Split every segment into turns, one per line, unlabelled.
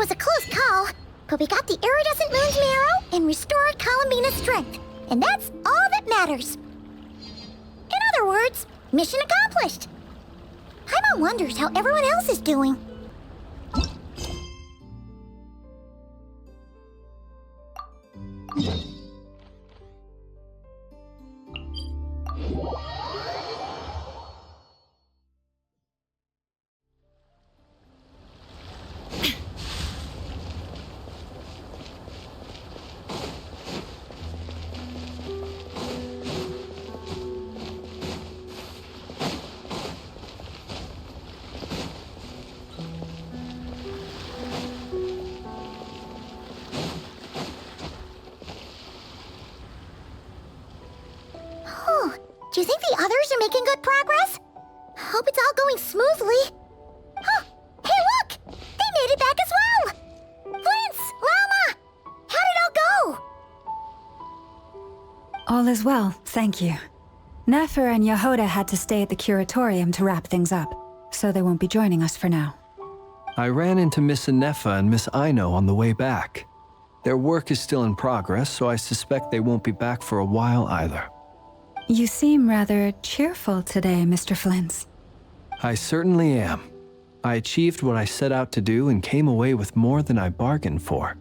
was a close call, but we got the iridescent moon's marrow and restored Columbina's strength, and that's all that matters. In other words, mission accomplished. Paimon wonders how everyone else is doing. Do you think the others are making good progress? Hope it's all going smoothly. Oh, hey look! They made it back as well! Flintz! Llama! How did it all go?
All is well, thank you. Nefer and Yehoda had to stay at the curatorium to wrap things up, so they won't be joining us for now.
I ran into Miss Nefa and Miss Aino on the way back. Their work is still in progress, so I suspect they won't be back for a while either.
You seem rather cheerful today, Mr. Flintz.
I certainly am. I achieved what I set out to do and came away with more than I bargained for.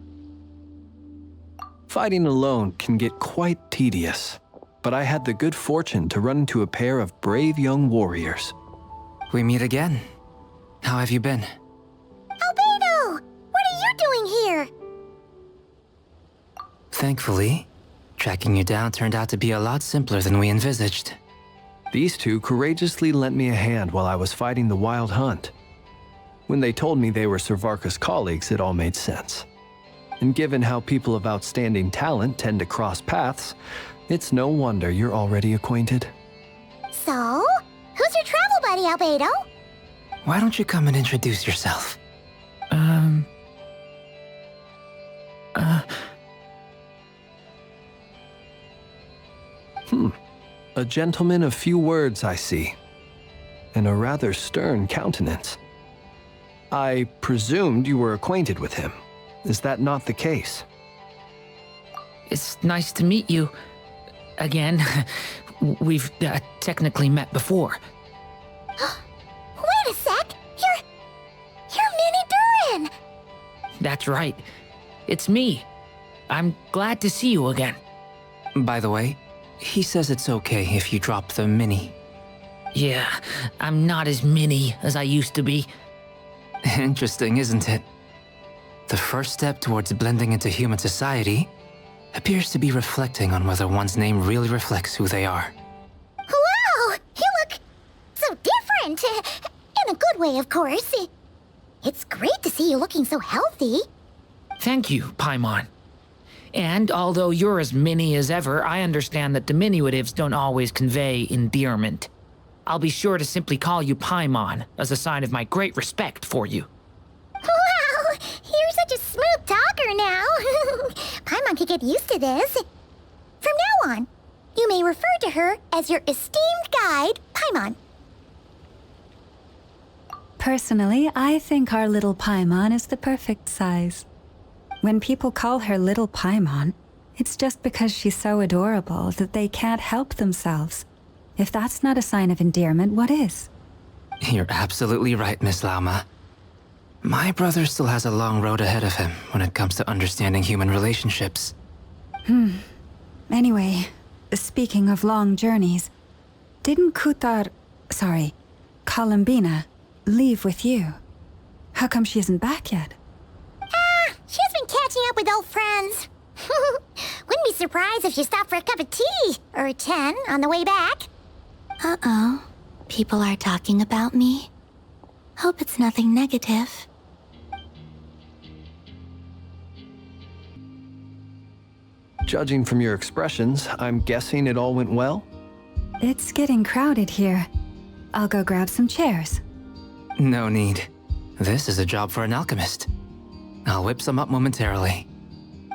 Fighting alone can get quite tedious, but I had the good fortune to run into a pair of brave young warriors.
We meet again. How have you been?
Albedo! What are you doing here?
Thankfully, tracking you down turned out to be a lot simpler than we envisaged.
These two courageously lent me a hand while I was fighting the wild hunt. When they told me they were Servarka's colleagues, it all made sense. And given how people of outstanding talent tend to cross paths, it's no wonder you're already acquainted.
So, who's your travel buddy, Albedo?
Why don't you come and introduce yourself?
A gentleman of few words, I see, and a rather stern countenance. I presumed you were acquainted with him. Is that not the case?
It's nice to meet you again. We've technically met before.
Wait a sec! You're Minnie Durin!
That's right. It's me. I'm glad to see you again.
By the way, he says it's okay if you drop the mini.
Yeah, I'm not as mini as I used to be.
Interesting, isn't it? The first step towards blending into human society appears to be reflecting on whether one's name really reflects who they are.
Wow! You look so different! In a good way, of course. It's great to see you looking so healthy.
Thank you, Paimon. And although you're as mini as ever, I understand that diminutives don't always convey endearment. I'll be sure to simply call you Paimon, as a sign of my great respect for you.
Wow! You're such a smooth talker now. Paimon could get used to this. From now on, you may refer to her as your esteemed guide, Paimon.
Personally, I think our little Paimon is the perfect size. When people call her Little Paimon, it's just because she's so adorable that they can't help themselves. If that's not a sign of endearment, what is?
You're absolutely right, Miss Llama. My brother still has a long road ahead of him when it comes to understanding human relationships.
Anyway, speaking of long journeys, didn't Columbina, leave with you? How come she isn't back yet?
She's been catching up with old friends. Wouldn't be surprised if she stopped for a cup of tea or 10 on the way back.
Uh-oh. People are talking about me. Hope it's nothing negative.
Judging from your expressions, I'm guessing it all went well?
It's getting crowded here. I'll go grab some chairs.
No need. This is a job for an alchemist. I'll whip some up momentarily.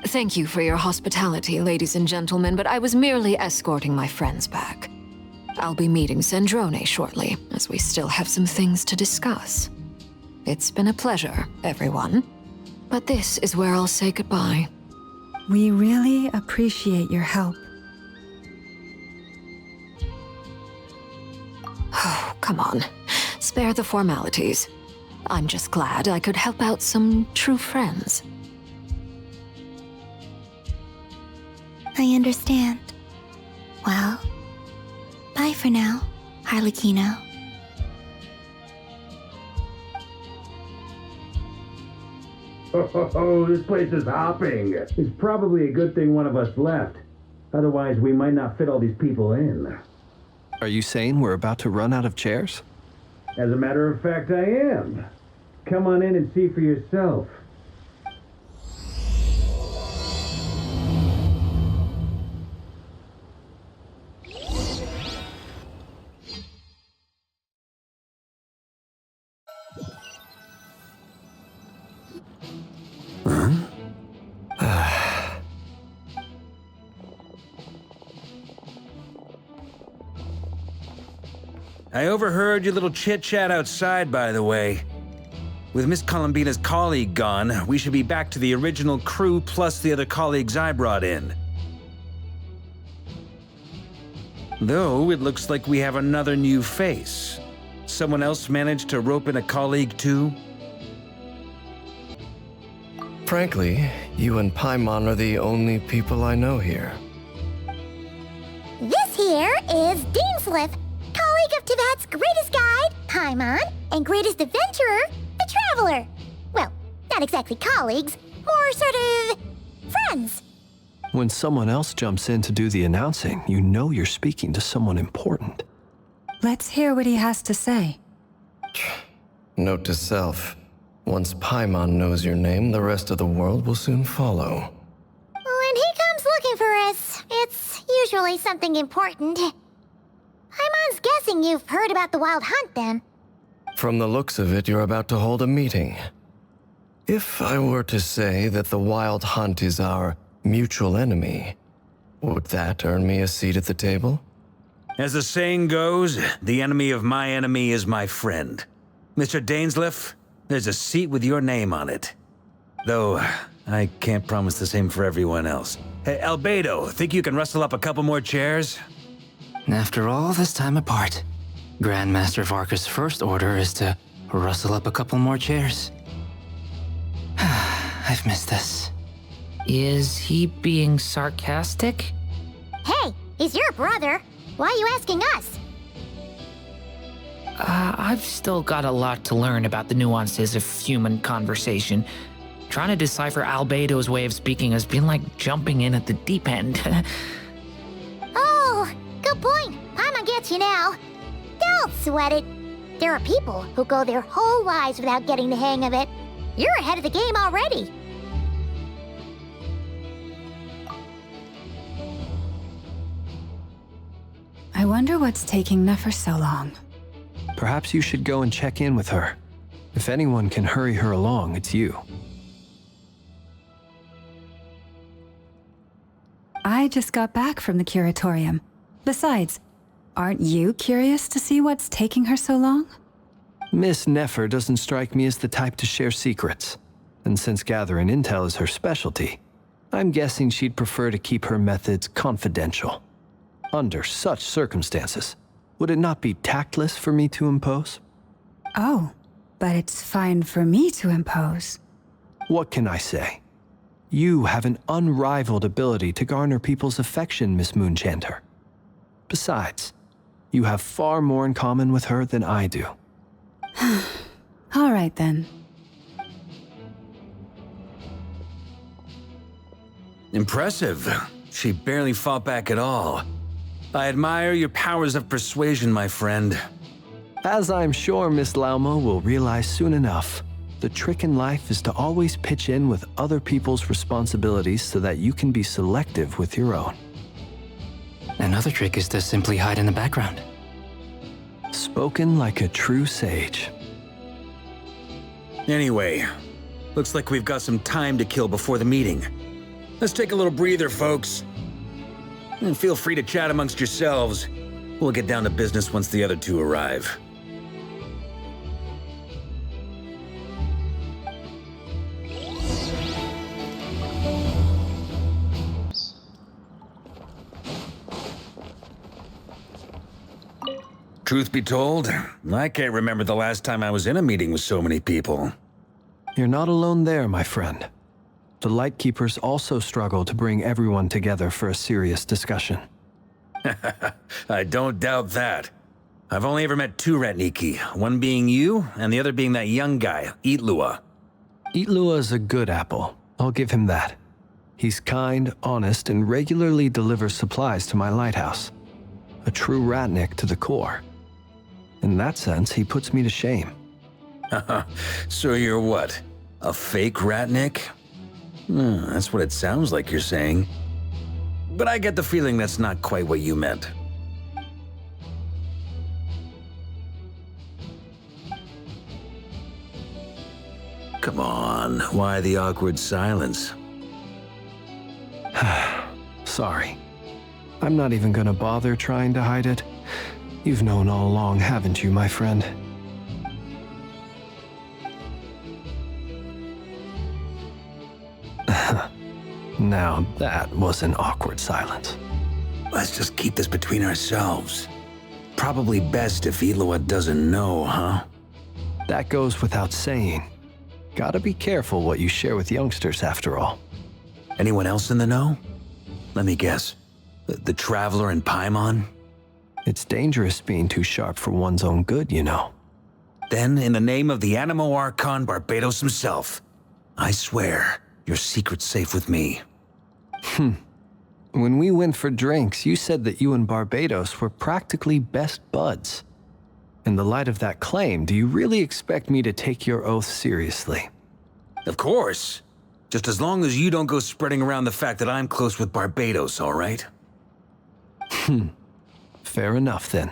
Thank you for your hospitality, ladies and gentlemen, but I was merely escorting my friends back. I'll be meeting Zendrone shortly, as we still have some things to discuss. It's been a pleasure, everyone. but this is where I'll say goodbye.
We really appreciate your help.
Oh, come on. Spare the formalities. I'm just glad I could help out some true friends.
I understand. Well, bye for now, Harlequino.
Oh, this place is hopping. It's probably a good thing one of us left. Otherwise, we might not fit all these people in.
Are you saying we're about to run out of chairs?
As a matter of fact, I am. Come on in and see for yourself.
I overheard your little chit-chat outside, by the way. With Miss Columbina's colleague gone, we should be back to the original crew plus the other colleagues I brought in. Though, it looks like we have another new face. Someone else managed to rope in a colleague too?
Frankly, you and Paimon are the only people I know here.
This here is Deansliff, colleague of Tibet's greatest guide, Paimon, and greatest adventurer, the Traveler. Well, not exactly colleagues, more sort of friends.
When someone else jumps in to do the announcing, you know you're speaking to someone important.
Let's hear what he has to say.
Note to self, once Paimon knows your name, the rest of the world will soon follow.
When he comes looking for us, it's usually something important. Paimon's guessing you've heard about the Wild Hunt, then.
From the looks of it, you're about to hold a meeting. If I were to say that the Wild Hunt is our mutual enemy, would that earn me a seat at the table?
As the saying goes, the enemy of my enemy is my friend. Mr. Dainsliff, there's a seat with your name on it. Though, I can't promise the same for everyone else. Hey, Albedo, think you can rustle up a couple more chairs?
After all this time apart, Grandmaster Varka's first order is to rustle up a couple more chairs. I've missed this.
Is he being sarcastic?
Hey, he's your brother. Why are you asking us?
I've still got a lot to learn about the nuances of human conversation. Trying to decipher Albedo's way of speaking has been like jumping in at the deep end.
Oh, good point. Paimon gets you now. Don't sweat it. There are people who go their whole lives without getting the hang of it. You're ahead of the game already.
I wonder what's taking Nefer so long.
Perhaps you should go and check in with her. If anyone can hurry her along, it's you.
I just got back from the curatorium. Besides, aren't you curious to see what's taking her so long?
Miss Nefer doesn't strike me as the type to share secrets. And since gathering intel is her specialty, I'm guessing she'd prefer to keep her methods confidential. Under such circumstances, would it not be tactless for me to impose?
Oh, but it's fine for me to impose.
What can I say? You have an unrivaled ability to garner people's affection, Miss Moonchanter. Besides, you have far more in common with her than I do.
All right, then.
Impressive. She barely fought back at all. I admire your powers of persuasion, my friend.
As I'm sure Miss Lauma will realize soon enough, the trick in life is to always pitch in with other people's responsibilities so that you can be selective with your own.
Another trick is to simply hide in the background.
Spoken like a true sage.
Anyway, looks like we've got some time to kill before the meeting. Let's take a little breather, folks. And feel free to chat amongst yourselves. We'll get down to business once the other two arrive. Truth be told, I can't remember the last time I was in a meeting with so many people.
You're not alone there, my friend. The Lightkeepers also struggle to bring everyone together for a serious discussion.
I don't doubt that. I've only ever met two Ratniki, one being you, and the other being that young guy, Eatlua.
Eatlua is a good apple. I'll give him that. He's kind, honest, and regularly delivers supplies to my lighthouse. A true Ratnik to the core. In that sense, he puts me to shame.
So you're what? A fake Ratnik? That's what it sounds like you're saying. But I get the feeling that's not quite what you meant. Come on, why the awkward silence?
Sorry. I'm not even gonna bother trying to hide it. You've known all along, haven't you, my friend? Now that was an awkward silence.
Let's just keep this between ourselves. Probably best if Eatlua doesn't know, huh?
That goes without saying. Gotta be careful what you share with youngsters, after all.
Anyone else in the know? Let me guess. The Traveler and Paimon?
It's dangerous being too sharp for one's own good, you know.
Then, in the name of the Animo Archon Barbados himself, I swear your secret's safe with me.
When we went for drinks, you said that you and Barbados were practically best buds. In the light of that claim, do you really expect me to take your oath seriously?
Of course. Just as long as you don't go spreading around the fact that I'm close with Barbados, all right?
Fair enough, then.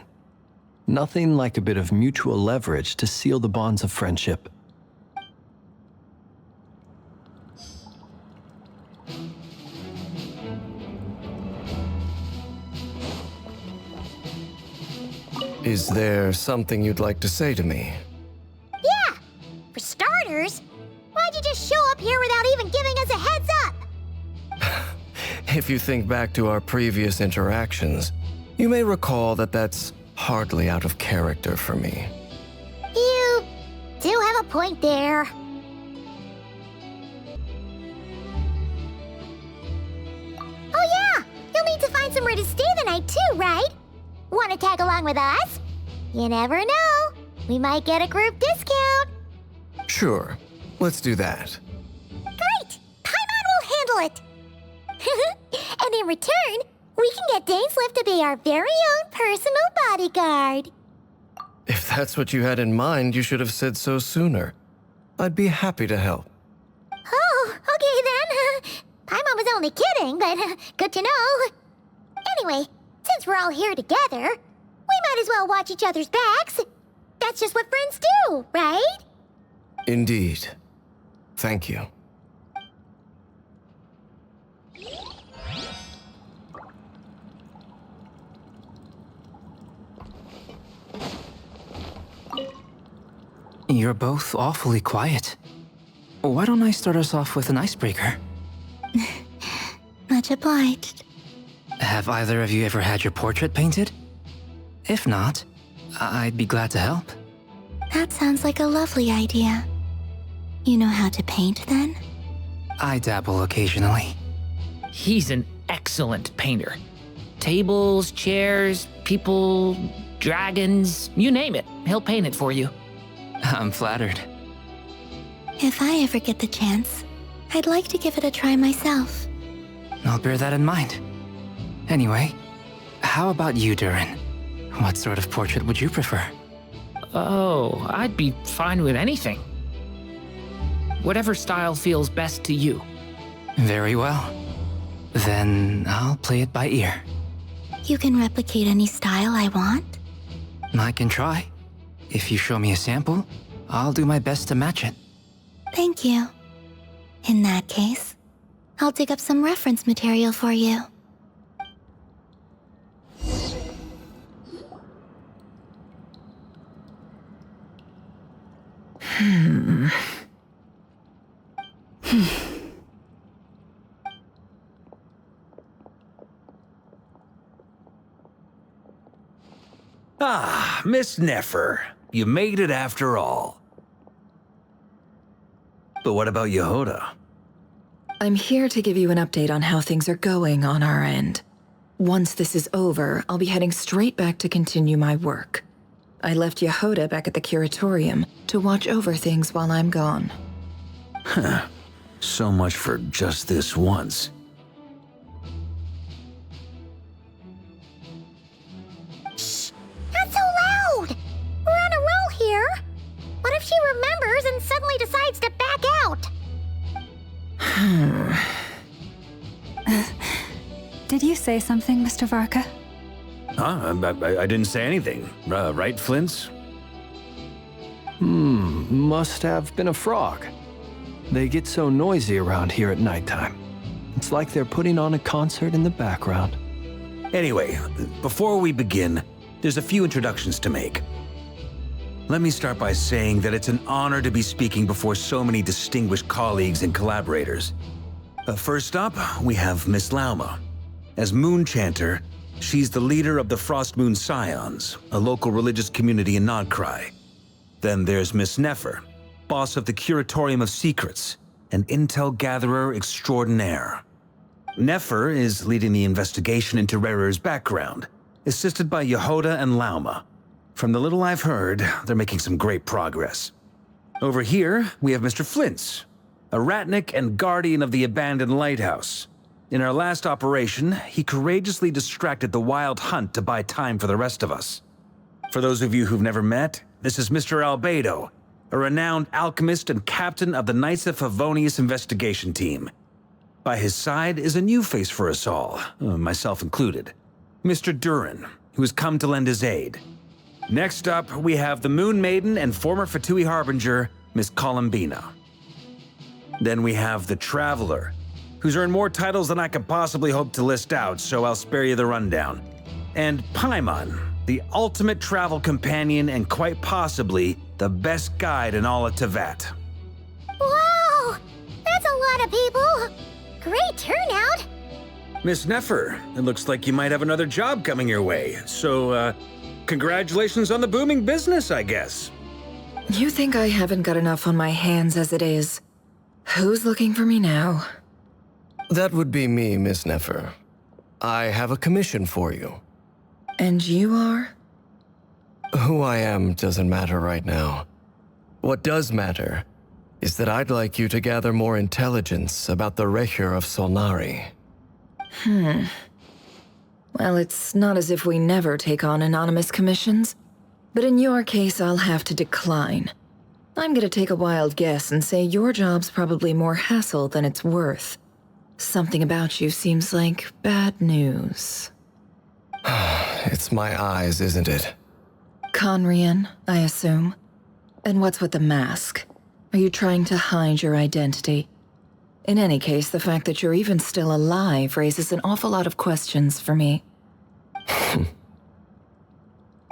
Nothing like a bit of mutual leverage to seal the bonds of friendship.
Is there something you'd like to say to me?
Yeah! For starters, why'd you just show up here without even giving us a heads up?
If you think back to our previous interactions, you may recall that that's hardly out of character for me.
You do have a point there. Oh yeah! You'll need to find somewhere to stay the night too, right? Want to tag along with us? You never know. We might get a group discount.
Sure, let's do that.
Great! Paimon will handle it. And in return, we can get Dainslift to be our very own personal bodyguard.
If that's what you had in mind, you should have said so sooner. I'd be happy to help.
Oh, okay then. Paimon was only kidding, but good to know. Anyway, since we're all here together, we might as well watch each other's backs. That's just what friends do, right?
Indeed. Thank you.
You're both awfully quiet. Why don't I start us off with an icebreaker?
Much obliged.
Have either of you ever had your portrait painted? If not, I'd be glad to help.
That sounds like a lovely idea. You know how to paint, then?
I dabble occasionally.
He's an excellent painter. Tables, chairs, people, dragons, you name it. He'll paint it for you.
I'm flattered.
If I ever get the chance, I'd like to give it a try myself.
I'll bear that in mind. Anyway, how about you, Durin? What sort of portrait would you prefer?
Oh, I'd be fine with anything. Whatever style feels best to you.
Very well. Then I'll play it by ear.
You can replicate any style I want?
I can try. If you show me a sample, I'll do my best to match it.
Thank you. In that case, I'll dig up some reference material for you.
Ah, Miss Nefer. You made it after all. But what about Yehoda?
I'm here to give you an update on how things are going on our end. Once this is over, I'll be heading straight back to continue my work. I left Yehoda back at the curatorium to watch over things while I'm gone.
Huh. So much for just this once.
Shh! Not so loud! We're on a roll here! What if she remembers and suddenly decides to back out?
Did you say something, Mr. Varka?
Huh? I didn't say anything. Right, Flint's?
Must have been a frog. They get so noisy around here at nighttime. It's like they're putting on a concert in the background.
Anyway, before we begin, there's a few introductions to make. Let me start by saying that it's an honor to be speaking before so many distinguished colleagues and collaborators. First up, we have Miss Lauma. As Moon Chanter, she's the leader of the Frost Moon Scions, a local religious community in Nodcry. Then there's Miss Nefer, boss of the Curatorium of Secrets, an intel gatherer extraordinaire. Nefer is leading the investigation into Rerer's background, assisted by Yehoda and Lauma. From the little I've heard, they're making some great progress. Over here, we have Mr. Flint's, a Ratnik and guardian of the abandoned lighthouse. In our last operation, he courageously distracted the Wild Hunt to buy time for the rest of us. For those of you who've never met, this is Mr. Albedo, a renowned alchemist and captain of the Knights of Favonius investigation team. By his side is a new face for us all, myself included, Mr. Durin, who has come to lend his aid. Next up, we have the Moon Maiden and former Fatui Harbinger, Miss Columbina. Then we have the Traveler, who's earned more titles than I could possibly hope to list out, so I'll spare you the rundown. And Paimon, the ultimate travel companion and quite possibly the best guide in all of Tevat.
Wow! That's a lot of people! Great turnout!
Miss Nefer, it looks like you might have another job coming your way, so, congratulations on the booming business, I guess.
You think I haven't got enough on my hands as it is? Who's looking for me now?
That would be me, Miss Nefer. I have a commission for you.
And you are?
Who I am doesn't matter right now. What does matter is that I'd like you to gather more intelligence about the Recher of Solnari.
Well, it's not as if we never take on anonymous commissions, but in your case, I'll have to decline. I'm gonna take a wild guess and say your job's probably more hassle than it's worth. Something about you seems like bad news.
It's my eyes, isn't it?
Conrian, I assume. And what's with the mask? Are you trying to hide your identity? In any case, the fact that you're even still alive raises an awful lot of questions for me.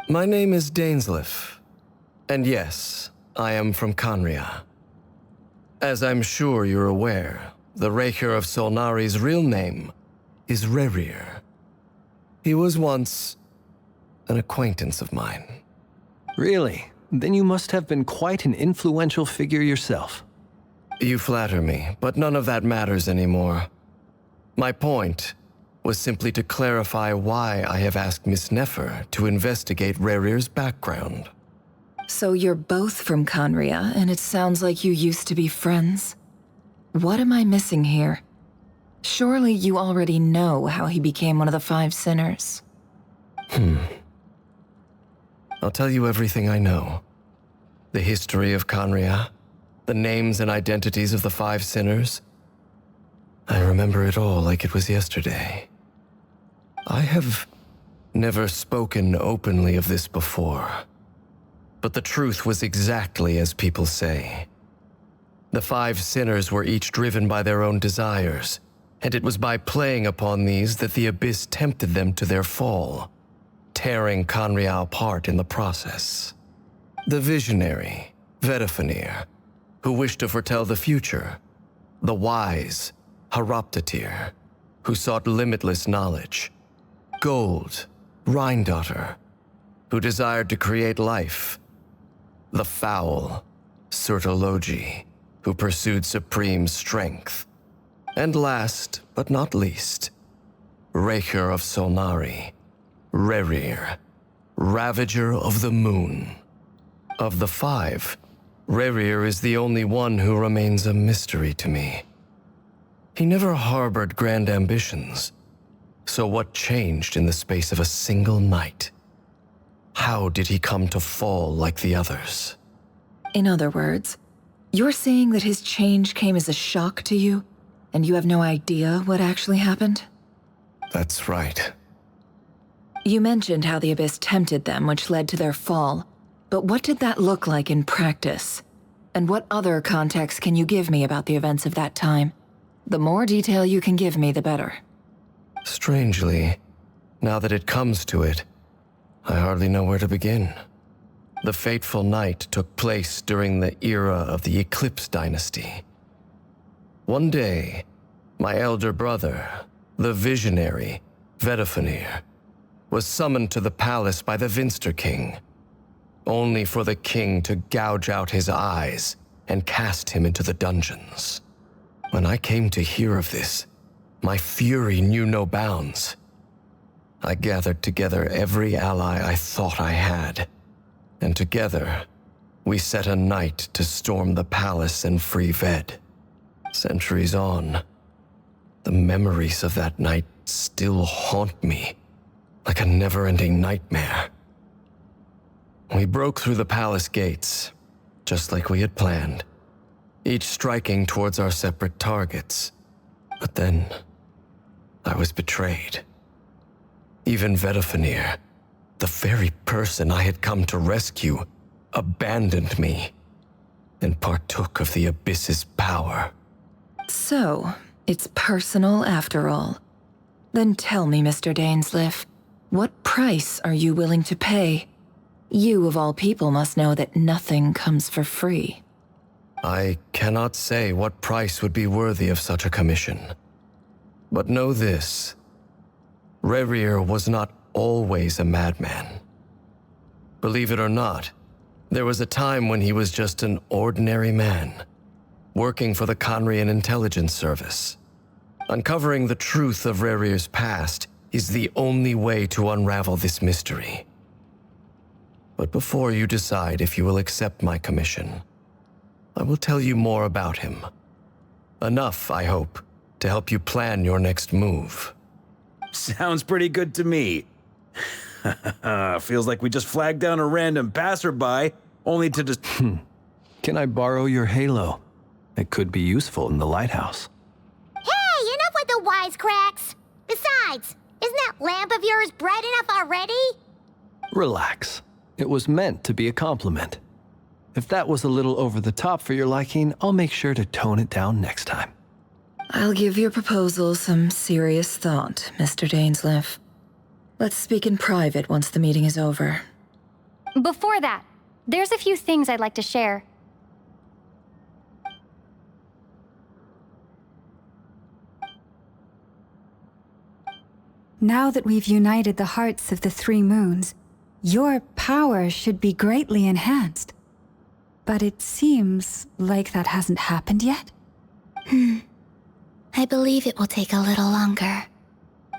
My name is Dainsleif. And yes, I am from Conria. As I'm sure you're aware, the Recher of Solnari's real name is Rerir. He was once an acquaintance of mine.
Really? Then you must have been quite an influential figure yourself.
You flatter me, but none of that matters anymore. My point was simply to clarify why I have asked Miss Nefer to investigate Rerir's background.
So you're both from Conria, and it sounds like you used to be friends? What am I missing here? Surely you already know how he became one of the Five Sinners.
I'll tell you everything I know. The history of Conria, the names and identities of the Five Sinners. I remember it all like it was yesterday. I have never spoken openly of this before, but the truth was exactly as people say. The Five Sinners were each driven by their own desires, and it was by playing upon these that the Abyss tempted them to their fall, tearing Conria apart in the process. The visionary, Vedifenir, who wished to foretell the future. The wise, Haroptatir, who sought limitless knowledge. Gold, Rhindaughter, who desired to create life. The foul, Sertologi, who pursued supreme strength. And last, but not least, Raker of Solnari, Rerir, Ravager of the Moon. Of the five, Rerir is the only one who remains a mystery to me. He never harbored grand ambitions. So what changed in the space of a single night? How did he come to fall like the others?
In other words, you're saying that his change came as a shock to you, and you have no idea what actually happened?
That's right.
You mentioned how the Abyss tempted them, which led to their fall. But what did that look like in practice? And what other context can you give me about the events of that time? The more detail you can give me, the better.
Strangely, now that it comes to it, I hardly know where to begin. The fateful night took place during the era of the Eclipse Dynasty. One day, my elder brother, the visionary, Vedifenir, was summoned to the palace by the Vinster King, only for the king to gouge out his eyes and cast him into the dungeons. When I came to hear of this, my fury knew no bounds. I gathered together every ally I thought I had, and together, we set a night to storm the palace and free Ved. Centuries on, the memories of that night still haunt me like a never-ending nightmare. We broke through the palace gates, just like we had planned, each striking towards our separate targets. But then, I was betrayed. Even Vedifenir, the very person I had come to rescue, abandoned me and partook of the Abyss's power.
So, it's personal after all. Then tell me, Mr. Dainsleif, what price are you willing to pay? You, of all people, must know that nothing comes for free.
I cannot say what price would be worthy of such a commission. But know this. Rerir was not always a madman. Believe it or not, there was a time when he was just an ordinary man, working for the Conrian Intelligence Service. Uncovering the truth of Rerir's past is the only way to unravel this mystery. But before you decide if you will accept my commission, I will tell you more about him. Enough, I hope, to help you plan your next move.
Sounds pretty good to me. Feels like we just flagged down a random passerby, only to just...
Can I borrow your halo? It could be useful in the lighthouse.
Hey, enough with the wisecracks! Besides, isn't that lamp of yours bright enough already?
Relax. It was meant to be a compliment. If that was a little over the top for your liking, I'll make sure to tone it down next time.
I'll give your proposal some serious thought, Mr. Dainsleif. Let's speak in private once the meeting is over.
Before that, there's a few things I'd like to share.
Now that we've united the hearts of the three moons, your power should be greatly enhanced. But it seems like that hasn't happened yet.
I believe it will take a little longer.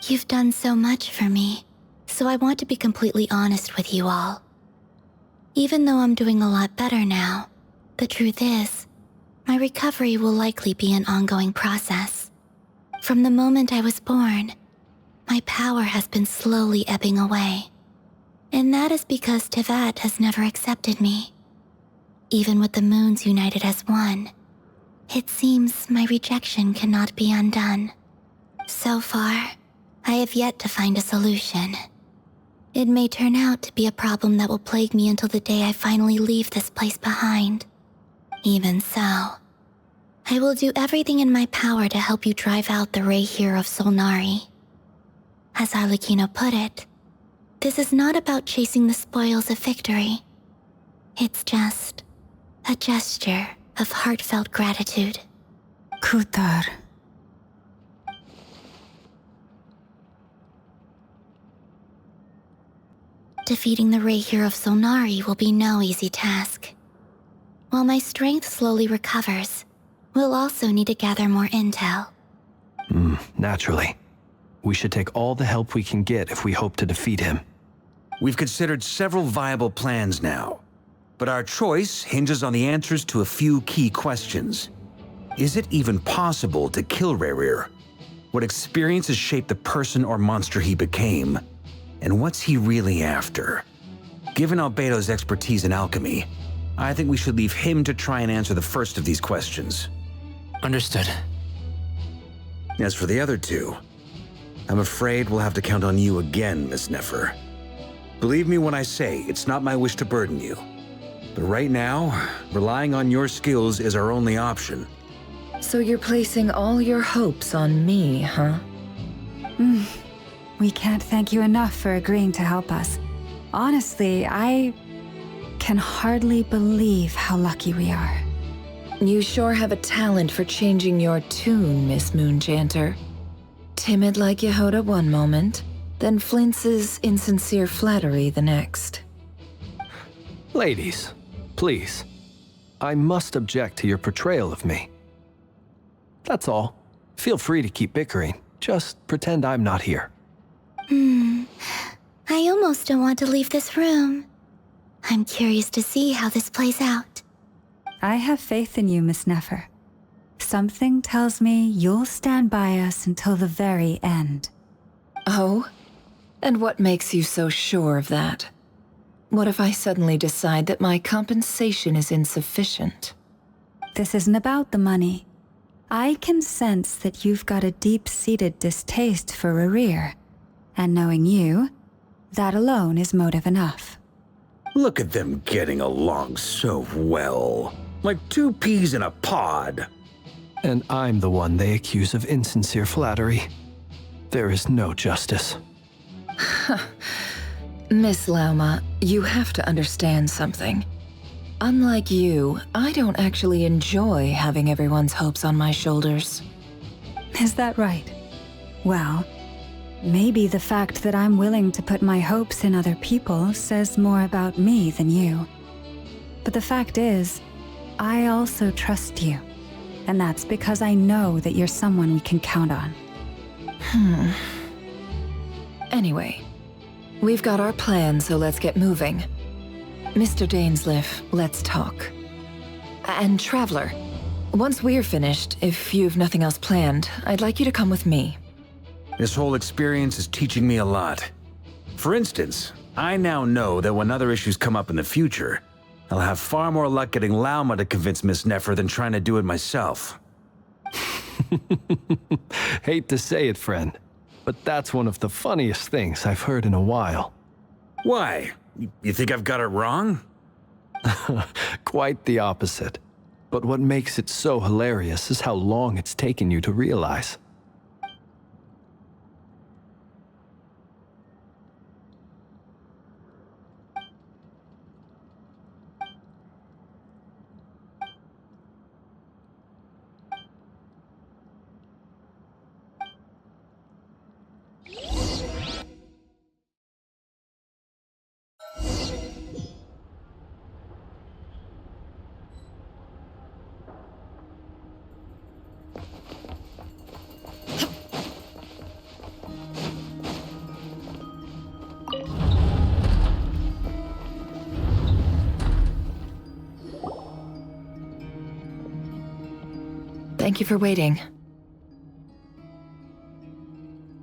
You've done so much for me, so I want to be completely honest with you all. Even though I'm doing a lot better now, the truth is, my recovery will likely be an ongoing process. From the moment I was born, my power has been slowly ebbing away. And that is because Tevat has never accepted me. Even with the moons united as one, it seems my rejection cannot be undone. So far, I have yet to find a solution. It may turn out to be a problem that will plague me until the day I finally leave this place behind. Even so, I will do everything in my power to help you drive out the Raher of Solnari. As Arlecchino put it, this is not about chasing the spoils of victory. It's just a gesture of heartfelt gratitude.
Kutar.
Defeating the Rahier of Solnari will be no easy task. While my strength slowly recovers, we'll also need to gather more intel.
Naturally. We should take all the help we can get if we hope to defeat him.
We've considered several viable plans now, but our choice hinges on the answers to a few key questions. Is it even possible to kill Rahier? What experiences shaped the person or monster he became? And what's he really after? Given Albedo's expertise in alchemy, I think we should leave him to try and answer the first of these questions.
Understood.
As for the other two, I'm afraid we'll have to count on you again, Miss Nefer. Believe me when I say it's not my wish to burden you. But right now, relying on your skills is our only option.
So you're placing all your hopes on me, huh?
We can't thank you enough for agreeing to help us. Honestly, I can hardly believe how lucky we are.
You sure have a talent for changing your tune, Miss Moonchanter. Timid like Yehoda one moment, then flinches insincere flattery the next.
Ladies, please. I must object to your portrayal of me. That's all. Feel free to keep bickering. Just pretend I'm not here.
I almost don't want to leave this room. I'm curious to see how this plays out.
I have faith in you, Miss Nefer. Something tells me you'll stand by us until the very end.
Oh? And what makes you so sure of that? What if I suddenly decide that my compensation is insufficient?
This isn't about the money. I can sense that you've got a deep-seated distaste for Rahier. And knowing you, that alone is motive enough.
Look at them getting along so well. Like two peas in a pod.
And I'm the one they accuse of insincere flattery. There is no justice.
Miss Lauma, you have to understand something. Unlike you, I don't actually enjoy having everyone's hopes on my shoulders.
Is that right? Well, maybe the fact that I'm willing to put my hopes in other people says more about me than you. But the fact is, I also trust you. And that's because I know that you're someone we can count on.
Anyway, we've got our plan, so let's get moving. Mr. Dainsleif, let's talk. And Traveler, once we're finished, if you've nothing else planned, I'd like you to come with me.
This whole experience is teaching me a lot. For instance, I now know that when other issues come up in the future, I'll have far more luck getting Lauma to convince Miss Nefer than trying to do it myself.
Hate to say it, friend, but that's one of the funniest things I've heard in a while.
Why? You think I've got it wrong?
Quite the opposite. But what makes it so hilarious is how long it's taken you to realize.
Thank you for waiting.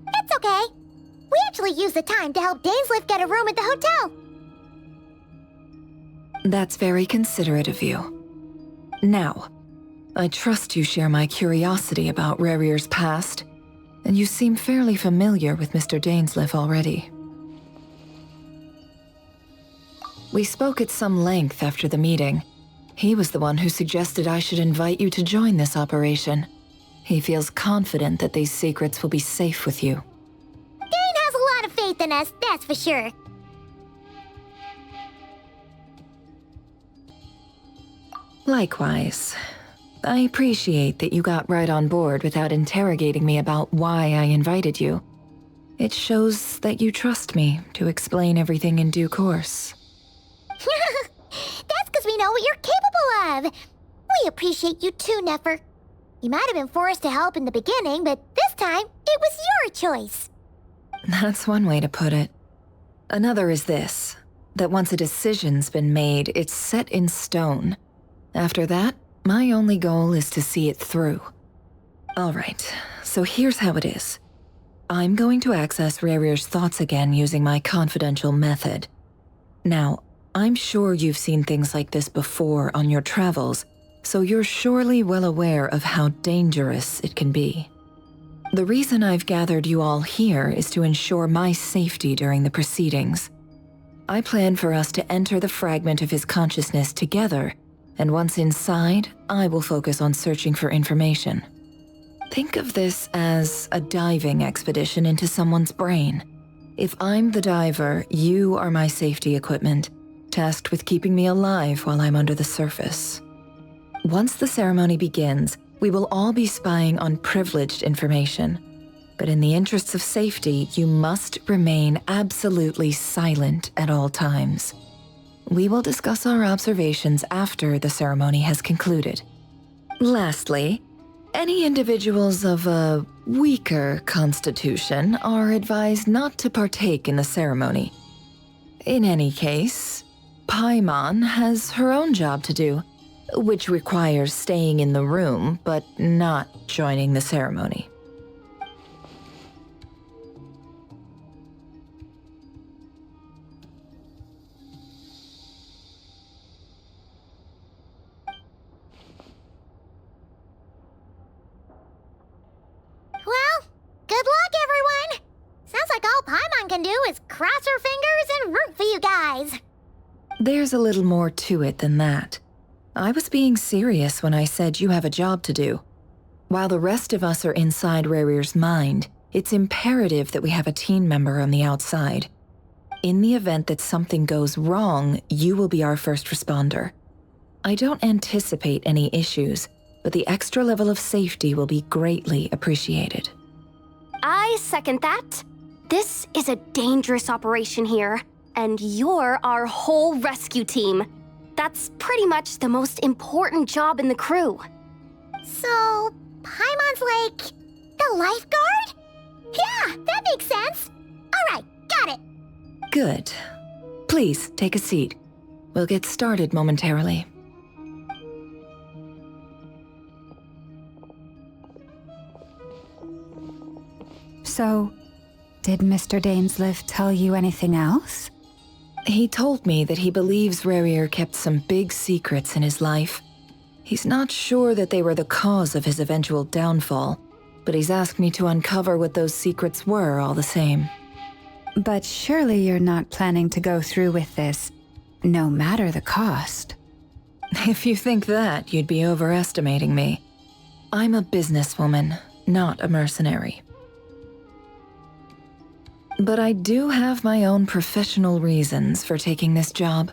It's okay. We actually used the time to help Dainsleif get a room at the hotel.
That's very considerate of you. Now, I trust you share my curiosity about Rahier's past, and you seem fairly familiar with Mr. Dainsleif already. We spoke at some length after the meeting. He was the one who suggested I should invite you to join this operation. He feels confident that these secrets will be safe with you.
Dane has a lot of faith in us, that's for sure.
Likewise. I appreciate that you got right on board without interrogating me about why I invited you. It shows that you trust me to explain everything in due course.
That's because we know what you're capable of. We appreciate you too, Nefer. You might have been forced to help in the beginning, but this time, it was your choice.
That's one way to put it. Another is this, that once a decision's been made, it's set in stone. After that, my only goal is to see it through. Alright, so here's how it is. I'm going to access Rerir's thoughts again using my confidential method. Now, I'm sure you've seen things like this before on your travels, so you're surely well aware of how dangerous it can be. The reason I've gathered you all here is to ensure my safety during the proceedings. I plan for us to enter the fragment of his consciousness together, and once inside, I will focus on searching for information. Think of this as a diving expedition into someone's brain. If I'm the diver, you are my safety equipment, tasked with keeping me alive while I'm under the surface. Once the ceremony begins, we will all be spying on privileged information. But in the interests of safety, you must remain absolutely silent at all times. We will discuss our observations after the ceremony has concluded. Lastly, any individuals of a weaker constitution are advised not to partake in the ceremony. In any case, Paimon has her own job to do, which requires staying in the room but not joining the ceremony.
Well, good luck, everyone. Sounds like all Paimon can do is cross her fingers and root for you guys.
There's a little more to it than that. I was being serious when I said you have a job to do. While the rest of us are inside Rerir's mind, it's imperative that we have a team member on the outside. In the event that something goes wrong, you will be our first responder. I don't anticipate any issues, but the extra level of safety will be greatly appreciated.
I second that. This is a dangerous operation here, and you're our whole rescue team. That's pretty much the most important job in the crew.
So, Paimon's like the lifeguard? Yeah, that makes sense. All right, got it.
Good. Please, take a seat. We'll get started momentarily.
So, did Mr. Dainsleif tell you anything else?
He told me that he believes Rerir kept some big secrets in his life. He's not sure that they were the cause of his eventual downfall, but he's asked me to uncover what those secrets were all the same.
But surely you're not planning to go through with this, no matter the cost.
If you think that, you'd be overestimating me. I'm a businesswoman, not a mercenary. But I do have my own professional reasons for taking this job.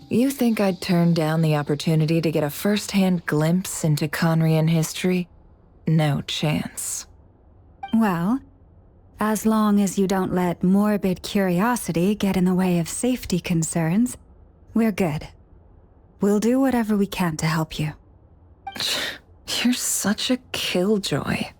You think I'd turn down the opportunity to get a first-hand glimpse into Conrian history? No chance.
Well, as long as you don't let morbid curiosity get in the way of safety concerns, we're good. We'll do whatever we can to help you.
You're such a killjoy.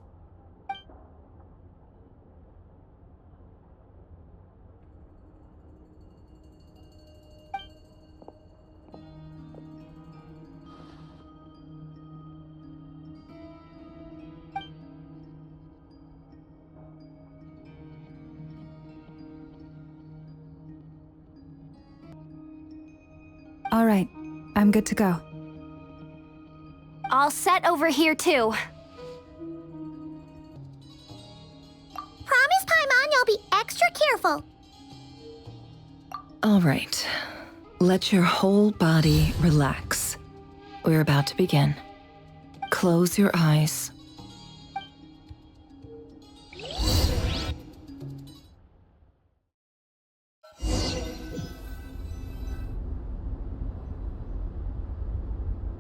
All right, I'm good to go.
All set over here, too.
Promise, Paimon, you'll be extra careful.
All right. Let your whole body relax. We're about to begin. Close your eyes.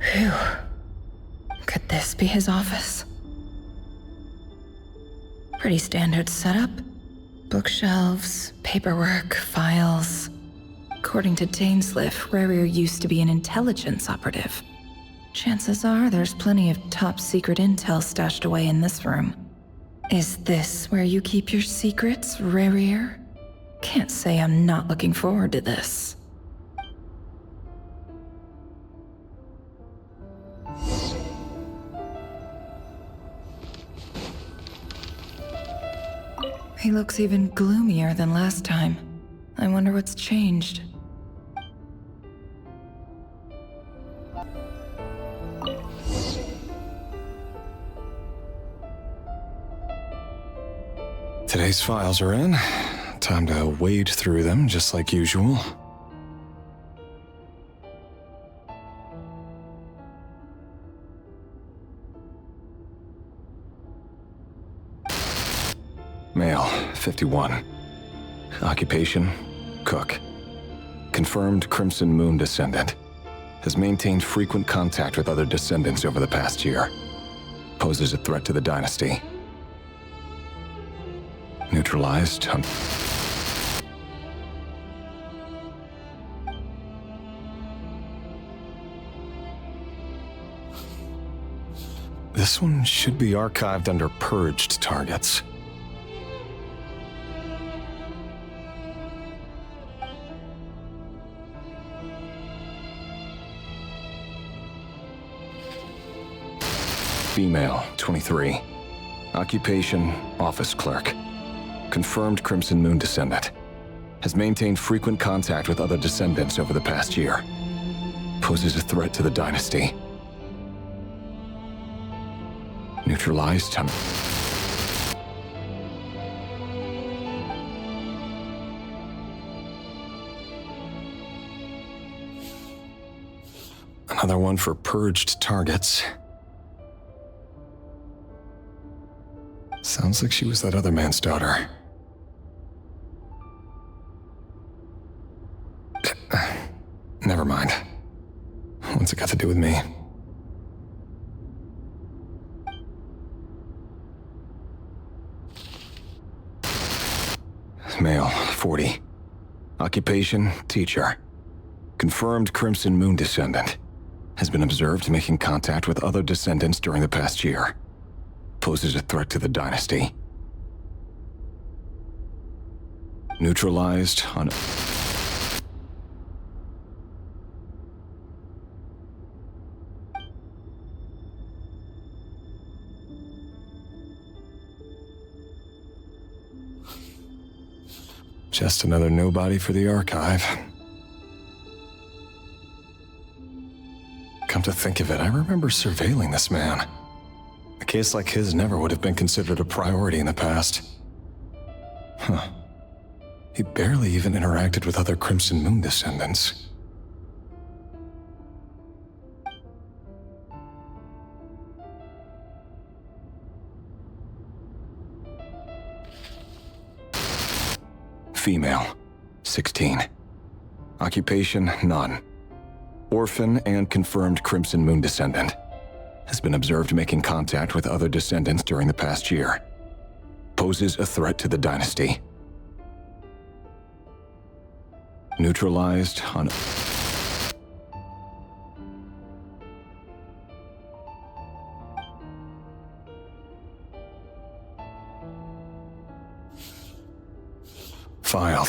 Phew. Could this be his office? Pretty standard setup. Bookshelves, paperwork, files. According to Dainsliff, Rarier used to be an intelligence operative. Chances are there's plenty of top secret intel stashed away in this room. Is this where you keep your secrets, Rarier? Can't say I'm not looking forward to this. He looks even gloomier than last time. I wonder what's changed.
Today's files are in. Time to wade through them just like usual. Male, 51. Occupation, cook. Confirmed Crimson Moon descendant. Has maintained frequent contact with other descendants over the past year. Poses a threat to the dynasty. Neutralized. This one should be archived under purged targets. Female, 23. Occupation, office clerk. Confirmed Crimson Moon descendant. Has maintained frequent contact with other descendants over the past year. Poses a threat to the dynasty. Neutralized. Another one for purged targets. Sounds like she was that other man's daughter. Never mind. What's it got to do with me? Male, 40. Occupation, teacher. Confirmed Crimson Moon descendant. Has been observed making contact with other descendants during the past year. Poses a threat to the dynasty. Neutralized on... Just another nobody for the archive. Come to think of it, I remember surveilling this man. A case like his never would have been considered a priority in the past. Huh. He barely even interacted with other Crimson Moon descendants. Female, 16. Occupation, none. Orphan and confirmed Crimson Moon descendant. Has been observed making contact with other descendants during the past year. Poses a threat to the dynasty. Neutralized on... Filed.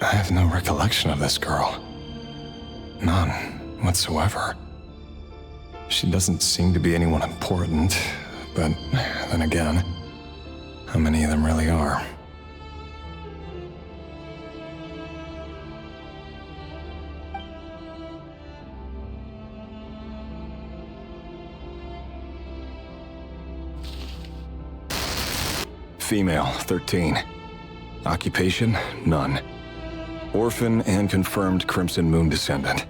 I have no recollection of this girl. None whatsoever. She doesn't seem to be anyone important, but then again, how many of them really are? Female, 13. Occupation, none. Orphan and confirmed Crimson Moon descendant.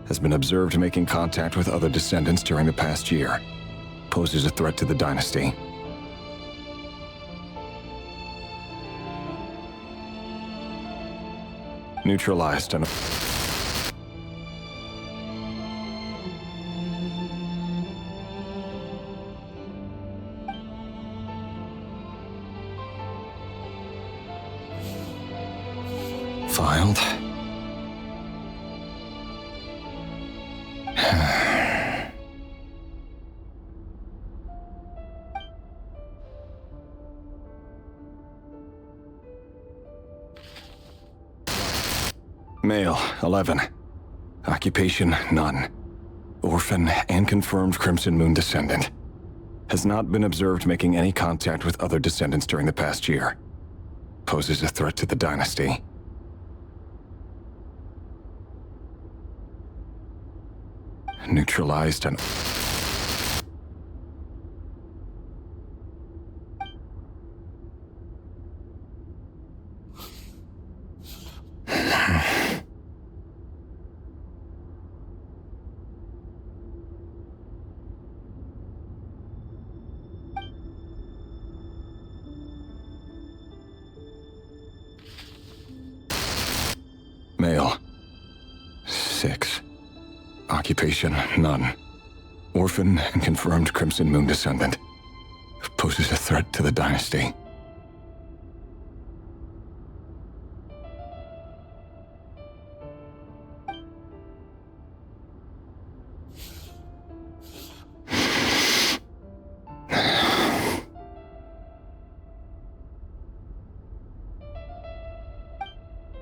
Has been observed making contact with other descendants during the past year. Poses a threat to the dynasty. Neutralized on... Filed. Male, 11. Occupation, none. Orphan and confirmed Crimson Moon descendant. Has not been observed making any contact with other descendants during the past year. Poses a threat to the dynasty. Neutralized and... Male. 6. Occupation, none. Orphan and confirmed Crimson Moon descendant. Poses a threat to the dynasty.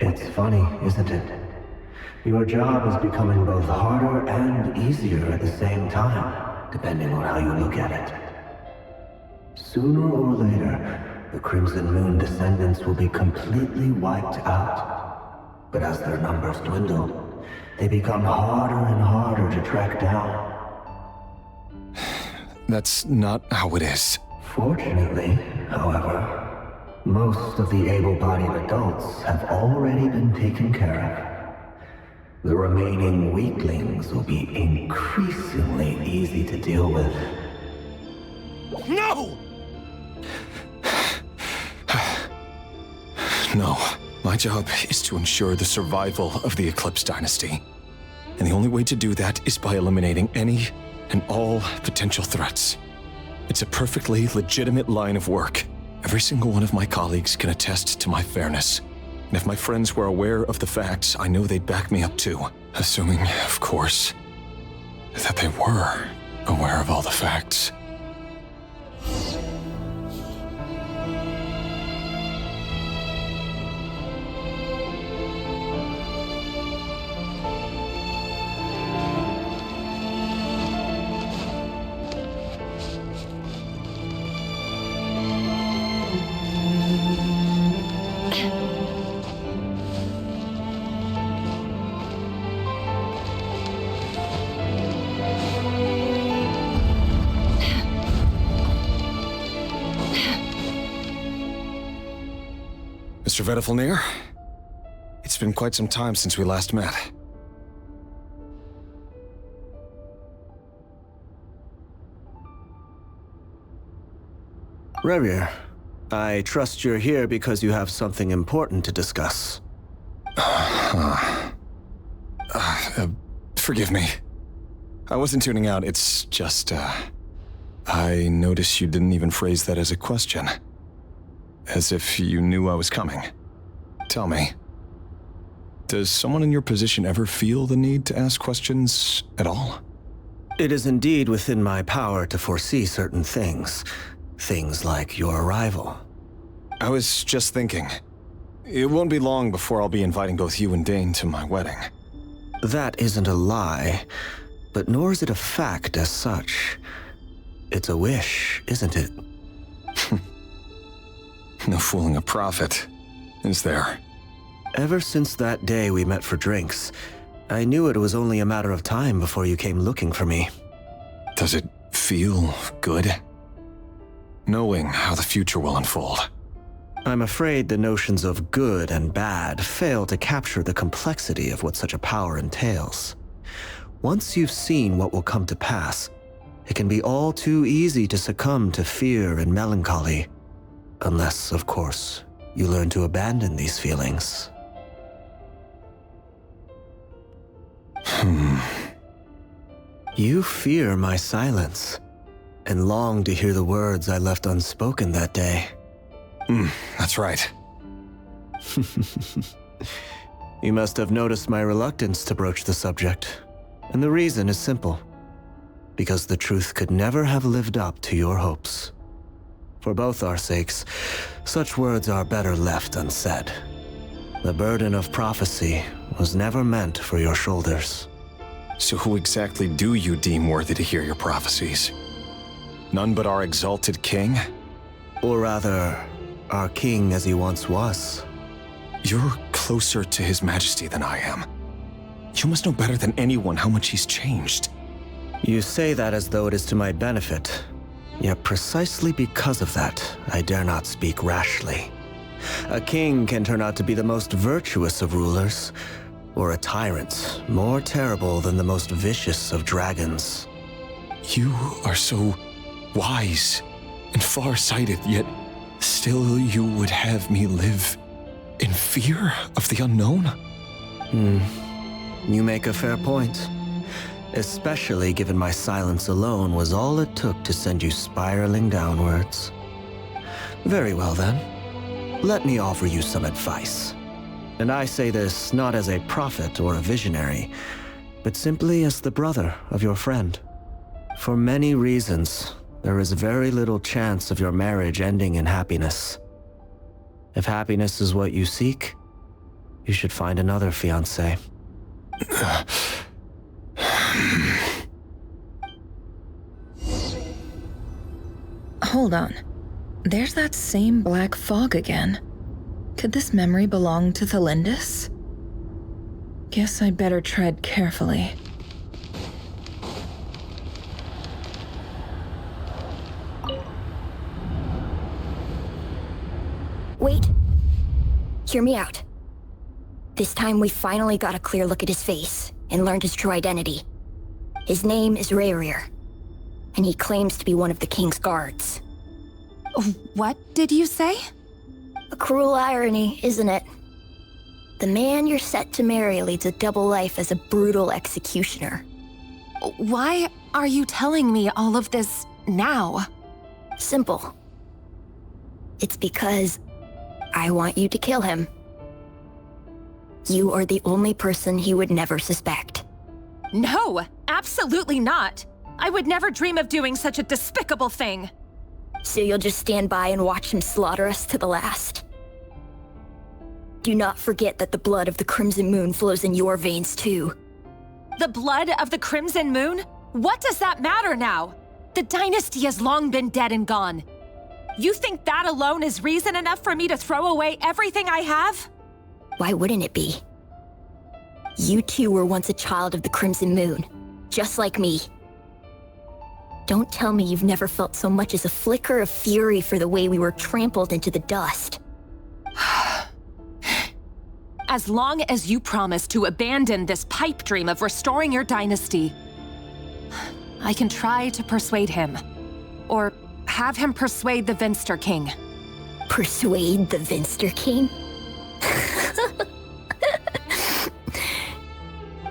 It's funny, isn't it? Your job is becoming both harder and easier at the same time, depending on how you look at it. Sooner or later, the Crimson Moon descendants will be completely wiped out. But as their numbers dwindle, they become harder and harder to track down.
That's not how it is.
Fortunately, however, most of the able-bodied adults have already been taken care of. The remaining weaklings will be increasingly easy to deal with.
No! No. My job is to ensure the survival of the Eclipse Dynasty. And the only way to do that is by eliminating any and all potential threats. It's a perfectly legitimate line of work. Every single one of my colleagues can attest to my fairness. And if my friends were aware of the facts, I know they'd back me up too. Assuming, of course, that they were aware of all the facts. Mr. Vedifalnir, it's been quite some time since we last met.
Revir, I trust you're here because you have something important to discuss.
Forgive me. I wasn't tuning out, it's just, I noticed you didn't even phrase that as a question. As if you knew I was coming. Tell me, does someone in your position ever feel the need to ask questions at all?
It is indeed within my power to foresee certain things. Things like your arrival.
I was just thinking, it won't be long before I'll be inviting both you and Dane to my wedding.
That isn't a lie, but nor is it a fact as such. It's a wish, isn't it?
No fooling a prophet, is there?
Ever since that day we met for drinks, I knew it was only a matter of time before you came looking for me.
Does it feel good? Knowing how the future will unfold.
I'm afraid the notions of good and bad fail to capture the complexity of what such a power entails. Once you've seen what will come to pass, it can be all too easy to succumb to fear and melancholy. Unless, of course, you learn to abandon these feelings. You fear my silence, and long to hear the words I left unspoken that day.
That's right.
You must have noticed my reluctance to broach the subject. And the reason is simple. Because the truth could never have lived up to your hopes. For both our sakes, such words are better left unsaid. The burden of prophecy was never meant for your shoulders.
So who exactly do you deem worthy to hear your prophecies? None but our exalted king?
Or rather, our king as he once was.
You're closer to his majesty than I am. You must know better than anyone how much he's changed.
You say that as though it is to my benefit. Yet precisely because of that, I dare not speak rashly. A king can turn out to be the most virtuous of rulers, or a tyrant more terrible than the most vicious of dragons.
You are so wise and far-sighted, yet still you would have me live in fear of the unknown?
You make a fair point. Especially given my silence alone was all it took to send you spiraling downwards. Very well then. Let me offer you some advice. And I say this not as a prophet or a visionary, but simply as the brother of your friend. For many reasons, there is very little chance of your marriage ending in happiness. If happiness is what you seek, you should find another fiancé.
Hold on. There's that same black fog again. Could this memory belong to Thelindis? Guess I'd better tread carefully.
Wait. Hear me out. This time we finally got a clear look at his face and learned his true identity. His name is Rayrir, and he claims to be one of the king's guards.
What did you say?
A cruel irony, isn't it? The man you're set to marry leads a double life as a brutal executioner.
Why are you telling me all of this now?
Simple. It's because I want you to kill him. You are the only person he would never suspect.
No, absolutely not. I would never dream of doing such a despicable thing.
So you'll just stand by and watch him slaughter us to the last? Do not forget that the blood of the Crimson Moon flows in your veins too.
The blood of the Crimson Moon? What does that matter now? The dynasty has long been dead and gone. You think that alone is reason enough for me to throw away everything I have?
Why wouldn't it be? You two were once a child of the Crimson Moon, just like me. Don't tell me you've never felt so much as a flicker of fury for the way we were trampled into the dust.
As long as you promise to abandon this pipe dream of restoring your dynasty, I can try to persuade him. Or have him persuade the Vinster King.
Persuade the Vinster King?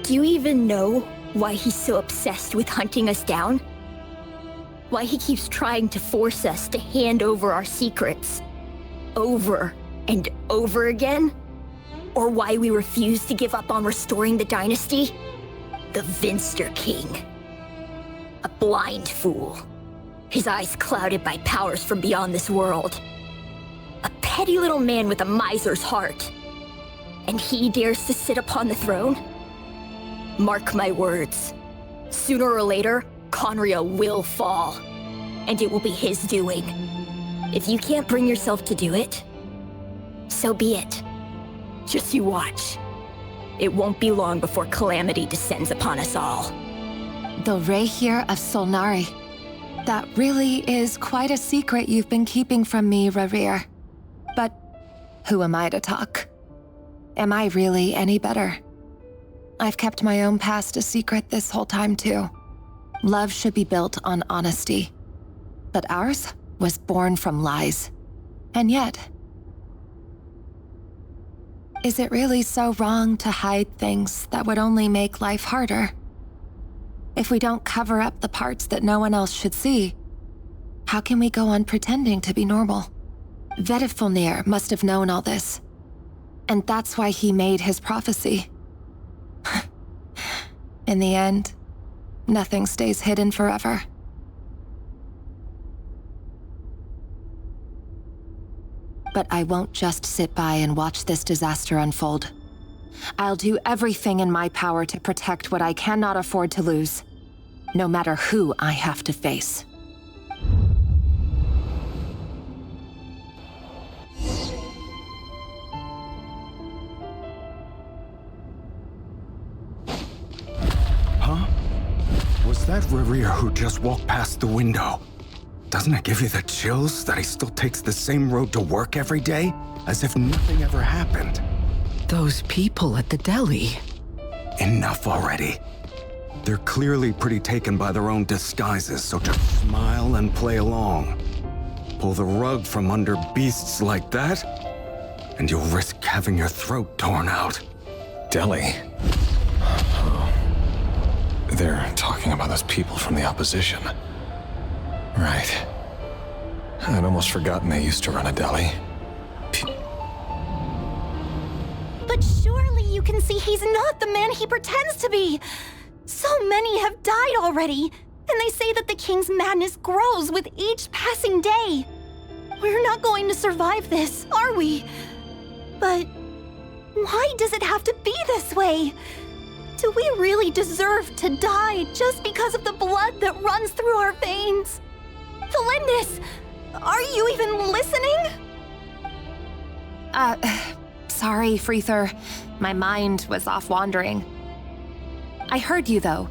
Do you even know why he's so obsessed with hunting us down? Why he keeps trying to force us to hand over our secrets over and over again? Or why we refuse to give up on restoring the dynasty? The Vinster King. A blind fool. His eyes clouded by powers from beyond this world. A petty little man with a miser's heart. And he dares to sit upon the throne? Mark my words. Sooner or later, Conria will fall. And it will be his doing. If you can't bring yourself to do it, so be it. Just you watch. It won't be long before calamity descends upon us all.
The Rayrir of Solnari. That really is quite a secret you've been keeping from me, Rayrir. But who am I to talk? Am I really any better? I've kept my own past a secret this whole time, too. Love should be built on honesty. But ours was born from lies. And yet, is it really so wrong to hide things that would only make life harder? If we don't cover up the parts that no one else should see, how can we go on pretending to be normal? Vedifulnir must have known all this. And that's why he made his prophecy. In the end, nothing stays hidden forever. But I won't just sit by and watch this disaster unfold. I'll do everything in my power to protect what I cannot afford to lose, no matter who I have to face.
Huh? Was that Rerir who just walked past the window? Doesn't it give you the chills that he still takes the same road to work every day, as if nothing ever happened?
Those people at the deli.
Enough already. They're clearly pretty taken by their own disguises, so just smile and play along. Pull the rug from under beasts like that, and you'll risk having your throat torn out. Deli? Oh. They're talking about those people from the opposition. Right. I'd almost forgotten they used to run a deli.
But surely you can see he's not the man he pretends to be. So many have died already, and they say that the king's madness grows with each passing day. We're not going to survive this, are we? But why does it have to be this way? Do we really deserve to die just because of the blood that runs through our veins? Felindis, are you even listening?
Sorry, Freether. My mind was off wandering. I heard you, though.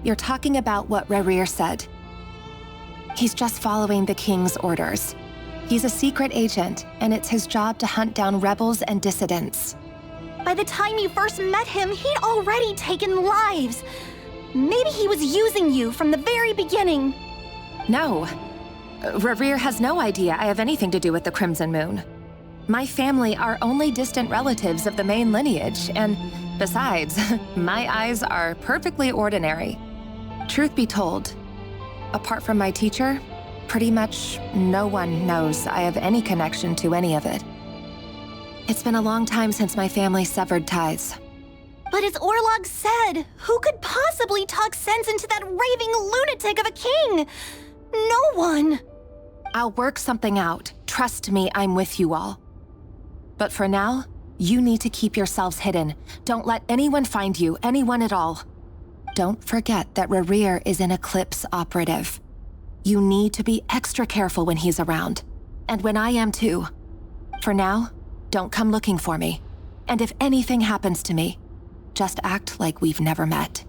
You're talking about what Rerir said. He's just following the king's orders. He's a secret agent, and it's his job to hunt down rebels and dissidents.
By the time you first met him, he'd already taken lives. Maybe he was using you from the very beginning.
No. Rerir has no idea I have anything to do with the Crimson Moon. My family are only distant relatives of the main lineage, and besides, my eyes are perfectly ordinary. Truth be told, apart from my teacher, pretty much no one knows I have any connection to any of it. It's been a long time since my family severed ties.
But as Orlog said, who could possibly talk sense into that raving lunatic of a king? No one.
I'll work something out. Trust me, I'm with you all. But for now, you need to keep yourselves hidden. Don't let anyone find you, anyone at all. Don't forget that Rerir is an Eclipse operative. You need to be extra careful when he's around. And when I am too. For now, don't come looking for me. And if anything happens to me, just act like we've never met.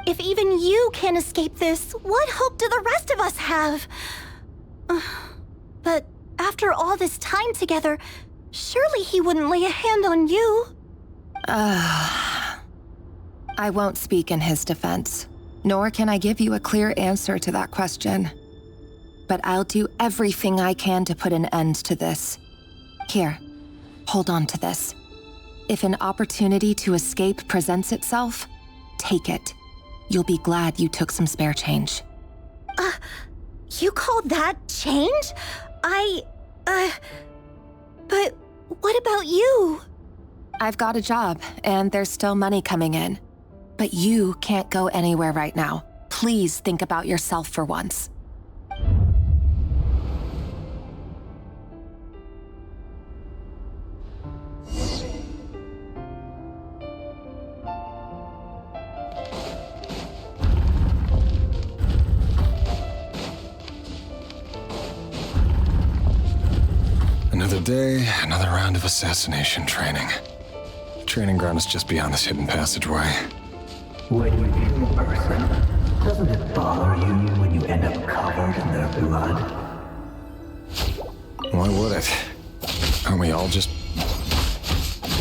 If even you can't escape this, what hope do the rest of us have? But after all this time together, surely he wouldn't lay a hand on you.
I won't speak in his defense, nor can I give you a clear answer to that question. But I'll do everything I can to put an end to this. Here, hold on to this. If an opportunity to escape presents itself, take it. You'll be glad you took some spare change.
You call that change? But what about you?
I've got a job, and there's still money coming in. But you can't go anywhere right now. Please think about yourself for once.
Another day, another round of assassination training. The training ground is just beyond this hidden passageway.
When you kill a person, doesn't it bother you when you end up covered in their blood?
Why would it? Aren't we all just...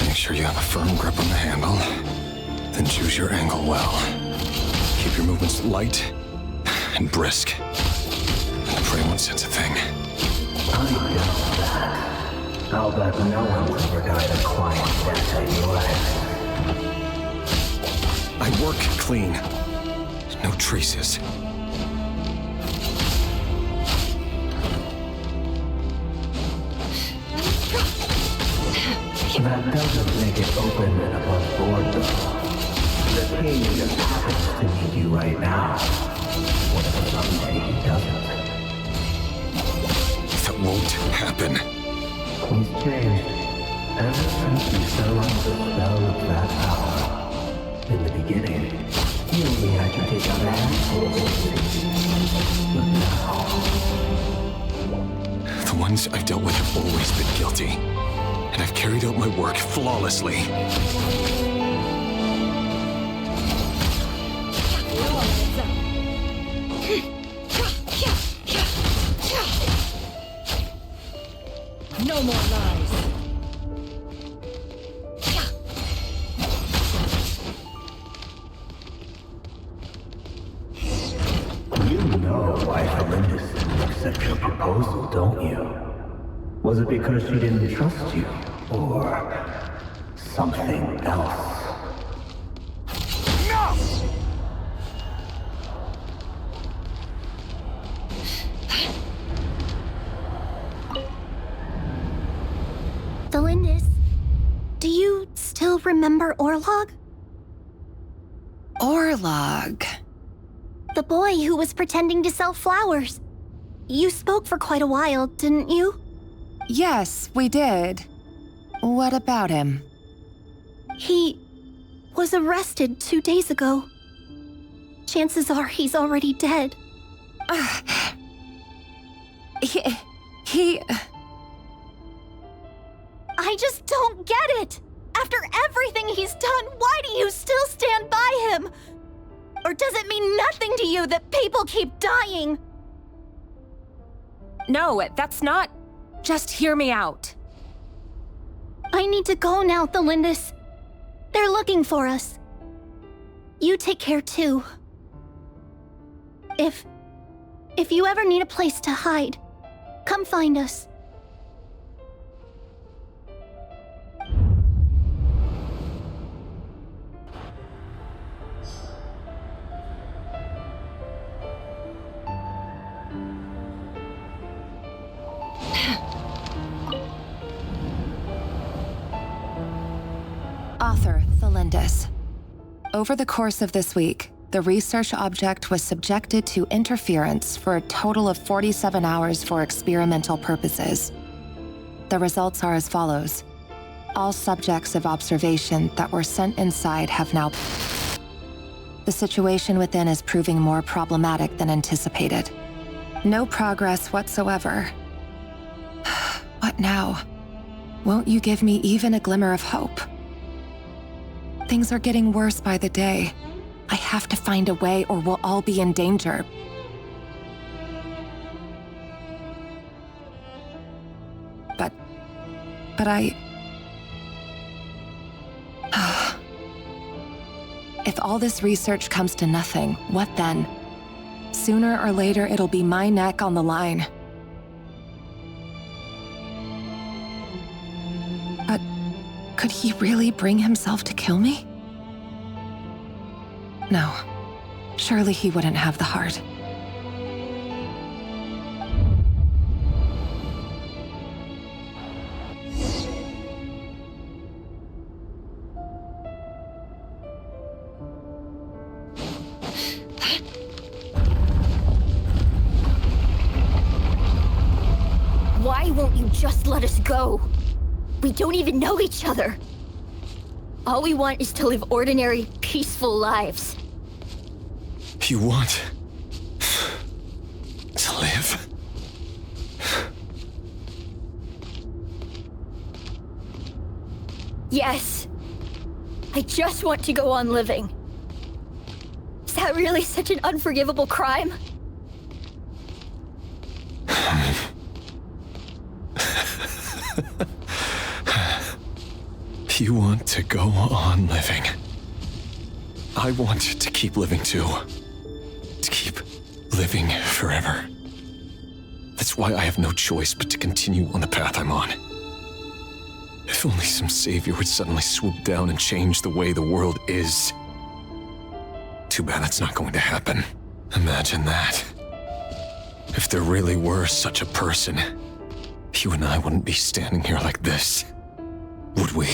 Make sure you have a firm grip on the handle, then choose your angle well. Keep your movements light and brisk. And pray won't sense a thing.
I know that. I'll bet no one's ever died a quiet death at your hands.
I work clean. No traces.
That doesn't make it open and above board, though. The king just happens to need you right now. What if someday he doesn't?
That won't happen.
He's changed. Ever since you fell under the spell of that power. In the beginning, he only had to take out a handful of things. But now...
The ones I've dealt with have always been guilty. And I've carried out my work flawlessly.
No more lies.
You know why Felinda didn't accept your proposal, don't you? Was it because she didn't trust you? Or something else?
No!
Felindis, do you still remember Orlog?
Orlog.
The boy who was pretending to sell flowers. You spoke for quite a while, didn't you?
Yes, we did. What about him?
He was arrested 2 days ago. Chances are he's already dead.
He...
I just don't get it! After everything he's done, why do you still stand by him? Or does it mean nothing to you that people keep dying?
No, that's not... Just hear me out.
I need to go now, Felindis. They're looking for us. You take care too. If you ever need a place to hide, come find us.
Author, Felindis. Over the course of this week, the research object was subjected to interference for a total of 47 hours for experimental purposes. The results are as follows. All subjects of observation that were sent inside have now... The situation within is proving more problematic than anticipated. No progress whatsoever. What now? Won't you give me even a glimmer of hope? Things are getting worse by the day. I have to find a way or we'll all be in danger. But I... If all this research comes to nothing, what then? Sooner or later, it'll be my neck on the line. But could he really bring himself to kill me? No. Surely he wouldn't have the heart.
Why won't you just let us go? We don't even know each other. All we want is to live ordinary, peaceful lives.
You want to live?
Yes. I just want to go on living. Is that really such an unforgivable crime?
You want to go on living. I want to keep living too. To keep living forever. That's why I have no choice but to continue on the path I'm on. If only some savior would suddenly swoop down and change the way the world is. Too bad that's not going to happen. Imagine that. If there really were such a person, you and I wouldn't be standing here like this. Would we?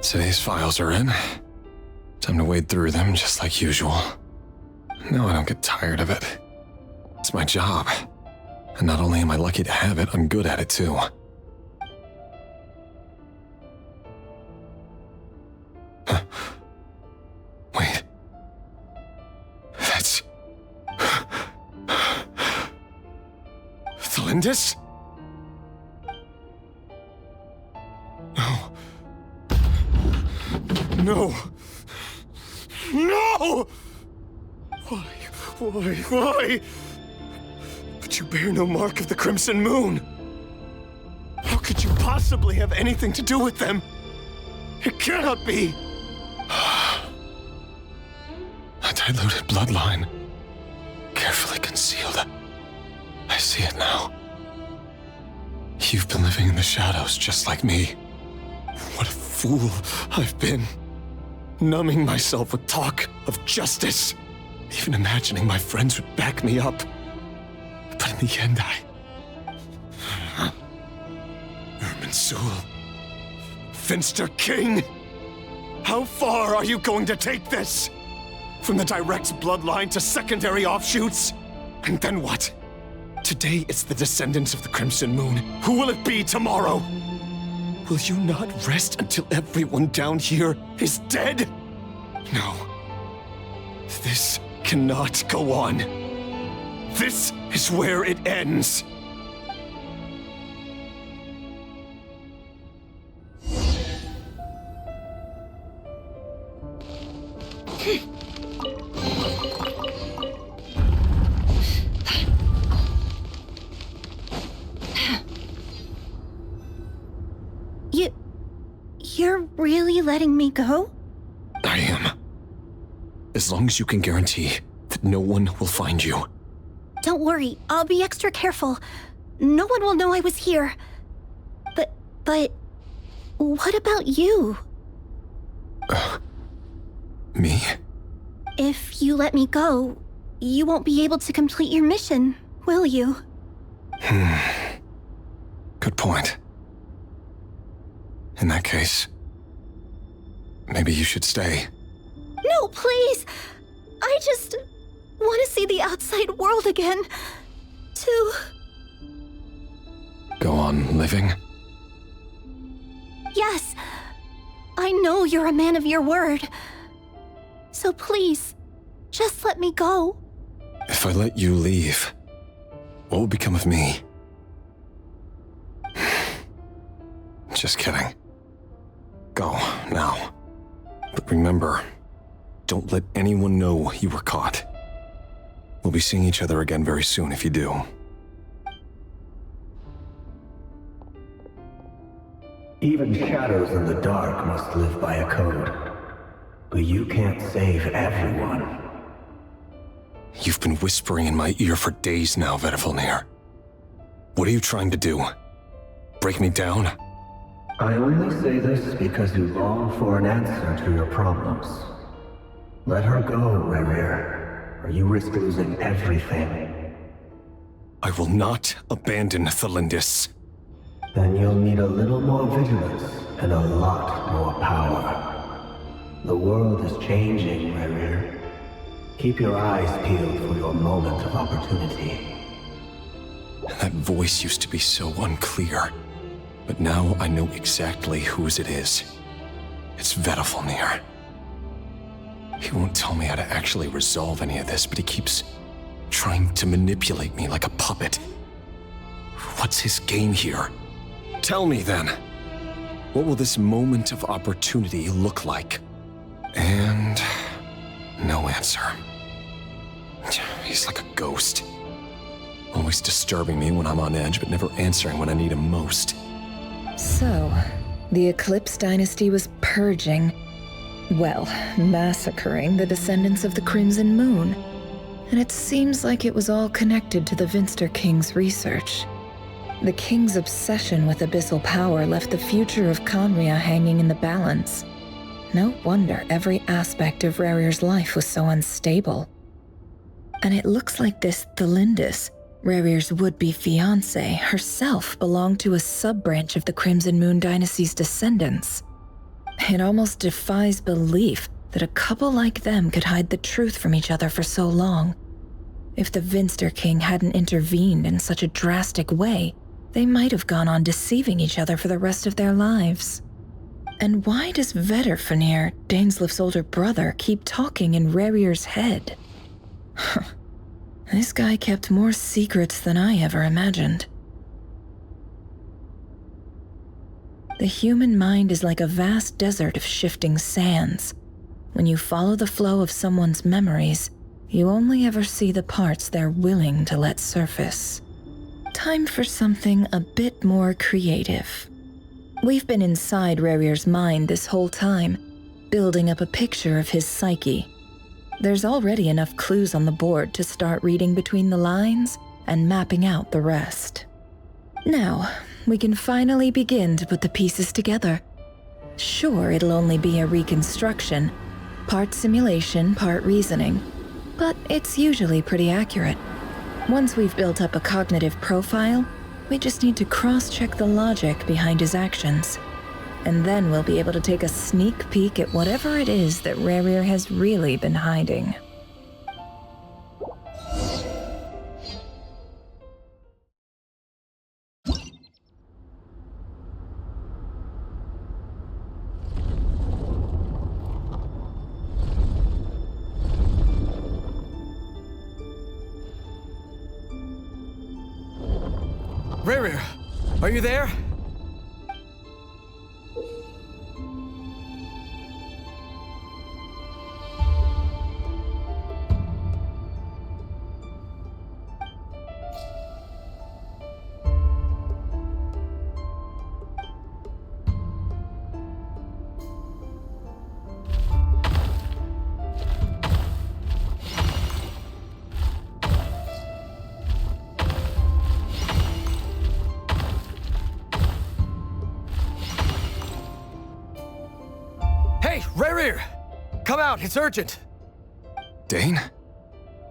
Today's files are in. Time to wade through them just like usual. No, I don't get tired of it. It's my job. And not only am I lucky to have it, I'm good at it too. Wait. That's... Thalindis? No. No! Why? But you bear no mark of the Crimson Moon. How could you possibly have anything to do with them? It cannot be. A diluted bloodline. Carefully concealed. I see it now. You've been living in the shadows just like me. What a fool I've been. Numbing myself with talk of justice. Even imagining my friends would back me up. But in the end, Irminsul. Finster King! How far are you going to take this? From the direct bloodline to secondary offshoots? And then what? Today it's the descendants of the Crimson Moon. Who will it be tomorrow? Will you not rest until everyone down here is dead? No. This cannot go on. This is where it ends.
You're really letting me go?
I am. As long as you can guarantee that no one will find you.
Don't worry, I'll be extra careful. No one will know I was here. But... what about you?
Me?
If you let me go, you won't be able to complete your mission, will you?
Good point. In that case, maybe you should stay.
No, please! I just want to see the outside world again. To...
Go on living?
Yes. I know you're a man of your word. So please, just let me go.
If I let you leave, what will become of me? Just kidding. Go, now. But remember, don't let anyone know you were caught. We'll be seeing each other again very soon if you do.
Even shadows in the dark must live by a code. But you can't save everyone.
You've been whispering in my ear for days now, Vedifilnir. What are you trying to do? Break me down?
I only say this because you long for an answer to your problems. Let her go, Rerir, or you risk losing everything.
I will not abandon Thalindis.
Then you'll need a little more vigilance and a lot more power. The world is changing, Rerir. Keep your eyes peeled for your moment of opportunity.
That voice used to be so unclear. But now I know exactly whose it is. It's Vedifilnir. He won't tell me how to actually resolve any of this, but he keeps trying to manipulate me like a puppet. What's his game here? Tell me then. What will this moment of opportunity look like? And no answer. He's like a ghost. Always disturbing me when I'm on edge, but never answering when I need him most.
So, the Eclipse Dynasty was purging, well, massacring the descendants of the Crimson Moon. And it seems like it was all connected to the Finster King's research. The King's obsession with abyssal power left the future of Khaenri'ah hanging in the balance. No wonder every aspect of Rerir's life was so unstable. And it looks like this Thelindis, Rerir's would-be fiancé, herself belonged to a sub-branch of the Crimson Moon Dynasty's descendants. It almost defies belief that a couple like them could hide the truth from each other for so long. If the Vinster King hadn't intervened in such a drastic way, they might have gone on deceiving each other for the rest of their lives. And why does Vedderfanir, Daneslif's older brother, keep talking in Rerir's head? This guy kept more secrets than I ever imagined. The human mind is like a vast desert of shifting sands. When you follow the flow of someone's memories, you only ever see the parts they're willing to let surface. Time for something a bit more creative. We've been inside Rerir's mind this whole time, building up a picture of his psyche. There's already enough clues on the board to start reading between the lines and mapping out the rest. Now, we can finally begin to put the pieces together. Sure, it'll only be a reconstruction, part simulation, part reasoning, but it's usually pretty accurate. Once we've built up a cognitive profile, we just need to cross-check the logic behind his actions. And then we'll be able to take a sneak peek at whatever it is that Rerir has really been hiding.
Rerir, are you there? Rerir! Come out, it's urgent!
Dane?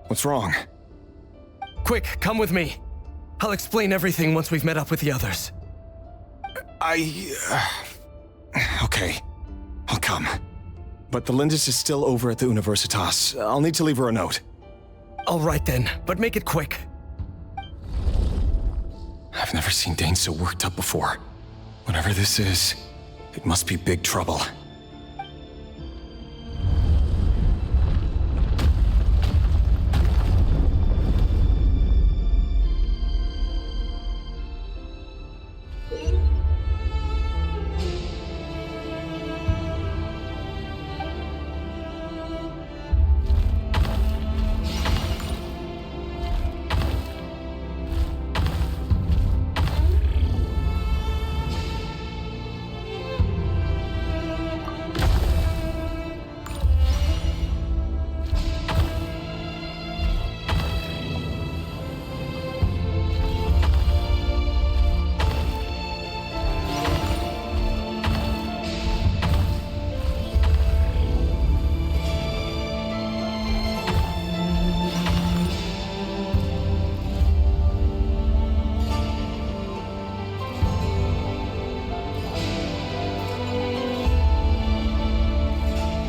What's wrong?
Quick, come with me. I'll explain everything once we've met up with the others.
Okay. I'll come. But the Lindis is still over at the Universitas. I'll need to leave her a note.
All right then, but make it quick.
I've never seen Dane so worked up before. Whatever this is, it must be big trouble.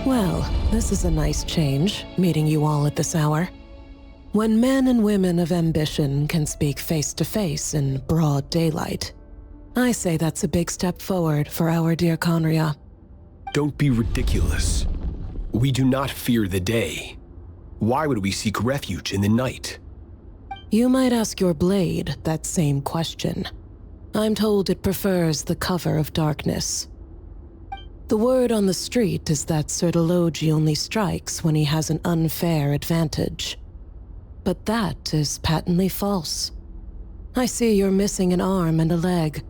Well, this is a nice change, meeting you all at this hour. When men and women of ambition can speak face to face in broad daylight, I say that's a big step forward for our dear Conria.
Don't be ridiculous. We do not fear the day. Why would we seek refuge in the night?
You might ask your blade that same question. I'm told it prefers the cover of darkness. The word on the street is that Sir Elegy only strikes when he has an unfair advantage. But that is patently false. I see you're missing an arm and a leg.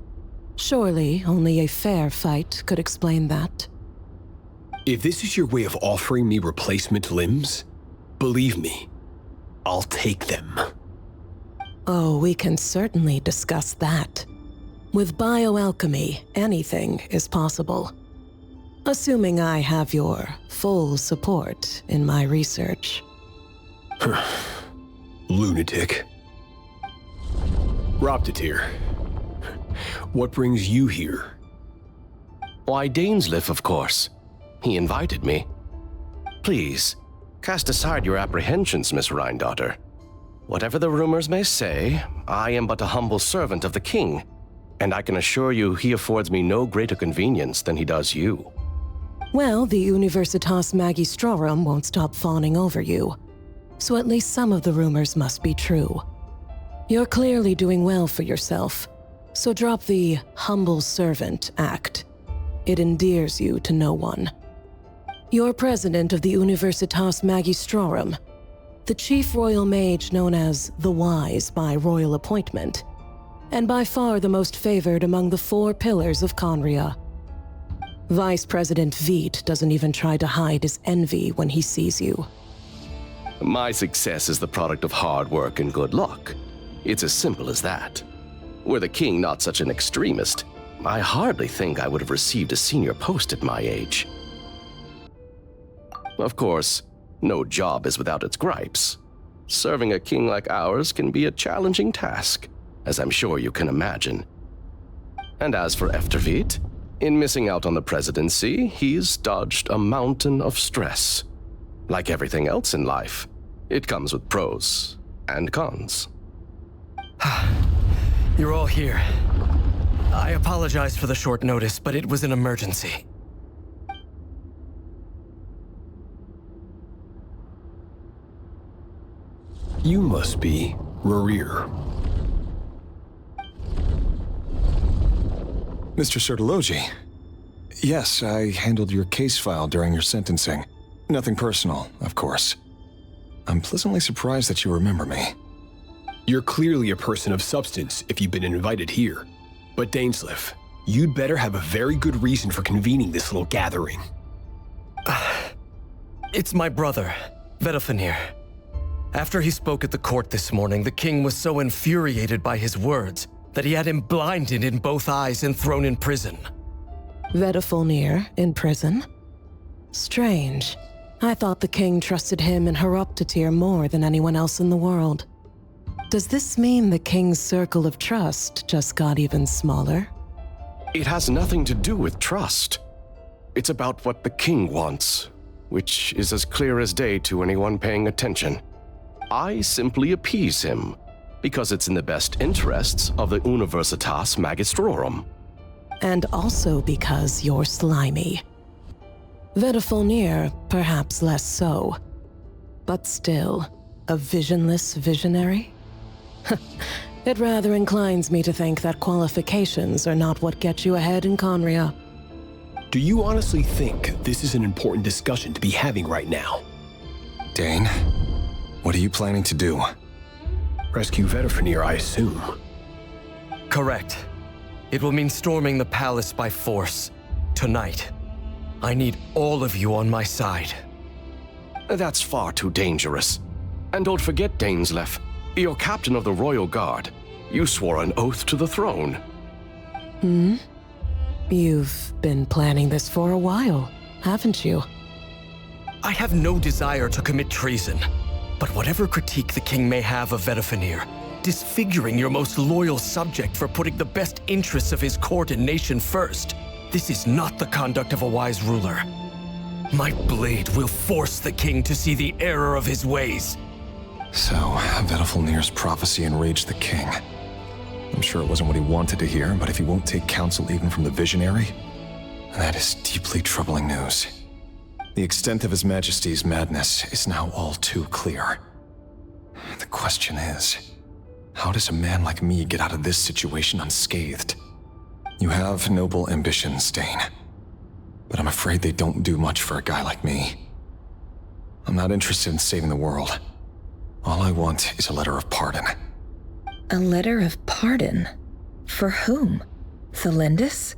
Surely only a fair fight could explain that.
If this is your way of offering me replacement limbs, believe me, I'll take them.
Oh, we can certainly discuss that. With bioalchemy, anything is possible. Assuming I have your full support in my research.
Lunatic. Roptatir, what brings you here?
Why, Dainsleif, of course. He invited me. Please, cast aside your apprehensions, Miss Rhindaughter. Whatever the rumors may say, I am but a humble servant of the king, and I can assure you he affords me no greater convenience than he does you.
Well, the Universitas Magistrorum won't stop fawning over you, so at least some of the rumors must be true. You're clearly doing well for yourself, so drop the humble servant act. It endears you to no one. You're president of the Universitas Magistrorum, the chief royal mage known as the Wise by royal appointment, and by far the most favored among the 4 pillars of Conria. Vice President Veit doesn't even try to hide his envy when he sees you.
My success is the product of hard work and good luck. It's as simple as that. Were the king not such an extremist, I hardly think I would have received a senior post at my age. Of course, no job is without its gripes. Serving a king like ours can be a challenging task, as I'm sure you can imagine. And as for Efterveit, in missing out on the presidency, he's dodged a mountain of stress. Like everything else in life, it comes with pros and cons.
You're all here. I apologize for the short notice, but it was an emergency.
You must be Rarir.
Mr. Sertologi. Yes, I handled your case file during your sentencing. Nothing personal, of course. I'm pleasantly surprised that you remember me.
You're clearly a person of substance if you've been invited here. But Dainsleif, you'd better have a very good reason for convening this little gathering.
It's my brother, Vedafenir. After he spoke at the court this morning, the king was so infuriated by his words that he had him blinded in both eyes and thrown in prison.
Vedafenir in prison? Strange. I thought the king trusted him and Roptatir more than anyone else in the world. Does this mean the king's circle of trust just got even smaller?
It has nothing to do with trust. It's about what the king wants, which is as clear as day to anyone paying attention. I simply appease him, because it's in the best interests of the Universitas Magistrorum.
And also because you're slimy. Vedafenir, perhaps less so. But still, a visionless visionary? It rather inclines me to think that qualifications are not what get you ahead in Conria.
Do you honestly think this is an important discussion to be having right now?
Dane, what are you planning to do?
Rescue Vedafenir, I assume.
Correct. It will mean storming the palace by force. Tonight. I need all of you on my side.
That's far too dangerous. And don't forget, Dainsleif, you're captain of the Royal Guard. You swore an oath to the throne.
You've been planning this for a while, haven't you?
I have no desire to commit treason. But whatever critique the king may have of Vedafenir, disfiguring your most loyal subject for putting the best interests of his court and nation first, this is not the conduct of a wise ruler. My blade will force the king to see the error of his ways.
So, Vedafenir's prophecy enraged the king. I'm sure it wasn't what he wanted to hear, but if he won't take counsel even from the visionary, that is deeply troubling news. The extent of His Majesty's madness is now all too clear. The question is, how does a man like me get out of this situation unscathed? You have noble ambitions, Dane, but I'm afraid they don't do much for a guy like me. I'm not interested in saving the world. All I want is a letter of pardon.
A letter of pardon? For whom? Thelindis?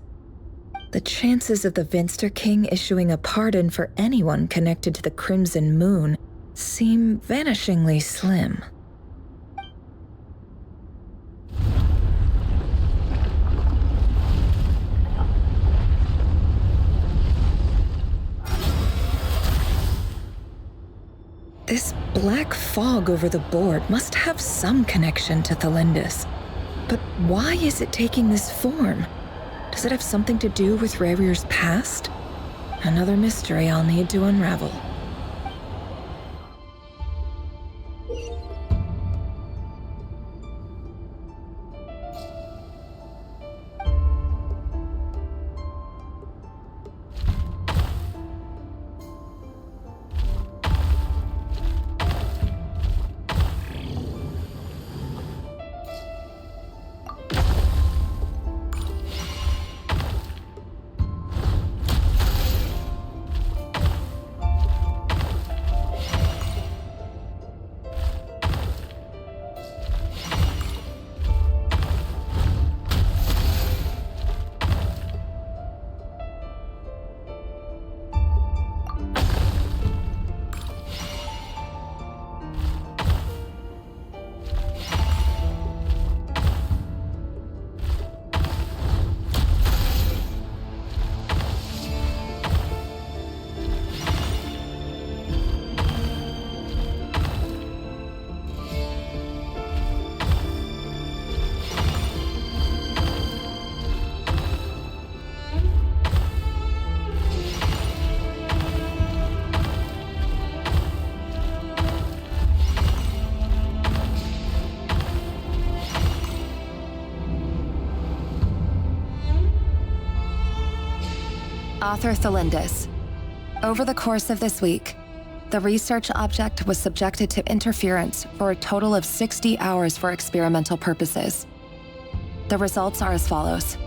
The chances of the Vinster King issuing a pardon for anyone connected to the Crimson Moon seem vanishingly slim. This black fog over the board must have some connection to Thelindis. But why is it taking this form? Does it have something to do with Rarir's past? Another mystery I'll need to unravel.
Author Thelindis. Over the course of this week, the research object was subjected to interference for a total of 60 hours for experimental purposes. The results are as follows.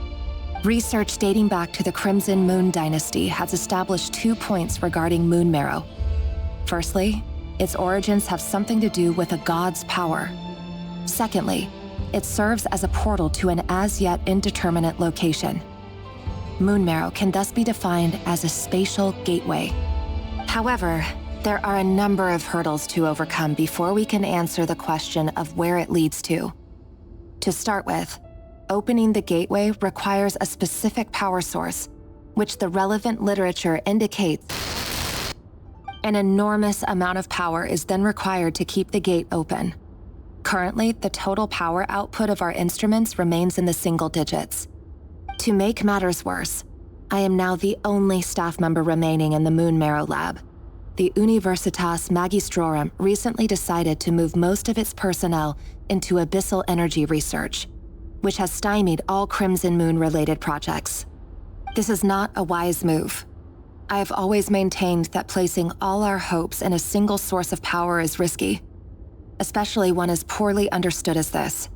Research dating back to the Crimson Moon Dynasty has established 2 points regarding moon marrow. Firstly, its origins have something to do with a god's power. Secondly, it serves as a portal to an as-yet indeterminate location. Moon marrow can thus be defined as a spatial gateway. However, there are a number of hurdles to overcome before we can answer the question of where it leads to. To start with, opening the gateway requires a specific power source, which the relevant literature indicates. An enormous amount of power is then required to keep the gate open. Currently, the total power output of our instruments remains in the single digits. To make matters worse, I am now the only staff member remaining in the Moon Marrow lab. The Universitas Magistrorum recently decided to move most of its personnel into abyssal energy research, which has stymied all Crimson Moon-related projects. This is not a wise move. I have always maintained that placing all our hopes in a single source of power is risky, especially one as poorly understood as this.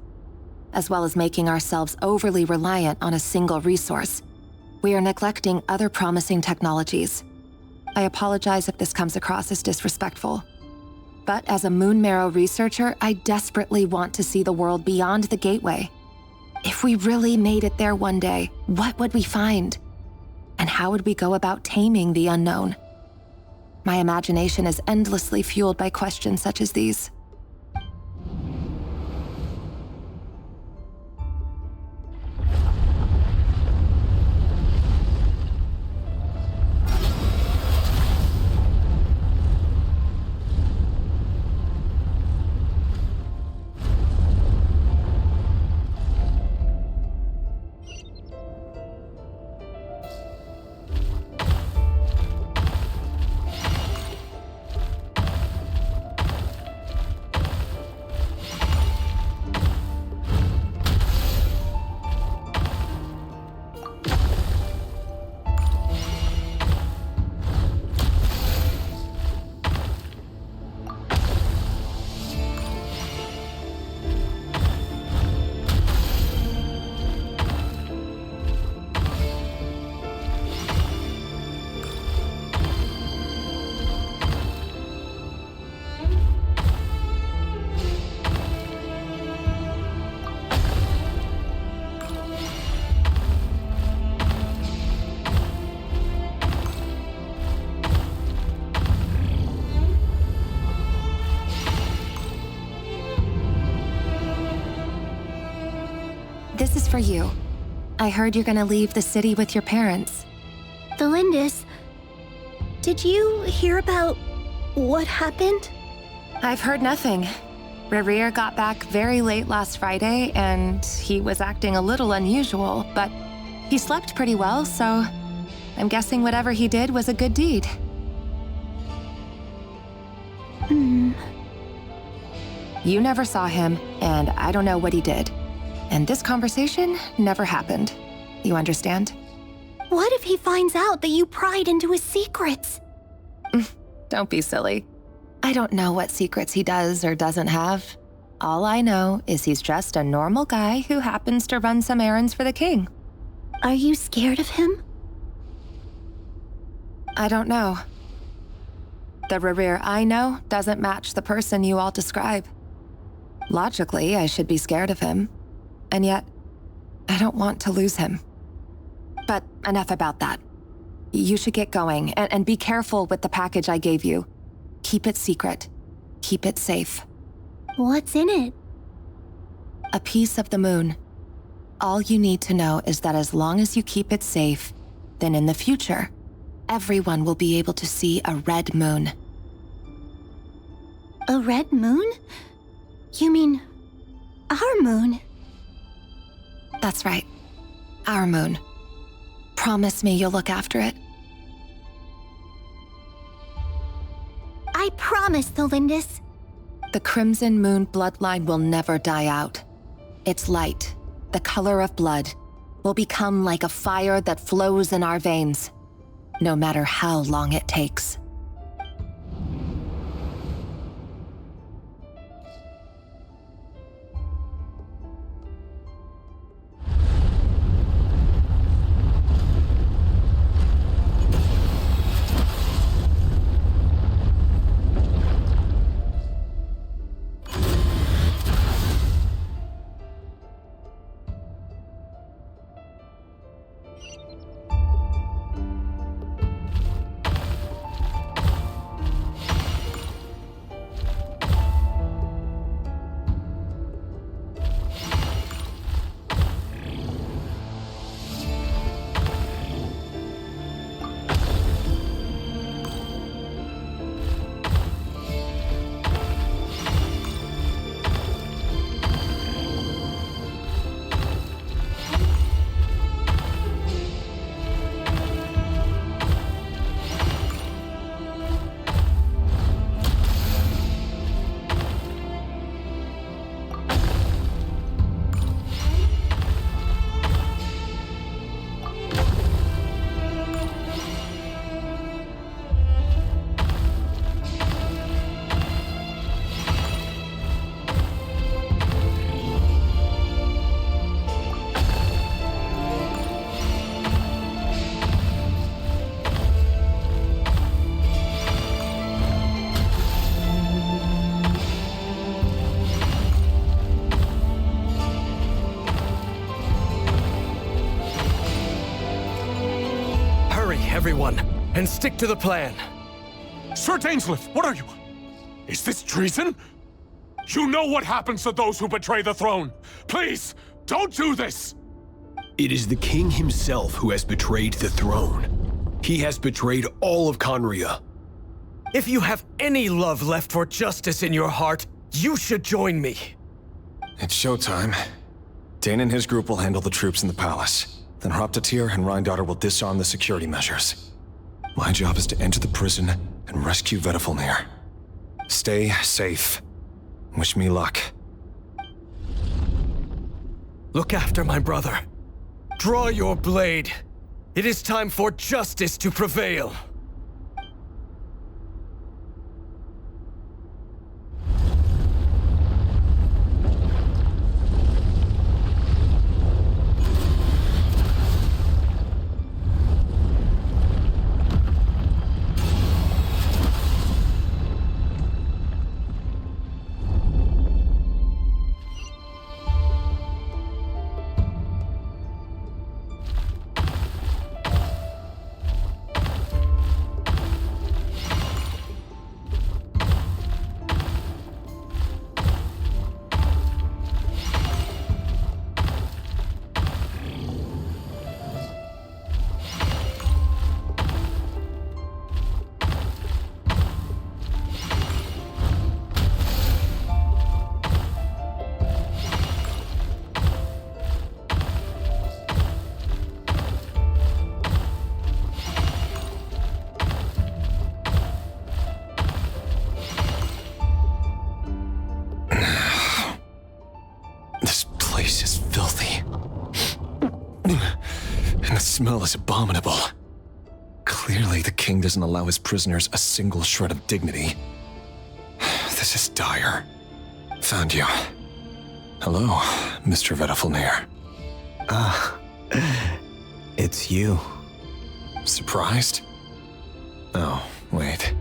As well as making ourselves overly reliant on a single resource, we are neglecting other promising technologies. I apologize if this comes across as disrespectful. But as a Moon Marrow researcher, I desperately want to see the world beyond the gateway. If we really made it there one day, what would we find? And how would we go about taming the unknown? My imagination is endlessly fueled by questions such as these. This is for you. I heard you're gonna leave the city with your parents.
Thelindis, did you hear about what happened?
I've heard nothing. Rerir got back very late last Friday, and he was acting a little unusual, but he slept pretty well, so I'm guessing whatever he did was a good deed. You never saw him, and I don't know what he did. And this conversation never happened. You understand?
What if he finds out that you pried into his secrets?
Don't be silly. I don't know what secrets he does or doesn't have. All I know is he's just a normal guy who happens to run some errands for the king.
Are you scared of him?
I don't know. The Rerir I know doesn't match the person you all describe. Logically, I should be scared of him. And yet, I don't want to lose him. But enough about that. You should get going, and be careful with the package I gave you. Keep it secret. Keep it safe.
What's in it?
A piece of the moon. All you need to know is that as long as you keep it safe, then in the future, everyone will be able to see a red moon.
A red moon? You mean our moon?
That's right. Our moon. Promise me you'll look after it.
I promise, Tholindis.
The Crimson Moon bloodline will never die out. Its light, the color of blood, will become like a fire that flows in our veins, no matter how long it takes.
Everyone, and stick to the plan.
Sir Dainsleif, what are you? Is this treason? You know what happens to those who betray the throne. Please, don't do this!
It is the king himself who has betrayed the throne. He has betrayed all of Conria.
If you have any love left for justice in your heart, you should join me.
It's showtime. Dane and his group will handle the troops in the palace. Then Hraptatir and Rhindaughter will disarm the security measures. My job is to enter the prison and rescue Vedifalnir. Stay safe. Wish me luck.
Look after my brother. Draw your blade. It is time for justice to prevail.
smell is abominable. Clearly, the king doesn't allow his prisoners a single shred of dignity. This is dire. Found you. Hello, Mr. Vedafilnir.
It's you.
Surprised? Oh, wait.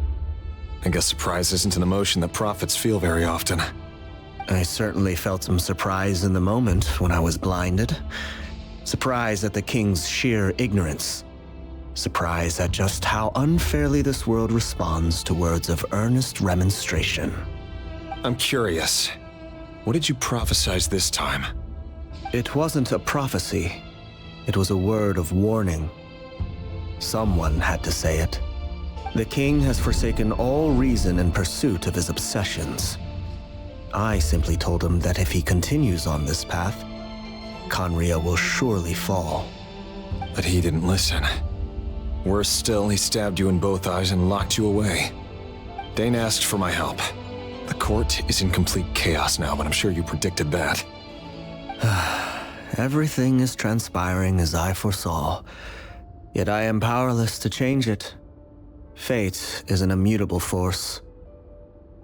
I guess surprise isn't an emotion that prophets feel very often.
I certainly felt some surprise in the moment when I was blinded. Surprise at the king's sheer ignorance. Surprise at just how unfairly this world responds to words of earnest remonstration.
I'm curious. What did you prophesize this time?
It wasn't a prophecy. It was a word of warning. Someone had to say it. The king has forsaken all reason in pursuit of his obsessions. I simply told him that if he continues on this path, Khaenri'ah will surely fall.
But he didn't listen. Worse still, he stabbed you in both eyes and locked you away. Dane asked for my help. The court is in complete chaos now, but I'm sure you predicted that.
Everything is transpiring as I foresaw, yet I am powerless to change it. Fate is an immutable force.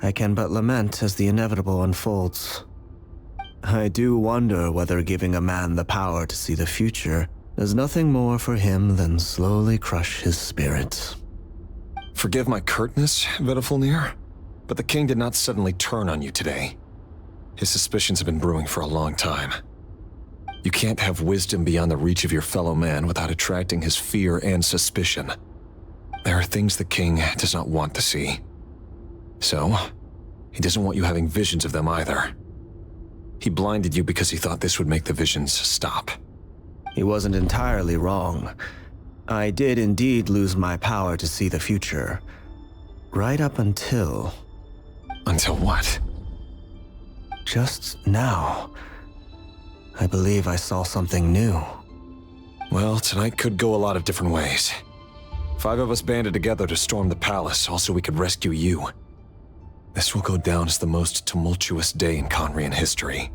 I can but lament as the inevitable unfolds. I do wonder whether giving a man the power to see the future does nothing more for him than slowly crush his spirit.
Forgive my curtness, Vedafilnir, but the king did not suddenly turn on you today. His suspicions have been brewing for a long time. You can't have wisdom beyond the reach of your fellow man without attracting his fear and suspicion. There are things the king does not want to see. So, he doesn't want you having visions of them either. He blinded you because he thought this would make the visions stop.
He wasn't entirely wrong. I did indeed lose my power to see the future. Right up until...
Until what?
Just now. I believe I saw something new.
Well, tonight could go a lot of different ways. 5 of us banded together to storm the palace, also we could rescue you. This will go down as the most tumultuous day in Khaenri'ah history.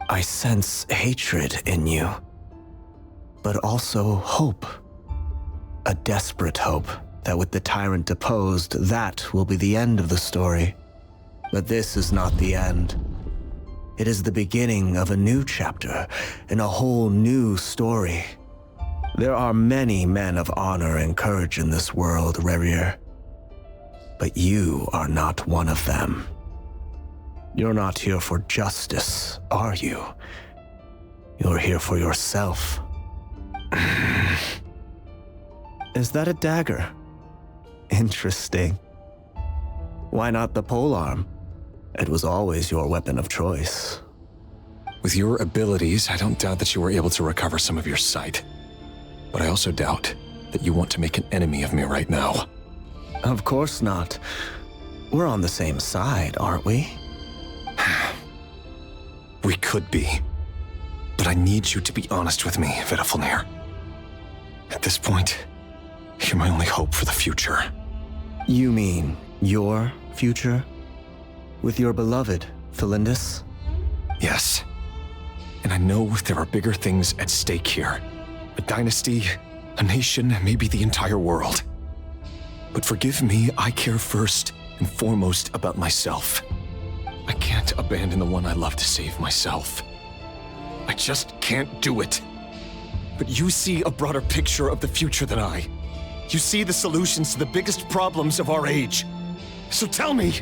I sense hatred in you, but also hope. A desperate hope that with the tyrant deposed, that will be the end of the story. But this is not the end. It is the beginning of a new chapter in a whole new story. There are many men of honor and courage in this world, Rerir. But you are not one of them. You're not here for justice, are you? You're here for yourself. Is that a dagger? Interesting. Why not the polearm? It was always your weapon of choice.
With your abilities, I don't doubt that you were able to recover some of your sight. But I also doubt that you want to make an enemy of me right now.
Of course not. We're on the same side, aren't we?
We could be. But I need you to be honest with me, Vedafilnir. At this point, you're my only hope for the future.
You mean your future? With your beloved, Felindis?
Yes. And I know there are bigger things at stake here. A dynasty, a nation, maybe the entire world. But forgive me, I care first and foremost about myself. I can't abandon the one I love to save myself. I just can't do it. But you see a broader picture of the future than I. You see the solutions to the biggest problems of our age. So tell me,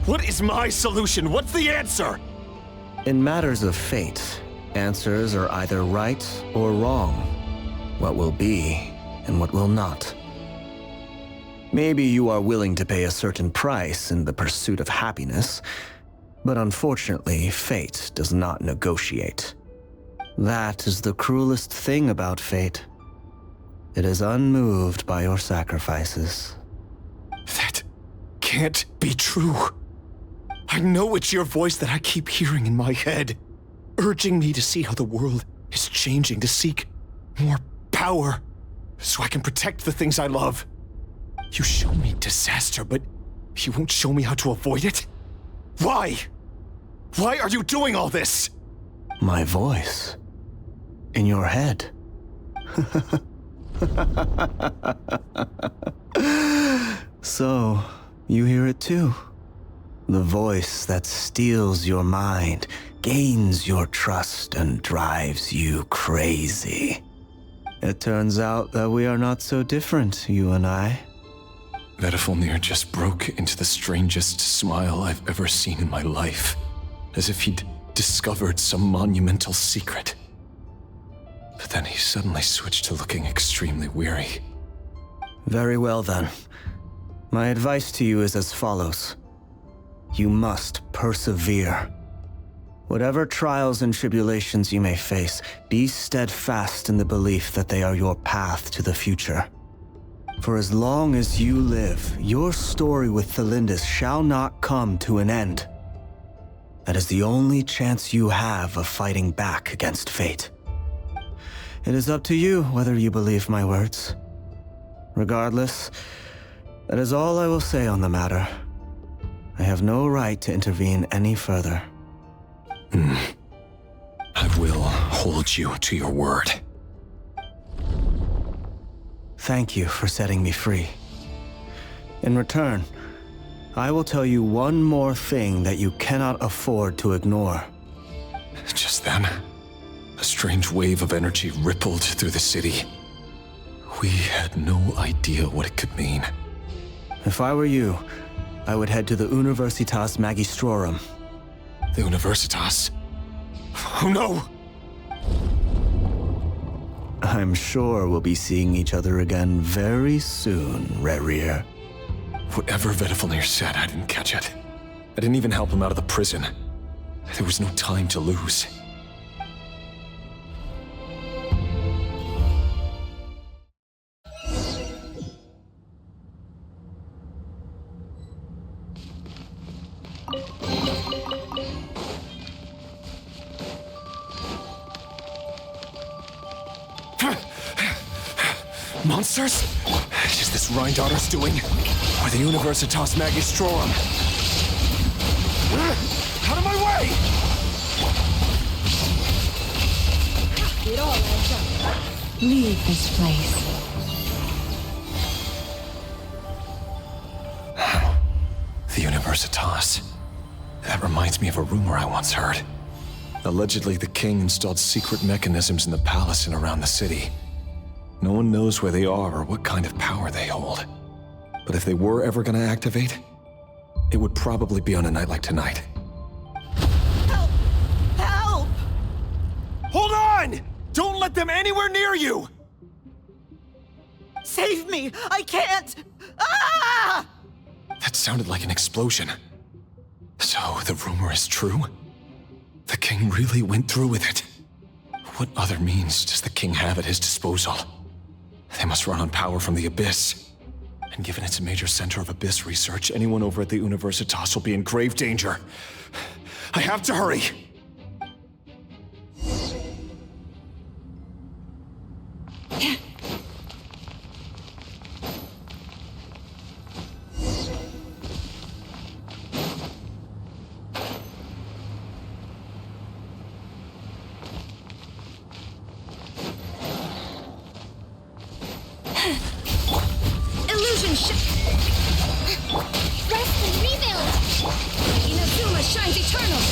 what is my solution? What's the answer?
In matters of fate, answers are either right or wrong. What will be and what will not. Maybe you are willing to pay a certain price in the pursuit of happiness, but unfortunately, fate does not negotiate. That is the cruelest thing about fate. It is unmoved by your sacrifices.
That can't be true. I know it's your voice that I keep hearing in my head, urging me to see how the world is changing, to seek more power, so I can protect the things I love. You show me disaster, but you won't show me how to avoid it? Why? Why are you doing all this?
My voice. In your head. So, you hear it too? The voice that steals your mind, gains your trust, and drives you crazy. It turns out that we are not so different, you and I.
Vedifalnir just broke into the strangest smile I've ever seen in my life, as if he'd discovered some monumental secret. But then he suddenly switched to looking extremely weary.
Very well then. My advice to you is as follows. You must persevere. Whatever trials and tribulations you may face, be steadfast in the belief that they are your path to the future. For as long as you live, your story with Thelindis shall not come to an end. That is the only chance you have of fighting back against fate. It is up to you whether you believe my words. Regardless, that is all I will say on the matter. I have no right to intervene any further.
I will hold you to your word.
Thank you for setting me free. In return, I will tell you one more thing that you cannot afford to ignore.
Just then, a strange wave of energy rippled through the city. We had no idea what it could mean.
If I were you, I would head to the Universitas Magistrorum.
The Universitas? Oh no!
I'm sure we'll be seeing each other again very soon, Rerir.
Whatever Vedifalnir said, I didn't catch it. I didn't even help him out of the prison. There was no time to lose. Monsters? Is this Rhindaughter's doing? Or the Universitas Magistrorum? Out of my way!
It all adds up.
Leave this place.
The Universitas. That reminds me of a rumor I once heard. Allegedly, the king installed secret mechanisms in the palace and around the city. No one knows where they are or what kind of power they hold. But if they were ever going to activate, it would probably be on a night like tonight.
Help! Help!
Hold on! Don't let them anywhere near you!
Save me! I can't! Ah!
That sounded like an explosion. So, the rumor is true? The king really went through with it? What other means does the king have at his disposal? They must run on power from the Abyss. And given it's a major center of Abyss research, anyone over at the Universitas will be in grave danger. I have to hurry!
Illusion rest and rebuild! Inazuma shines eternal!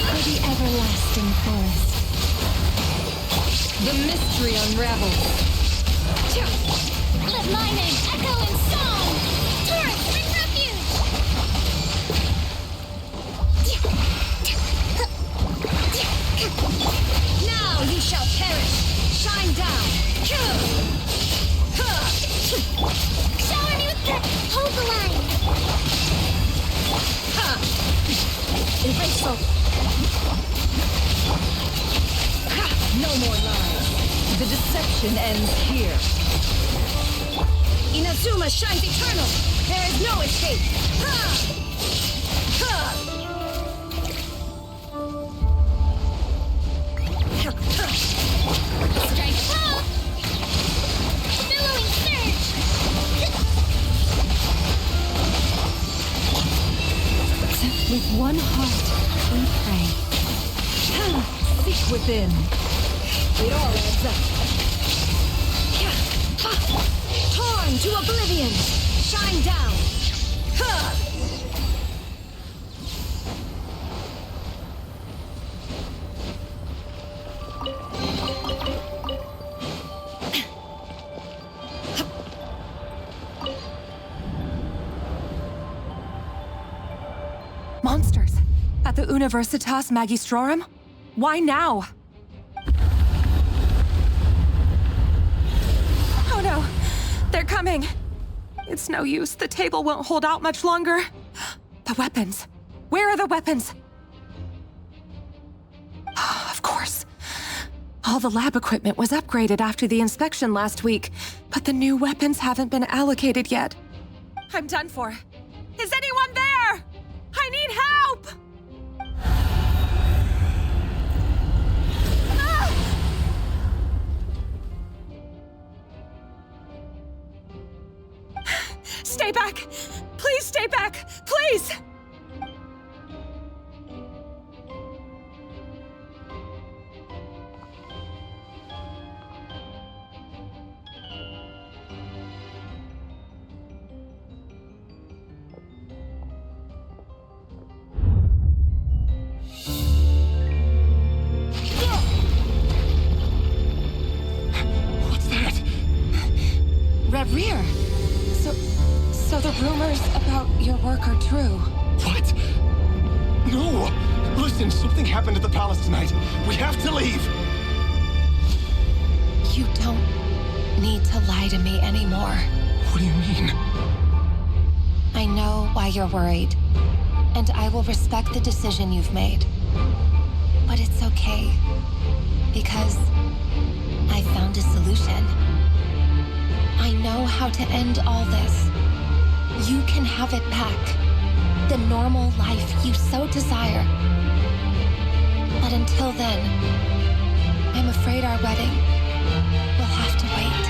For the everlasting forest.
The mystery unravels.
Let my name echo in song! Taurus, bring refuge!
Now you shall perish! Shine down!
Shower me with the hold the line!
Erase all. No more lies. The deception ends here. Inazuma shines eternal. There is no escape.
Strike flow! Billowing surge!
With one heart, we pray.
Seek within. It all adds up. Torn to oblivion! Shine down! Ha!
Monsters! At the Universitas Magistrorum? Why now? Oh no! They're coming! It's no use. The table won't hold out much longer. The weapons. Where are the weapons? Of course. All the lab equipment was upgraded after the inspection last week, but the new weapons haven't been allocated yet. I'm done for. Is anyone there? I need help! Stay back! Please stay back! Please!
What's that?
Rear. So the rumors about your work are true.
What? No! Listen, something happened at the palace tonight. We have to leave!
You don't need to lie to me anymore.
What do you mean?
I know why you're worried, and I will respect the decision you've made. But it's okay, because I found a solution. I know how to end all this. You can have it back. The normal life you so desire. But until then, I'm afraid our wedding will have to wait.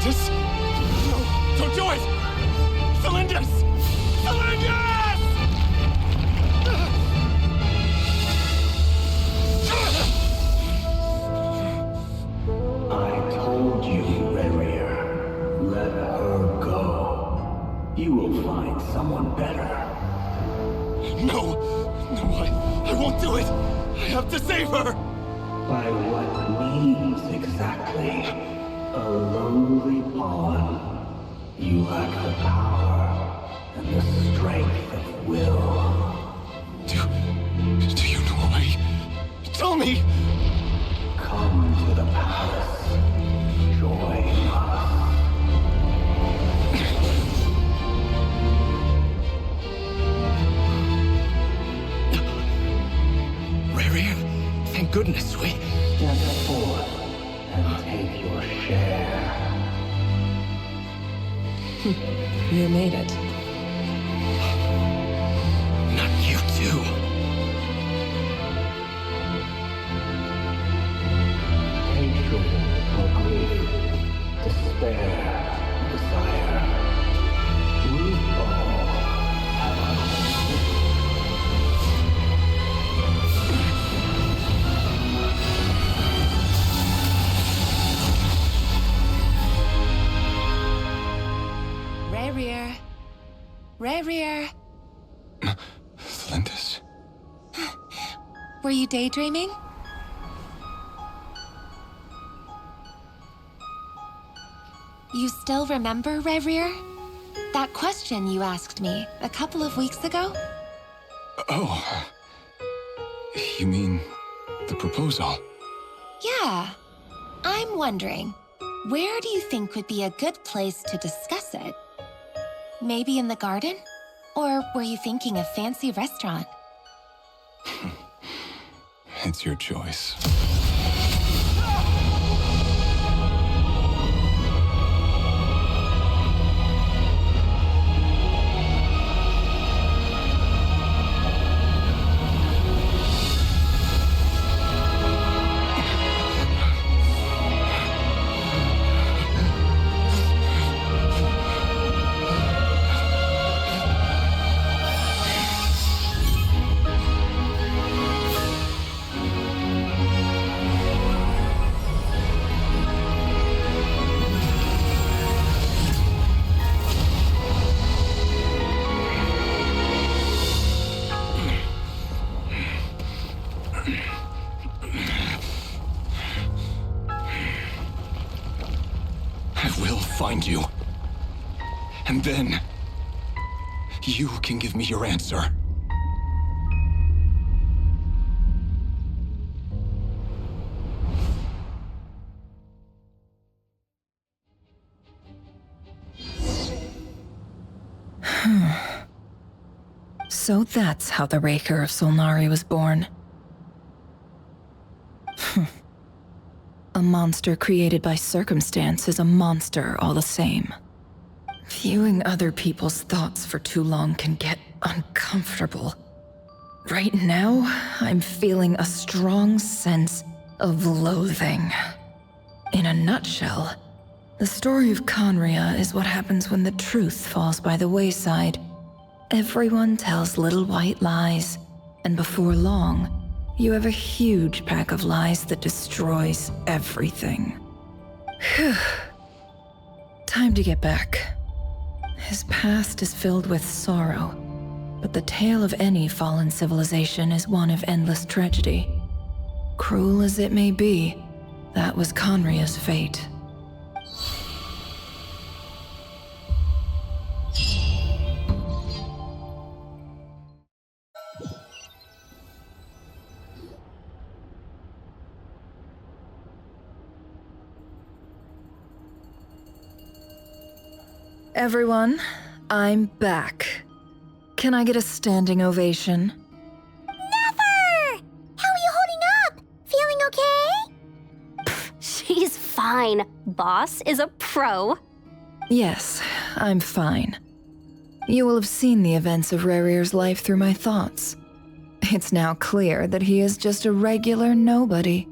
Cylinders? No, don't do it! Cylinders! Cylinders!
I told you, Rerir. Let her go. You will find someone better.
No! No, I won't do it! I have to save her!
By what means exactly? A lowly pawn. You lack the power and the strength of will.
Do you know why? Tell me!
Come to the palace. Join us.
Rerir, thank goodness we...
Step forth and take your share.
You made it.
Not you too.
Hatred or grief, despair, desire. We all have our
Rerir. Rerir.
Cylinders?
Were you daydreaming? You still remember, Rerir? That question you asked me a couple of weeks ago?
Oh. You mean the proposal?
Yeah. I'm wondering, where do you think would be a good place to discuss it? Maybe in the garden? Or were you thinking a fancy restaurant?
It's your choice. will find you. And then, you can give me your answer.
So that's how the Raker of Solnari was born. A monster created by circumstance is a monster all the same. Viewing other people's thoughts for too long can get uncomfortable. Right now, I'm feeling a strong sense of loathing. In a nutshell, the story of Conria is what happens when the truth falls by the wayside. Everyone tells little white lies, and before long, you have a huge pack of lies that destroys everything. Whew. Time to get back. His past is filled with sorrow, but the tale of any fallen civilization is one of endless tragedy. Cruel as it may be, that was Conria's fate. Everyone, I'm back. Can I get a standing ovation?
Never! How are you holding up? Feeling okay?
She's fine. Boss is a pro.
Yes, I'm fine. You will have seen the events of Rarir's life through my thoughts. It's now clear that he is just a regular nobody,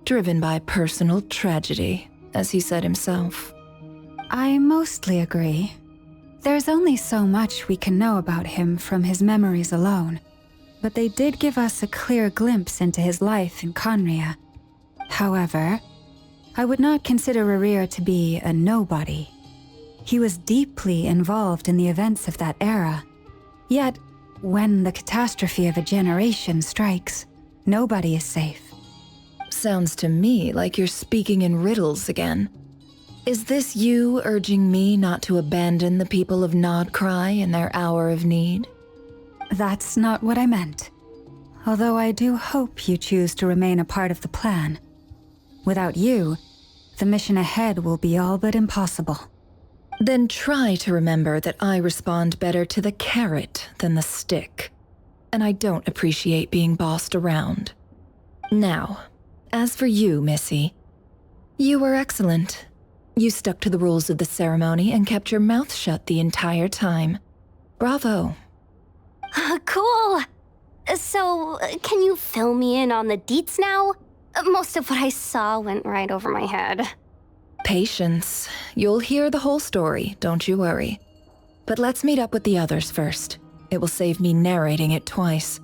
driven by personal tragedy, as he said himself.
I mostly agree. There's only so much we can know about him from his memories alone, but they did give us a clear glimpse into his life in Conria. However, I would not consider Rarir to be a nobody. He was deeply involved in the events of that era. Yet, when the catastrophe of a generation strikes, nobody is safe.
Sounds to me like you're speaking in riddles again. Is this you urging me not to abandon the people of Nodcry in their hour of need?
That's not what I meant. Although I do hope you choose to remain a part of the plan. Without you, the mission ahead will be all but impossible.
Then try to remember that I respond better to the carrot than the stick. And I don't appreciate being bossed around. Now, as for you, Missy, you were excellent. You stuck to the rules of the ceremony and kept your mouth shut the entire time. Bravo.
Cool. So, can you fill me in on the deets now? Most of what I saw went right over my head.
Patience. You'll hear the whole story, don't you worry. But let's meet up with the others first. It will save me narrating it twice.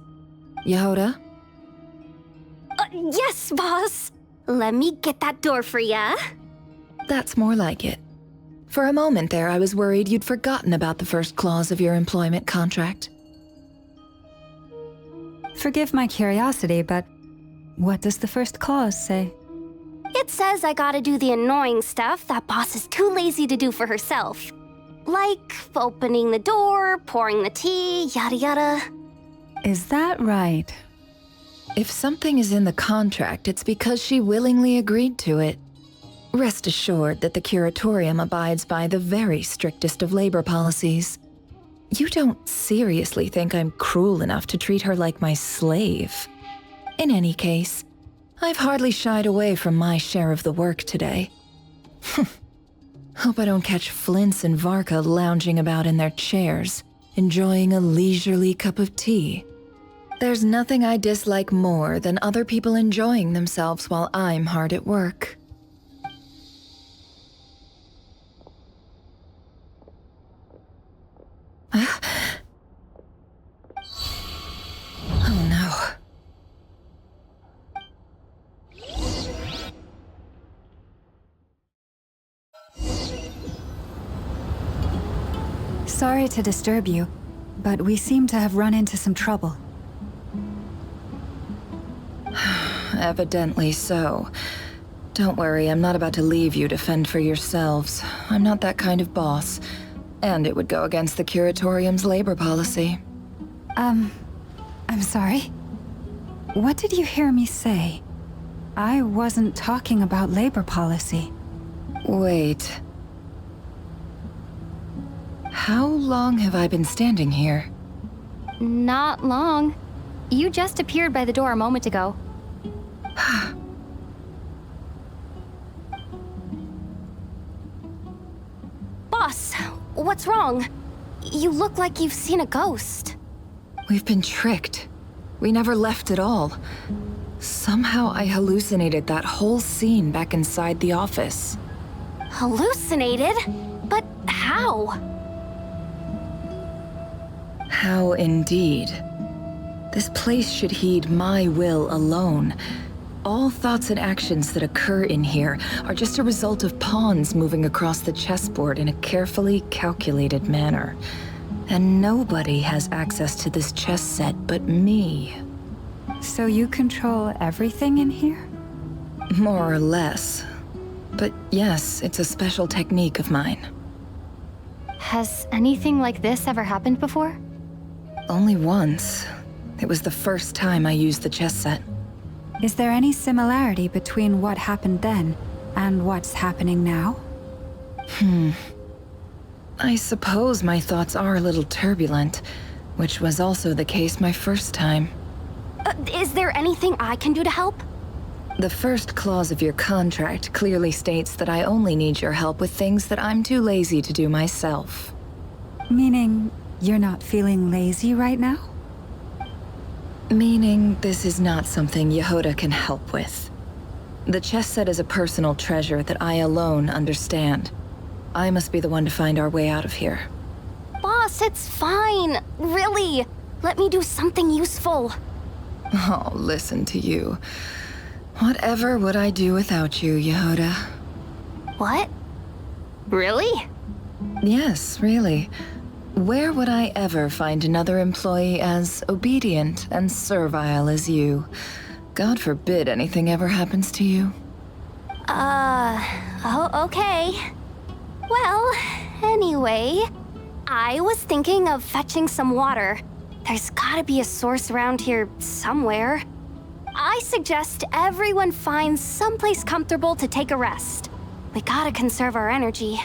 Yehoda?
Yes, boss. Let me get that door for ya.
That's more like it. For a moment there, I was worried you'd forgotten about the first clause of your employment contract.
Forgive my curiosity, but what does the first clause say?
It says I gotta do the annoying stuff that boss is too lazy to do for herself. Like opening the door, pouring the tea, yada yada.
Is that right?
If something is in the contract, it's because she willingly agreed to it. Rest assured that the Curatorium abides by the very strictest of labor policies. You don't seriously think I'm cruel enough to treat her like my slave. In any case, I've hardly shied away from my share of the work today. Hope I don't catch Flintz and Varka lounging about in their chairs, enjoying a leisurely cup of tea. There's nothing I dislike more than other people enjoying themselves while I'm hard at work. Oh no.
Sorry to disturb you, but we seem to have run into some trouble.
Evidently so. Don't worry, I'm not about to leave you to fend for yourselves. I'm not that kind of boss. And it would go against the Curatorium's labor policy.
I'm sorry. What did you hear me say? I wasn't talking about labor policy.
Wait. How long have I been standing here?
Not long. You just appeared by the door a moment ago. Boss, what's wrong? You look like you've seen a ghost.
We've been tricked. We never left at all. Somehow I hallucinated that whole scene back inside the office.
Hallucinated? But how?
How indeed. This place should heed my will alone. All thoughts and actions that occur in here are just a result of pawns moving across the chessboard in a carefully calculated manner. And nobody has access to this chess set but me.
So you control everything in here?
More or less. But yes, it's a special technique of mine.
Has anything like this ever happened before?
Only once. It was the first time I used the chess set.
Is there any similarity between what happened then and what's happening now?
I suppose my thoughts are a little turbulent, which was also the case my first time.
Is there anything I can do to help?
The first clause of your contract clearly states that I only need your help with things that I'm too lazy to do myself.
Meaning, you're not feeling lazy right now?
Meaning, this is not something Yehoda can help with. The chess set is a personal treasure that I alone understand. I must be the one to find our way out of here.
Boss, it's fine. Really. Let me do something useful.
Oh, listen to you. Whatever would I do without you, Yehoda?
What? Really?
Yes, really. Where would I ever find another employee as obedient and servile as you? God forbid anything ever happens to you.
Oh, okay. Well, anyway, I was thinking of fetching some water. There's gotta be a source around here somewhere. I suggest everyone finds someplace comfortable to take a rest. We gotta conserve our energy.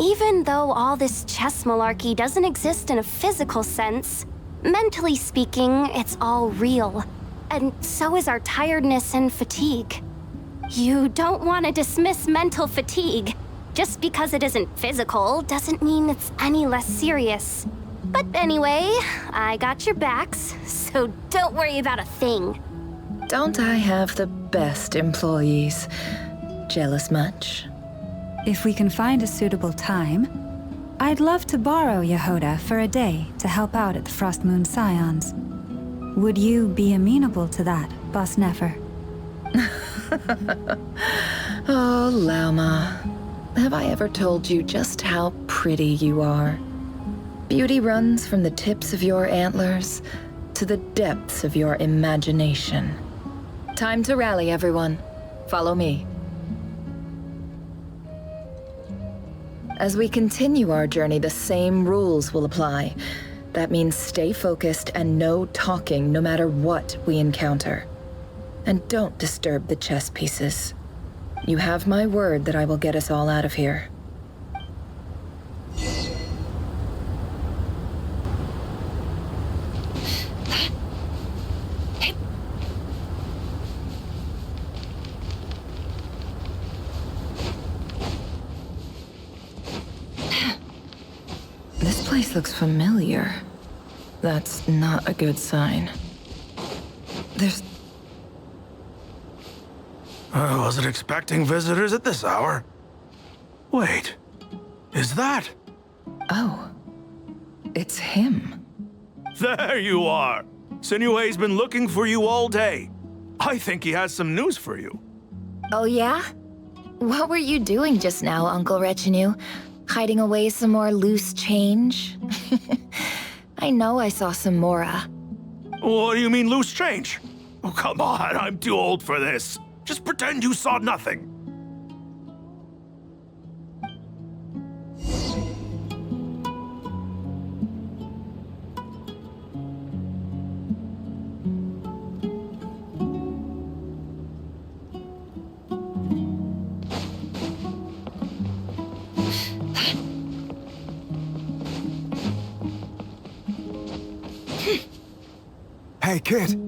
Even though all this chess malarkey doesn't exist in a physical sense, mentally speaking, it's all real. And so is our tiredness and fatigue. You don't want to dismiss mental fatigue. Just because it isn't physical doesn't mean it's any less serious. But anyway, I got your backs, so don't worry about a thing.
Don't I have the best employees? Jealous much?
If we can find a suitable time, I'd love to borrow Yehoda for a day to help out at the Frost Moon Scions. Would you be amenable to that, Boss Nefer?
Oh, Lauma. Have I ever told you just how pretty you are? Beauty runs from the tips of your antlers to the depths of your imagination. Time to rally, everyone. Follow me. As we continue our journey, the same rules will apply. That means stay focused and no talking no matter what we encounter. And don't disturb the chess pieces. You have my word that I will get us all out of here. This place looks familiar. That's not a good sign. There's...
I wasn't expecting visitors at this hour. Wait, is that?
Oh, it's him.
There you are. Sinue's been looking for you all day. I think he has some news for you.
Oh yeah? What were you doing just now, Uncle Retinue? Hiding away some more loose change? I know I saw some Mora.
What do you mean loose change? Oh, come on, I'm too old for this. Just pretend you saw nothing.
Hey, kid.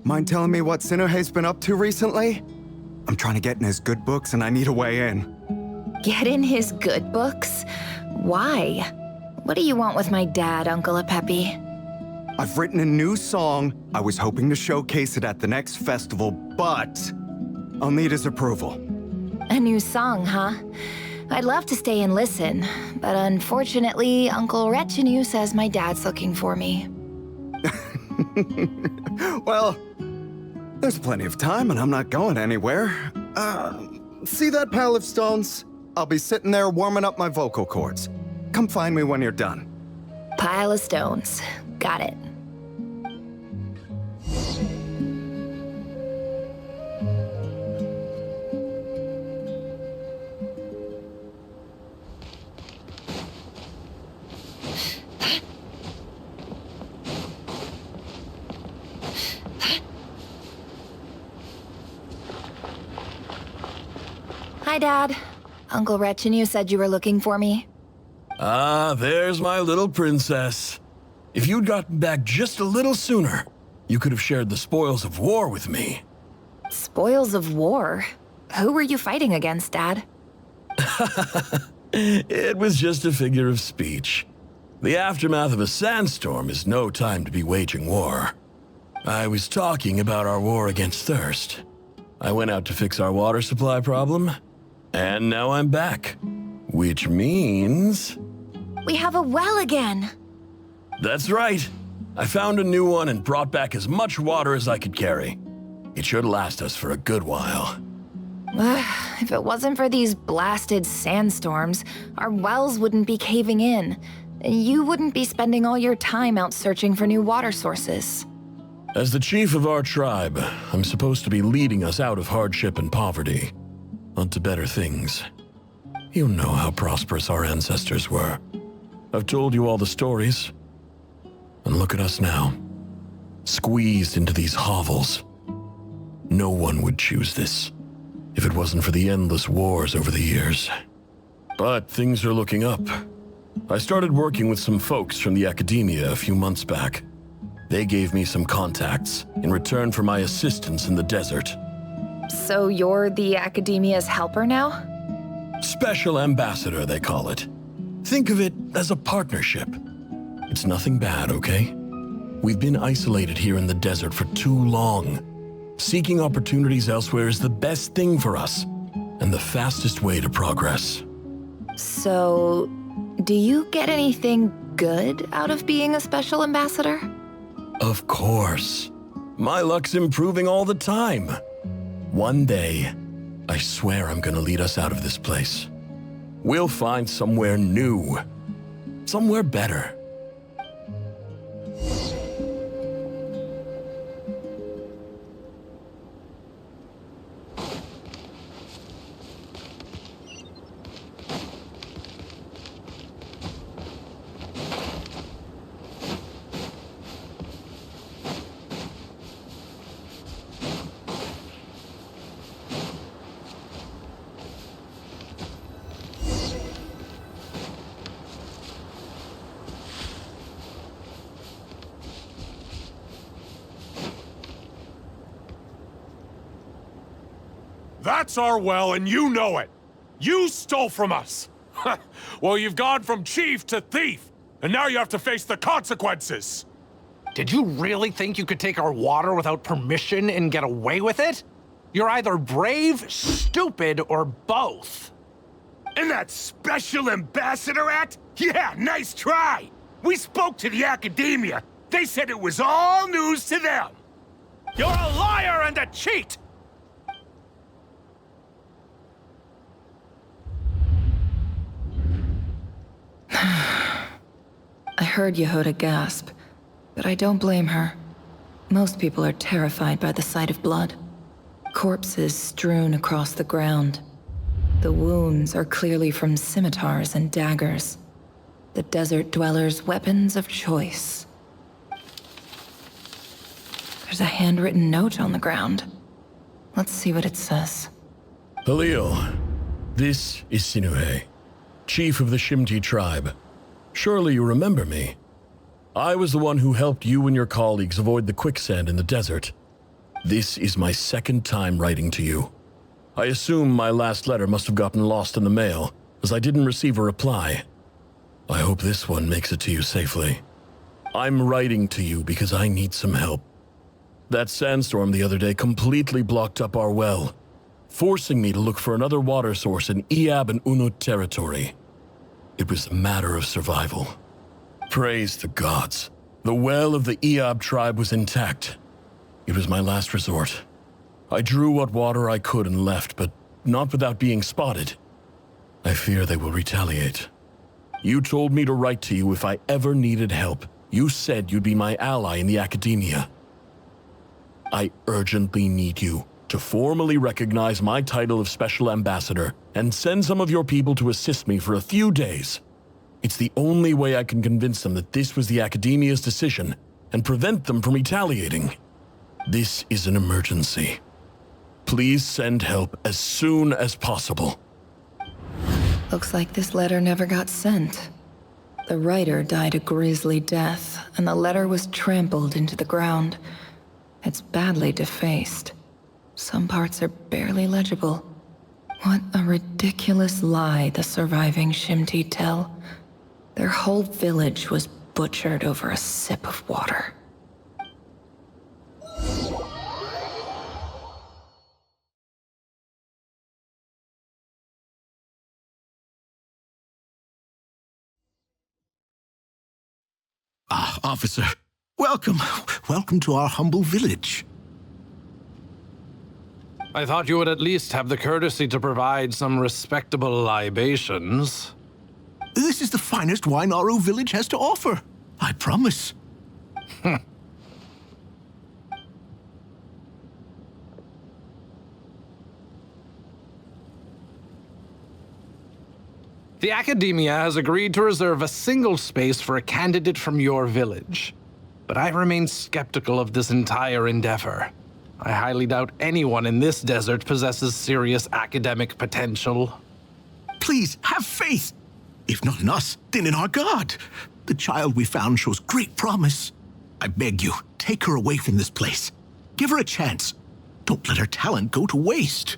Mind telling me what Sinnohe's been up to recently? I'm trying to get in his good books and I need a way in.
Get in his good books? Why? What do you want with my dad, Uncle Apepi?
I've written a new song. I was hoping to showcase it at the next festival, but I'll need his approval.
A new song, huh? I'd love to stay and listen, but unfortunately, Uncle Retinue says my dad's looking for me.
Well, there's plenty of time and I'm not going anywhere. See that pile of stones? I'll be sitting there warming up my vocal cords. Come find me when you're done.
Pile of stones. Got it. Hi, Dad. Uncle Retinue said you were looking for me.
Ah, there's my little princess. If you'd gotten back just a little sooner, you could have shared the spoils of war with me.
Spoils of war? Who were you fighting against, Dad?
It was just a figure of speech. The aftermath of a sandstorm is no time to be waging war. I was talking about our war against thirst. I went out to fix our water supply problem, and now I'm back. Which means...
We have a well again!
That's right. I found a new one and brought back as much water as I could carry. It should last us for a good while.
If it wasn't for these blasted sandstorms, our wells wouldn't be caving in. You wouldn't be spending all your time out searching for new water sources.
As the chief of our tribe, I'm supposed to be leading us out of hardship and poverty, onto better things. You know how prosperous our ancestors were. I've told you all the stories. And look at us now, squeezed into these hovels. No one would choose this, if it wasn't for the endless wars over the years. But things are looking up. I started working with some folks from the academia a few months back. They gave me some contacts in return for my assistance in the desert.
So you're the academia's helper now?
Special ambassador, they call it. Think of it as a partnership. It's nothing bad, okay? We've been isolated here in the desert for too long. Seeking opportunities elsewhere is the best thing for us, and the fastest way to progress.
So, do you get anything good out of being a special ambassador?
Of course. My luck's improving all the time. One day, I swear I'm gonna lead us out of this place. We'll find somewhere new. Somewhere better.
That's our well, and you know it. You stole from us. Well, you've gone from chief to thief, and now you have to face the consequences.
Did you really think you could take our water without permission and get away with it? You're either brave, stupid, or both.
And that special ambassador act? Yeah, nice try. We spoke to the academia. They said it was all news to them. You're a liar and a cheat!
I heard Yehuda gasp, but I don't blame her. Most people are terrified by the sight of blood. corpses strewn across the ground. The wounds are clearly from scimitars and daggers, the desert dwellers' weapons of choice. There's a handwritten note on the ground. Let's see what it says.
Halil, this is Sinuhe, chief of the Shimti tribe. Surely you remember me. I was the one who helped you and your colleagues avoid the quicksand in the desert. This is my second time writing to you. I assume my last letter must have gotten lost in the mail, as I didn't receive a reply. I hope this one makes it to you safely. I'm writing to you because I need some help. That sandstorm the other day completely blocked up our well, forcing me to look for another water source in Iab and Unut territory. It was a matter of survival. Praise the gods. The well of the Iab tribe was intact. It was my last resort. I drew what water I could and left, but not without being spotted. I fear they will retaliate. You told me to write to you if I ever needed help. You said you'd be my ally in the academia. I urgently need you to formally recognize my title of Special Ambassador and send some of your people to assist me for a few days. It's the only way I can convince them that this was the Academia's decision and prevent them from retaliating. This is an emergency. Please send help as soon as possible.
Looks like this letter never got sent. The writer died a grisly death, and the letter was trampled into the ground. It's badly defaced. Some parts are barely legible. What a ridiculous lie the surviving Shimti tell. Their whole village was butchered over a sip of water.
Ah, officer. Welcome. Welcome to our humble village.
I thought you would at least have the courtesy to provide some respectable libations.
This is the finest wine Aru village has to offer. I promise.
The Academia has agreed to reserve a single space for a candidate from your village. But I remain skeptical of this entire endeavor. I highly doubt anyone in this desert possesses serious academic potential.
Please, have faith. If not in us, then in our god. The child we found shows great promise. I beg you, take her away from this place. Give her a chance. Don't let her talent go to waste.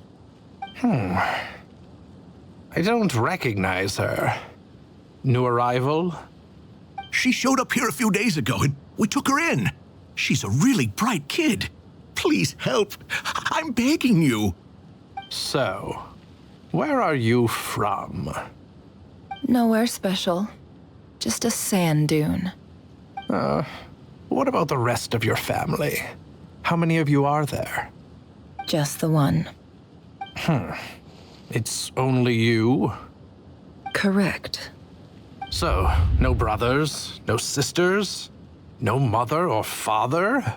I don't recognize her. New arrival?
She showed up here a few days ago and we took her in. She's a really bright kid. Please help. I'm begging you.
So, where are you from?
Nowhere special. Just a sand dune.
What about the rest of your family? How many of you are there?
Just the one.
It's only you?
Correct.
So, no brothers, no sisters, no mother or father?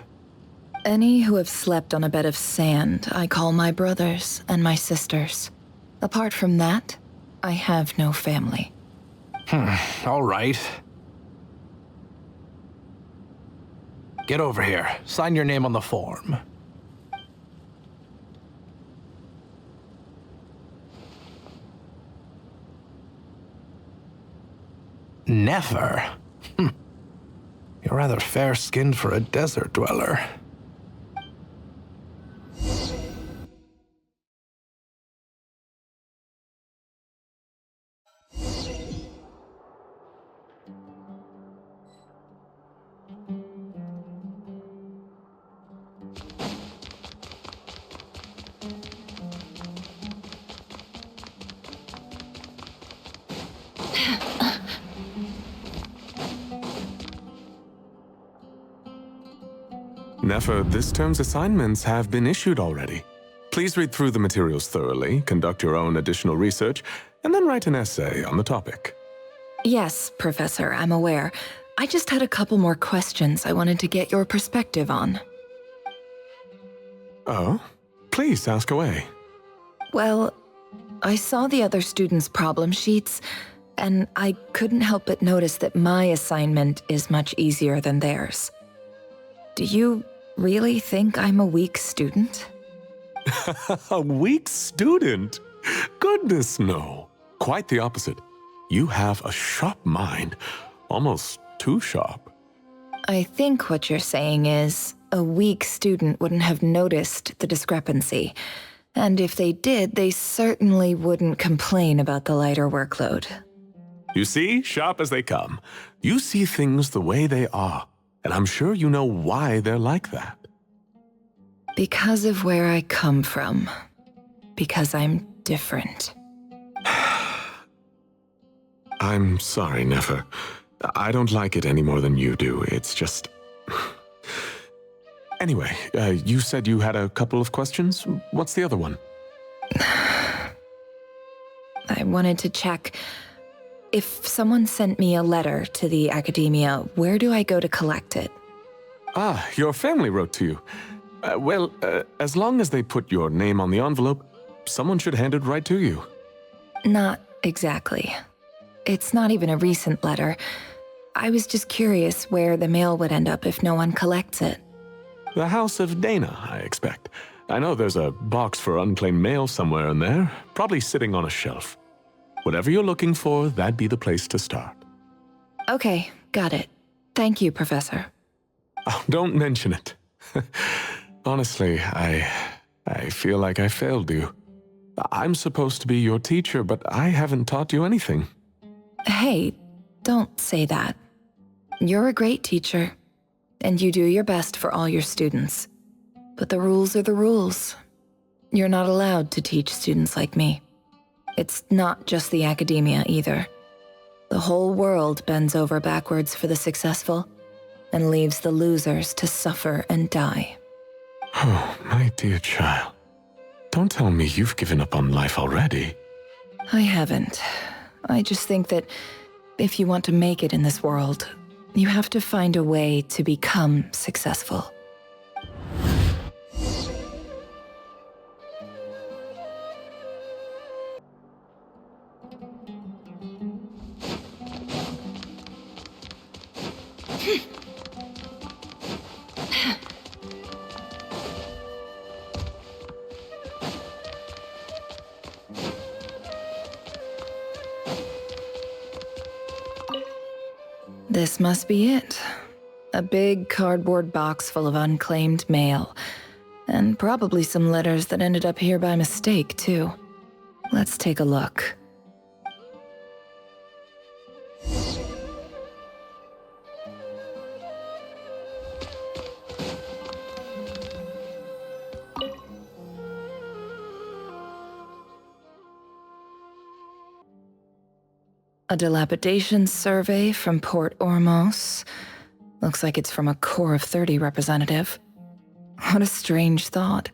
Any who have slept on a bed of sand, I call my brothers and my sisters. Apart from that, I have no family.
All right. Get over here. Sign your name on the form. Never? You're rather fair-skinned for a desert dweller.
Nefer, this term's assignments have been issued already. Please read through the materials thoroughly, conduct your own additional research, and then write an essay on the topic.
Yes, Professor, I'm aware. I just had a couple more questions I wanted to get your perspective on.
Oh? Please, ask away.
Well, I saw the other students' problem sheets, and I couldn't help but notice that my assignment is much easier than theirs. Do you really think I'm a weak student?
A weak student? Goodness, no. Quite the opposite. You have a sharp mind, almost too sharp.
I think what you're saying is, a weak student wouldn't have noticed the discrepancy. And if they did, they certainly wouldn't complain about the lighter workload.
You see, sharp as they come. You see things the way they are, and I'm sure you know why they're like that.
Because of where I come from. Because I'm different.
I'm sorry, Nefer. I don't like it any more than you do. It's just... Anyway, you said you had a couple of questions. What's the other one?
I wanted to check. If someone sent me a letter to the academia, where do I go to collect it?
Ah, your family wrote to you. Well, as long as they put your name on the envelope, someone should hand it right to you.
Not exactly. It's not even a recent letter. I was just curious where the mail would end up if no one collects it.
The House of Dana, I expect. I know there's a box for unclaimed mail somewhere in there, probably sitting on a shelf. Whatever you're looking for, that'd be the place to start.
Okay, got it. Thank you, Professor.
Oh, don't mention it. Honestly, I feel like I failed you. I'm supposed to be your teacher, but I haven't taught you anything.
Hey, don't say that. You're a great teacher, and you do your best for all your students. But the rules are the rules. You're not allowed to teach students like me. It's not just the academia either. The whole world bends over backwards for the successful and leaves the losers to suffer and die.
Oh, my dear child. Don't tell me you've given up on life already.
I haven't. I just think that if you want to make it in this world, you have to find a way to become successful. This must be it. A big cardboard box full of unclaimed mail. And probably some letters that ended up here by mistake, too. Let's take a look. A dilapidation survey from Port Ormos. Looks like it's from a Core of 30 representative. What a strange thought.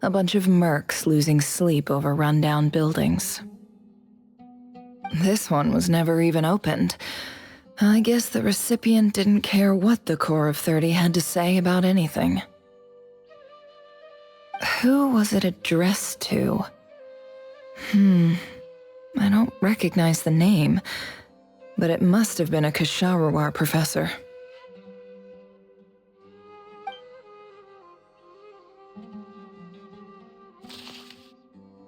A bunch of mercs losing sleep over rundown buildings. This one was never even opened. I guess the recipient didn't care what the Core of 30 had to say about anything. Who was it addressed to? I don't recognize the name, but it must have been a Ksharawar professor.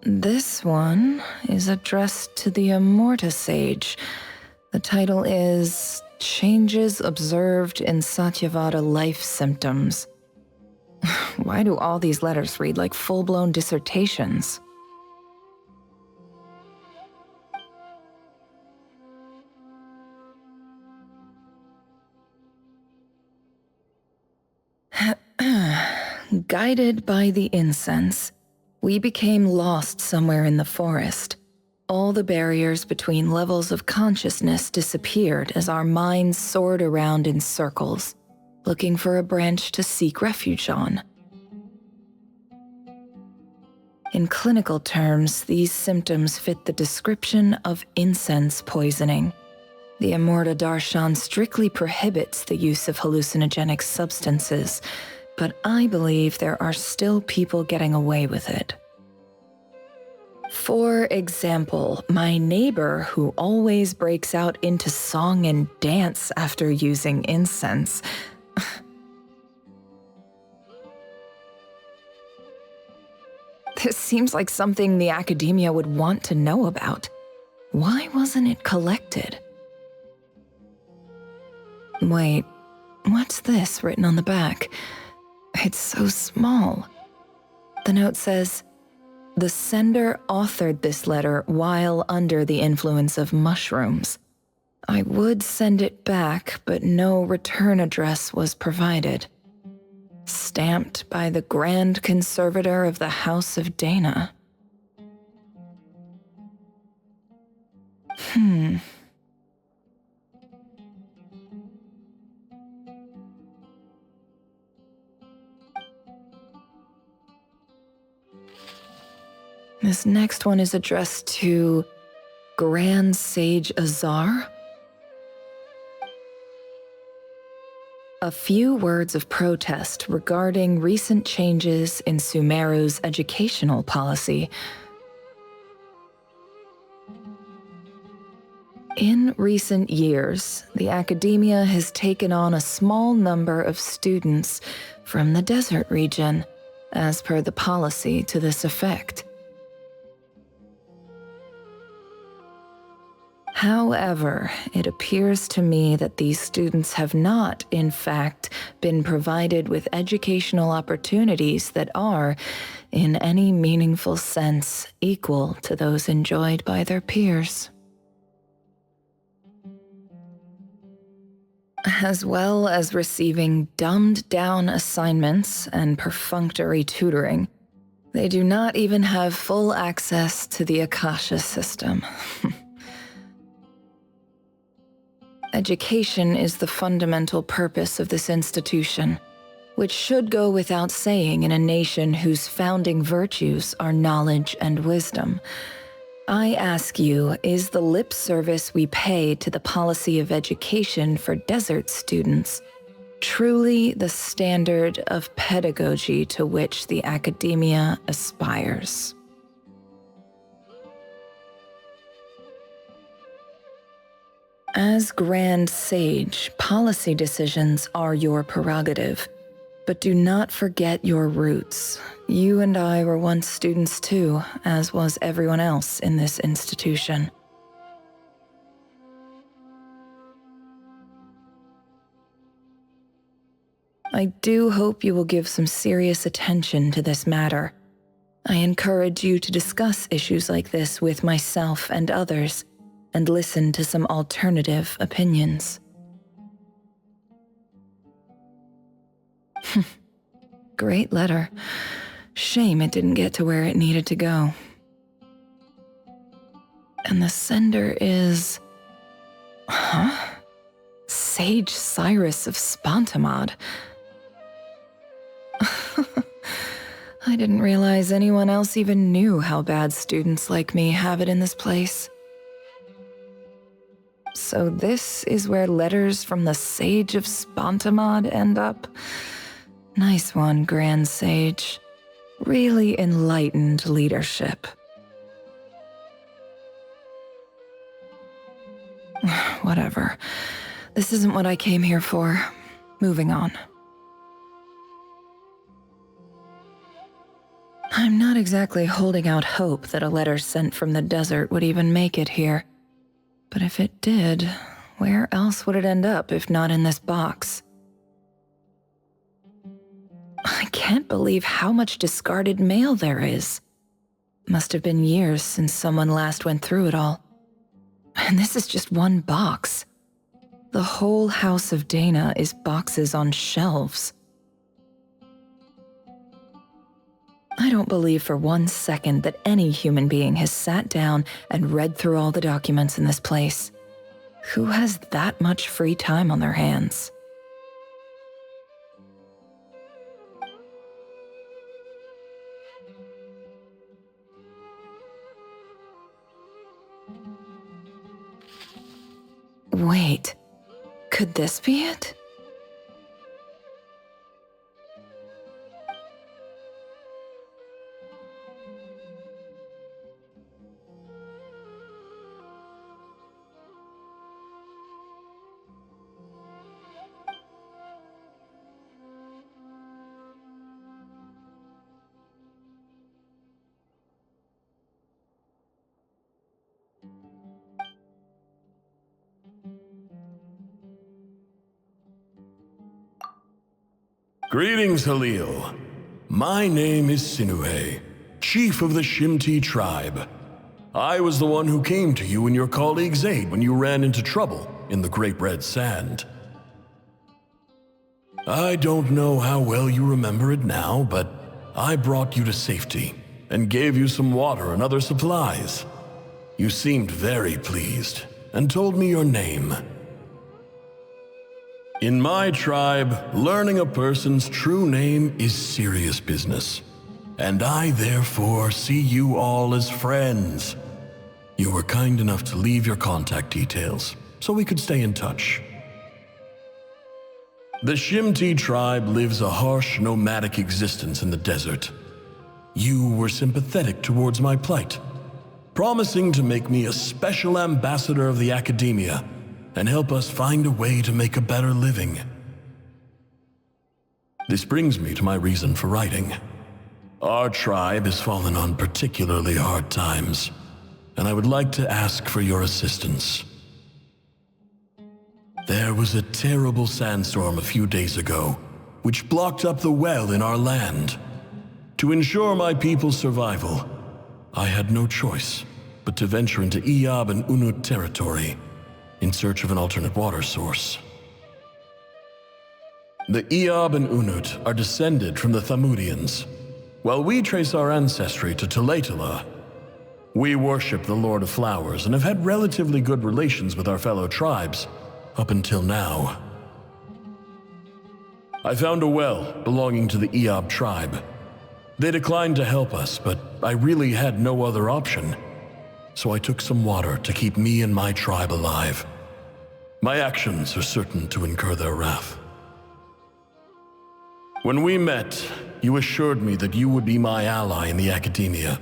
This one is addressed to the Immorta Sage. The title is Changes Observed in Satyavada Life Symptoms. Why do all these letters read like full-blown dissertations? Guided by the incense, we became lost somewhere in the forest. All the barriers between levels of consciousness disappeared as our minds soared around in circles, looking for a branch to seek refuge on. In clinical terms, these symptoms fit the description of incense poisoning. The Immorta Darshan strictly prohibits the use of hallucinogenic substances, but I believe there are still people getting away with it. For example, my neighbor who always breaks out into song and dance after using incense. This seems like something the academia would want to know about. Why wasn't it collected? Wait, what's this written on the back? It's so small. The note says, "The sender authored this letter while under the influence of mushrooms. I would send it back, but no return address was provided. Stamped by the Grand Conservator of the House of Dana." This next one is addressed to Grand Sage Azar. A few words of protest regarding recent changes in Sumeru's educational policy. In recent years, the academia has taken on a small number of students from the desert region, as per the policy to this effect. However, it appears to me that these students have not, in fact, been provided with educational opportunities that are, in any meaningful sense, equal to those enjoyed by their peers. As well as receiving dumbed-down assignments and perfunctory tutoring, they do not even have full access to the Akasha system. Education is the fundamental purpose of this institution, which should go without saying in a nation whose founding virtues are knowledge and wisdom. I ask you, is the lip service we pay to the policy of education for desert students truly the standard of pedagogy to which the academia aspires? As Grand Sage, policy decisions are your prerogative, but do not forget your roots. You and I were once students too, as was everyone else in this institution. I do hope you will give some serious attention to this matter. I encourage you to discuss issues like this with myself and others, and listen to some alternative opinions. Great letter. Shame it didn't get to where it needed to go. And the sender is... Sage Cyrus of Spontamod. I didn't realize anyone else even knew how bad students like me have it in this place. So this is where letters from the Sage of Spontamod end up? Nice one, Grand Sage. Really enlightened leadership. Whatever. This isn't what I came here for. Moving on. I'm not exactly holding out hope that a letter sent from the desert would even make it here. But if it did, where else would it end up if not in this box? I can't believe how much discarded mail there is. Must have been years since someone last went through it all. And this is just one box. The whole House of Dana is boxes on shelves. I don't believe for 1 second that any human being has sat down and read through all the documents in this place. Who has that much free time on their hands? Wait, could this be it?
Greetings, Halil. My name is Sinuhe, chief of the Shimti tribe. I was the one who came to you and your colleague's aid when you ran into trouble in the Great Red Sand. I don't know how well you remember it now, but I brought you to safety and gave you some water and other supplies. You seemed very pleased and told me your name. In my tribe, learning a person's true name is serious business, and I therefore see you all as friends. You were kind enough to leave your contact details so we could stay in touch. The Shimti tribe lives a harsh, nomadic existence in the desert. You were sympathetic towards my plight, promising to make me a special ambassador of the academia and help us find a way to make a better living. This brings me to my reason for writing. Our tribe has fallen on particularly hard times, and I would like to ask for your assistance. There was a terrible sandstorm a few days ago, which blocked up the well in our land. To ensure my people's survival, I had no choice but to venture into Iyab and Unut territory in search of an alternate water source. The Iyab and Unut are descended from the Thamudians, while we trace our ancestry to Tulatala. We worship the Lord of Flowers and have had relatively good relations with our fellow tribes up until now. I found a well belonging to the Iyab tribe. They declined to help us, but I really had no other option. So I took some water to keep me and my tribe alive. My actions are certain to incur their wrath. When we met, you assured me that you would be my ally in the academia.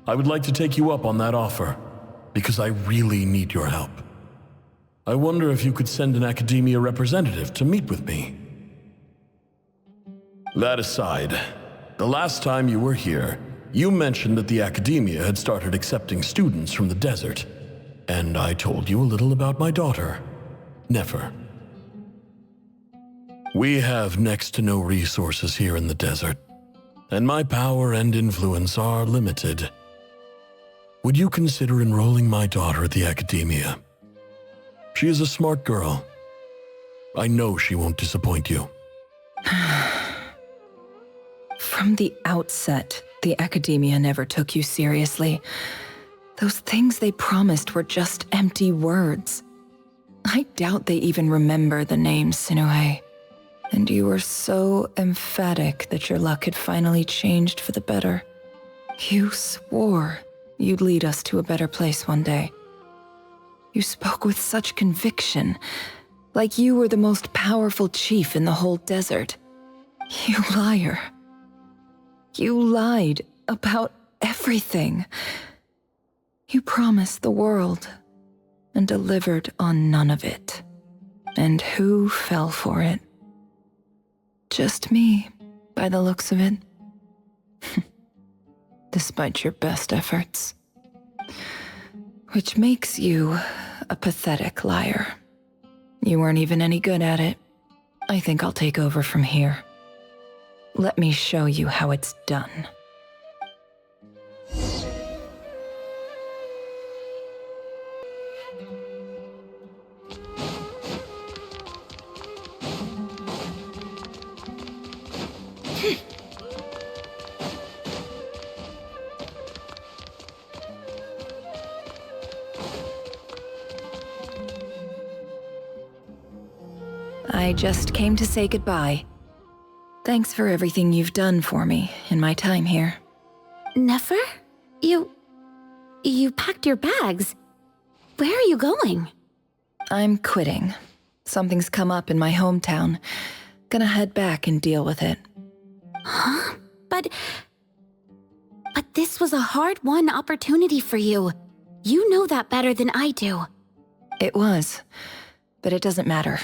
I would like to take you up on that offer, because I really need your help. I wonder if you could send an academia representative to meet with me. That aside, the last time you were here, you mentioned that the academia had started accepting students from the desert, and I told you a little about my daughter, Nefer. We have next to no resources here in the desert, and my power and influence are limited. Would you consider enrolling my daughter at the academia? She is a smart girl. I know she won't disappoint you.
From the outset, the academia never took you seriously. Those things they promised were just empty words. I doubt they even remember the name Sinuhe. And you were so emphatic that your luck had finally changed for the better. You swore you'd lead us to a better place one day. You spoke with such conviction, like you were the most powerful chief in the whole desert. You liar. You lied about everything. You promised the world and delivered on none of it. And who fell for it? Just me, by the looks of it. Despite your best efforts. Which makes you a pathetic liar. You weren't even any good at it. I think I'll take over from here. Let me show you how it's done. I just came to say goodbye. Thanks for everything you've done for me in my time here.
Nefer? You packed your bags. Where are you going?
I'm quitting. Something's come up in my hometown. Gonna head back and deal with it.
Huh? But this was a hard-won opportunity for you. You know that better than I do.
It was, but it doesn't matter.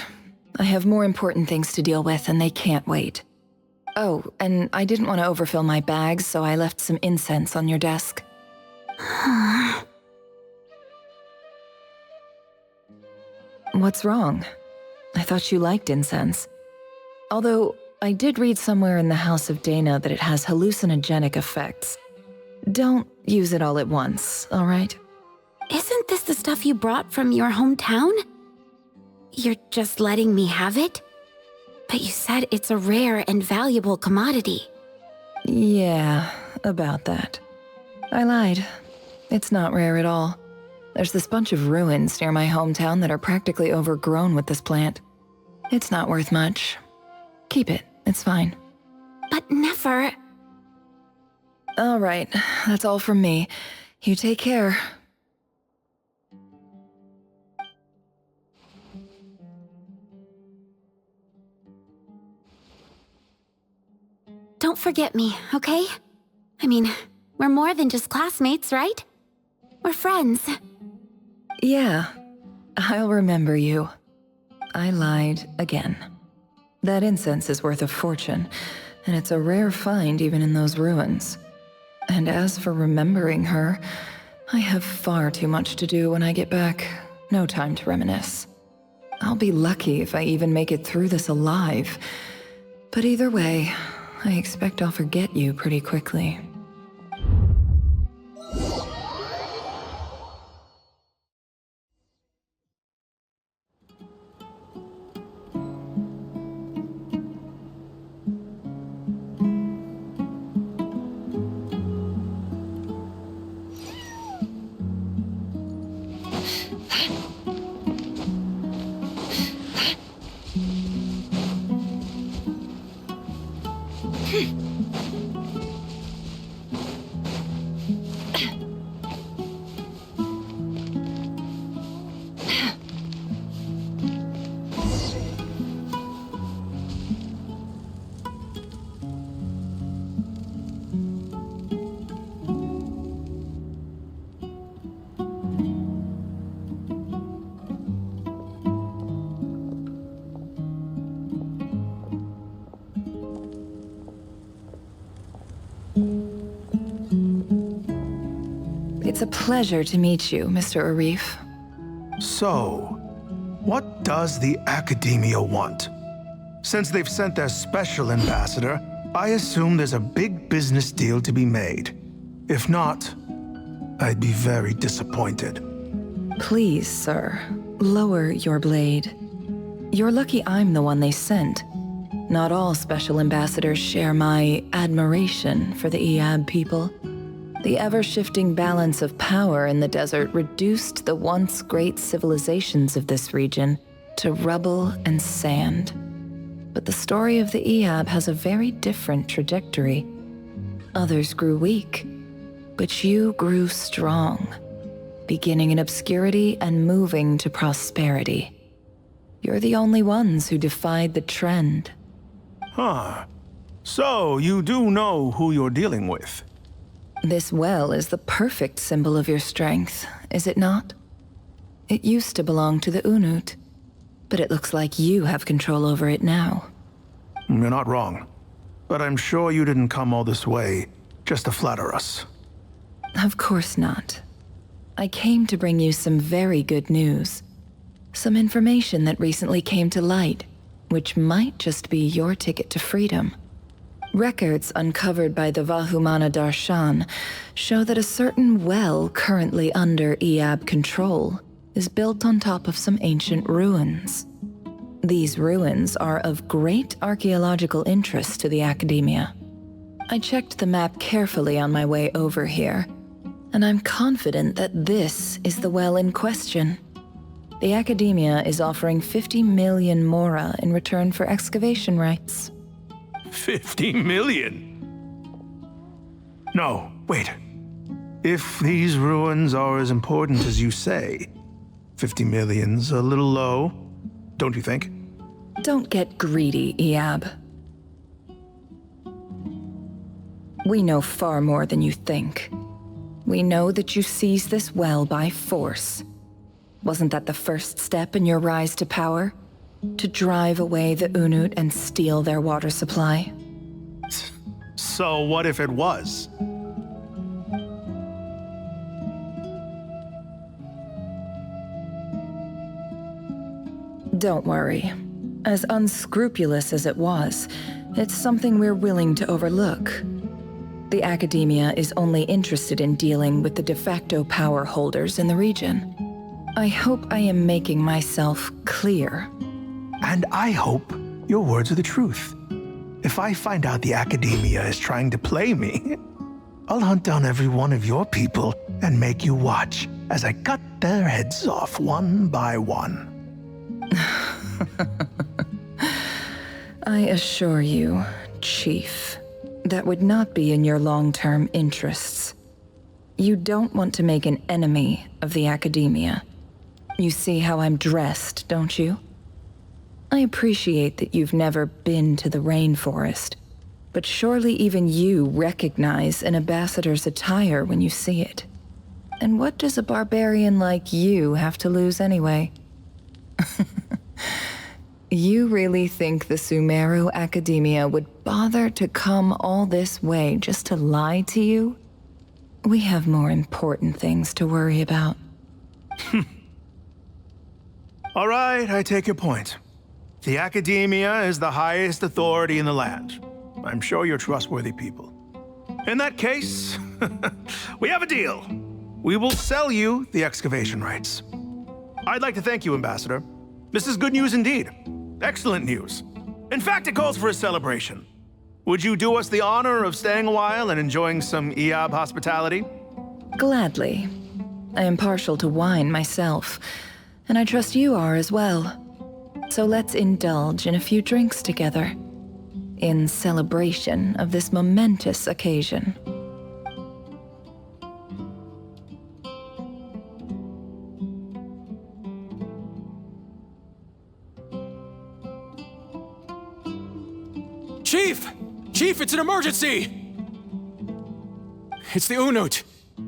I have more important things to deal with and they can't wait. Oh, and I didn't want to overfill my bags, so I left some incense on your desk. What's wrong? I thought you liked incense. Although, I did read somewhere in the House of Dana that it has hallucinogenic effects. Don't use it all at once, all right?
Isn't this the stuff you brought from your hometown? You're just letting me have it? But you said it's a rare and valuable commodity.
Yeah, about that. I lied. It's not rare at all. There's this bunch of ruins near my hometown that are practically overgrown with this plant. It's not worth much. Keep it, it's fine.
But never...
All right, that's all from me. You take care.
Don't forget me, okay? I mean, we're more than just classmates, right? We're friends.
Yeah, I'll remember you. I lied again. That incense is worth a fortune, and it's a rare find even in those ruins. And as for remembering her, I have far too much to do when I get back. No time to reminisce. I'll be lucky if I even make it through this alive. But either way, I expect I'll forget you pretty quickly. It's a pleasure to meet you, Mr. Arif.
So, what does the Academia want? Since they've sent their special ambassador, I assume there's a big business deal to be made. If not, I'd be very disappointed.
Please, sir, lower your blade. You're lucky I'm the one they sent. Not all special ambassadors share my admiration for the Iab people. The ever-shifting balance of power in the desert reduced the once great civilizations of this region to rubble and sand. But the story of the Iab has a very different trajectory. Others grew weak, but you grew strong, beginning in obscurity and moving to prosperity. You're the only ones who defied the trend.
Huh. So, you do know who you're dealing with?
This well is the perfect symbol of your strength, is it not? It used to belong to the Unut, but it looks like you have control over it now.
You're not wrong. But I'm sure you didn't come all this way just to flatter us.
Of course not. I came to bring you some very good news. Some information that recently came to light, which might just be your ticket to freedom. Records uncovered by the Vahumana Darshan show that a certain well currently under Iab control is built on top of some ancient ruins. These ruins are of great archaeological interest to the Academia. I checked the map carefully on my way over here, and I'm confident that this is the well in question. The Academia is offering 50 million mora in return for excavation rights.
50 million? No, wait. If these ruins are as important as you say, 50 million's a little low, don't you think?
Don't get greedy, Iab. We know far more than you think. We know that you seized this well by force. Wasn't that the first step in your rise to power? To drive away the Unut and steal their water supply?
So what if it was?
Don't worry. As unscrupulous as it was, It's something we're willing to overlook. The Academia is only interested in dealing with the de facto power holders in the region. I hope I am making myself clear.
And I hope your words are the truth. If I find out the Academia is trying to play me, I'll hunt down every one of your people and make you watch as I cut their heads off one by one.
I assure you, Chief, that would not be in your long-term interests. You don't want to make an enemy of the Academia. You see how I'm dressed, don't you? I appreciate that you've never been to the rainforest, but surely even you recognize an ambassador's attire when you see it. And what does a barbarian like you have to lose anyway? You really think the Sumeru Academia would bother to come all this way just to lie to you? We have more important things to worry about.
All right, I take your point. The Academia is the highest authority in the land. I'm sure you're trustworthy people. In that case, we have a deal. We will sell you the excavation rights. I'd like to thank you, Ambassador. This is good news indeed. Excellent news. In fact, it calls for a celebration. Would you do us the honor of staying a while and enjoying some EAB hospitality?
Gladly. I am partial to wine myself, and I trust you are as well. So let's indulge in a few drinks together, in celebration of this momentous occasion.
Chief! Chief, it's an emergency! It's the Unut.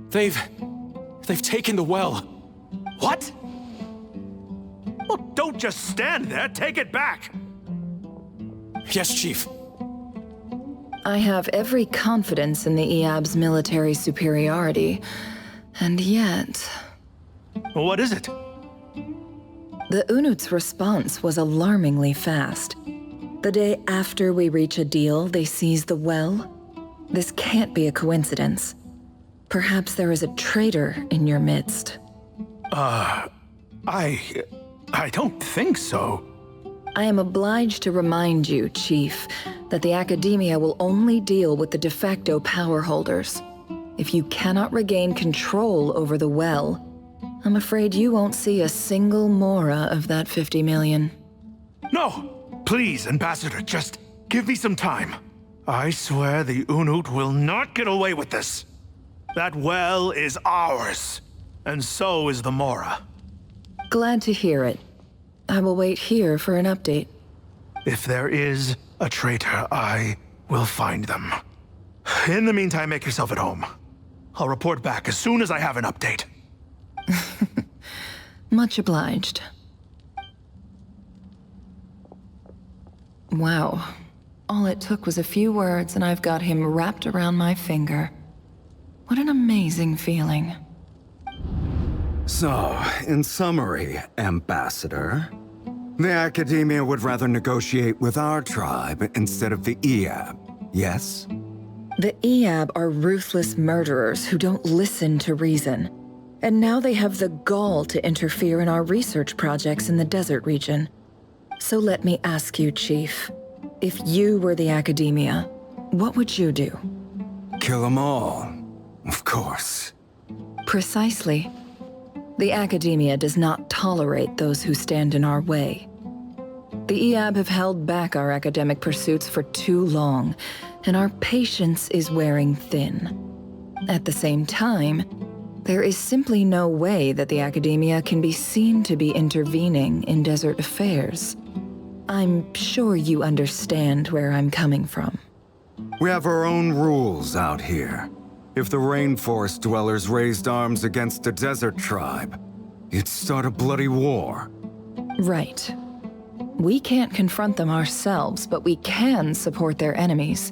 They've taken the well.
What? Well, don't just stand there. Take it back.
Yes, Chief.
I have every confidence in the EAB's military superiority, and yet...
What is it?
The Unut's response was alarmingly fast. The day after we reach a deal, they seize the well. This can't be a coincidence. Perhaps there is a traitor in your midst.
I don't think so.
I am obliged to remind you, Chief, that the Academia will only deal with the de facto power holders. If you cannot regain control over the well, I'm afraid you won't see a single mora of that 50 million.
No! Please, Ambassador, just give me some time. I swear the Unut will not get away with this. That well is ours, and so is the mora.
Glad to hear it. I will wait here for an update.
If there is a traitor, I will find them. In the meantime, make yourself at home. I'll report back as soon as I have an update.
Much obliged. Wow. All it took was a few words and I've got him wrapped around my finger. What an amazing feeling.
So, in summary, Ambassador, the Academia would rather negotiate with our tribe instead of the EAB, yes?
The EAB are ruthless murderers who don't listen to reason. And now they have the gall to interfere in our research projects in the desert region. So let me ask you, Chief, if you were the Academia, what would you do?
Kill them all, of course.
Precisely. The Academia does not tolerate those who stand in our way. The EAB have held back our academic pursuits for too long, and our patience is wearing thin. At the same time, there is simply no way that the Academia can be seen to be intervening in desert affairs. I'm sure you understand where I'm coming from.
We have our own rules out here. If the rainforest dwellers raised arms against a desert tribe, it'd start a bloody war.
Right. We can't confront them ourselves, but we can support their enemies.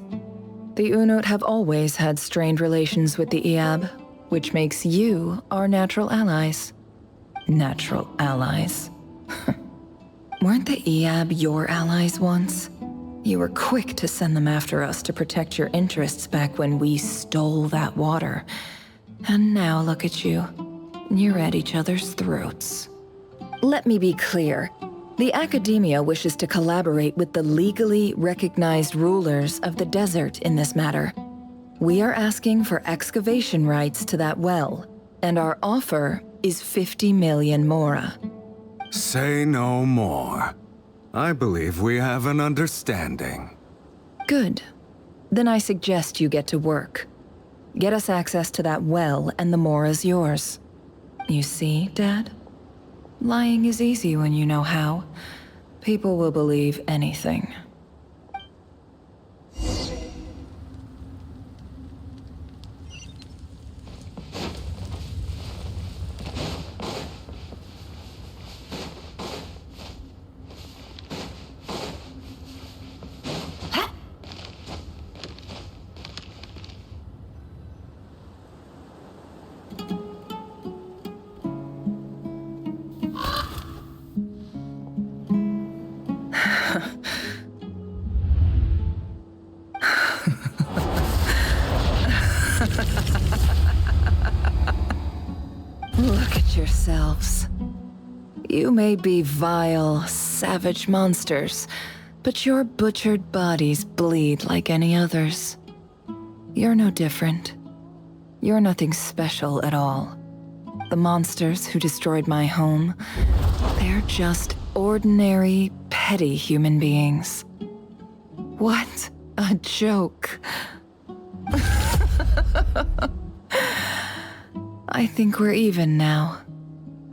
The Unut have always had strained relations with the EAB, which makes you our natural allies. Natural allies. Weren't the EAB your allies once? You were quick to send them after us to protect your interests back when we stole that water. And now look at you. You're at each other's throats. Let me be clear. The Academia wishes to collaborate with the legally recognized rulers of the desert in this matter. We are asking for excavation rights to that well, and our offer is 50 million mora.
Say no more. I believe we have an understanding.
Good. Then I suggest you get to work. Get us access to that well, and the mora's yours. You see, Dad? Lying is easy when you know how. People will believe anything. Look at yourselves. You may be vile, savage monsters, but your butchered bodies bleed like any others. You're no different. You're nothing special at all. The monsters who destroyed my home, they're just ordinary, petty human beings. What a joke. I think we're even now.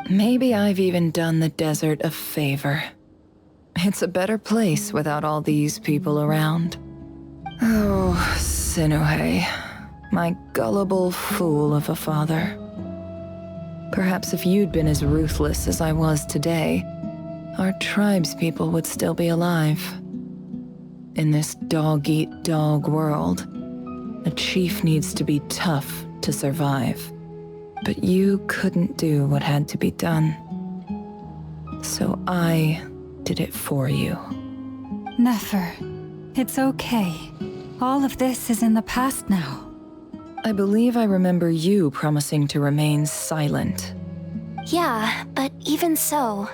Maybe I've even done the desert a favor. It's a better place without all these people around. Oh, Sinuhe, my gullible fool of a father. Perhaps if you'd been as ruthless as I was today, our tribespeople would still be alive. In this dog-eat-dog world, a chief needs to be tough to survive. But you couldn't do what had to be done. So I did it for you.
Nefer, it's okay. All of this is in the past now.
I believe I remember you promising to remain silent.
Yeah, but even so...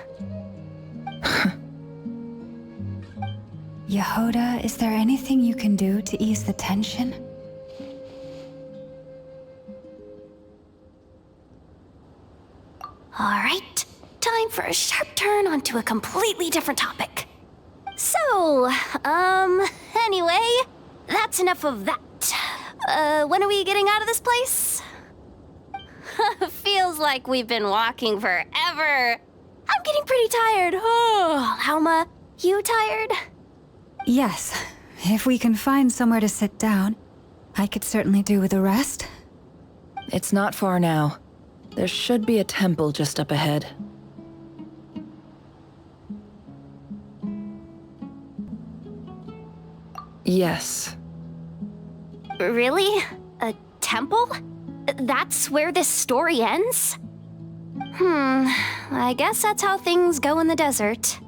Yehoda, is there anything you can do to ease the tension?
Alright, time for a sharp turn onto a completely different topic. So, anyway, that's enough of that. When are we getting out of this place? Feels like we've been walking forever. I'm getting pretty tired. Oh, Alma, you tired?
Yes. If we can find somewhere to sit down, I could certainly do with a rest.
It's not far now. There should be a temple just up ahead. Yes.
Really? A temple? That's where this story ends? I guess that's how things go in the desert.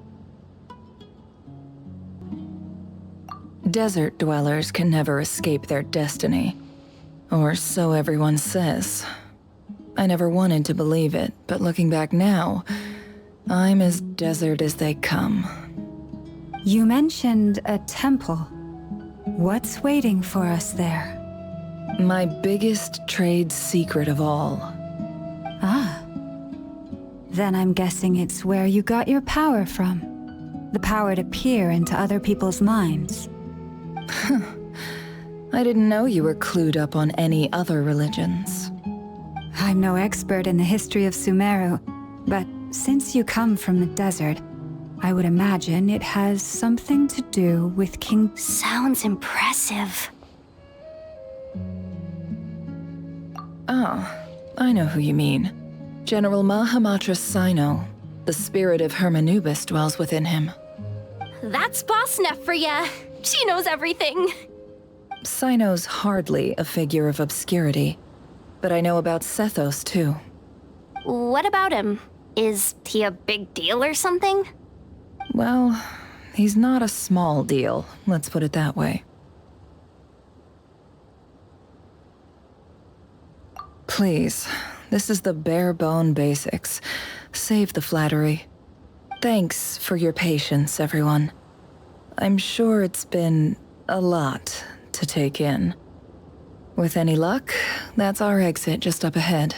Desert dwellers can never escape their destiny. Or so everyone says. I never wanted to believe it, but looking back now, I'm as desert as they come.
You mentioned a temple. What's waiting for us there?
My biggest trade secret of all.
Ah. Then I'm guessing it's where you got your power from. The power to peer into other people's minds.
I didn't know you were clued up on any other religions.
I'm no expert in the history of Sumeru, but since you come from the desert, I would imagine it has something to do with King...
Sounds impressive.
Oh, I know who you mean. General Mahamatra Sino. The spirit of Hermanubis dwells within him.
That's Boss Neff for ya. She knows everything.
Sino's hardly a figure of obscurity, but I know about Sethos too.
What about him? Is he a big deal or something?
Well, he's not a small deal, let's put it that way. Please, this is the bare-bone basics. Save the flattery. Thanks for your patience, everyone. I'm sure it's been a lot to take in. With any luck, that's our exit just up ahead.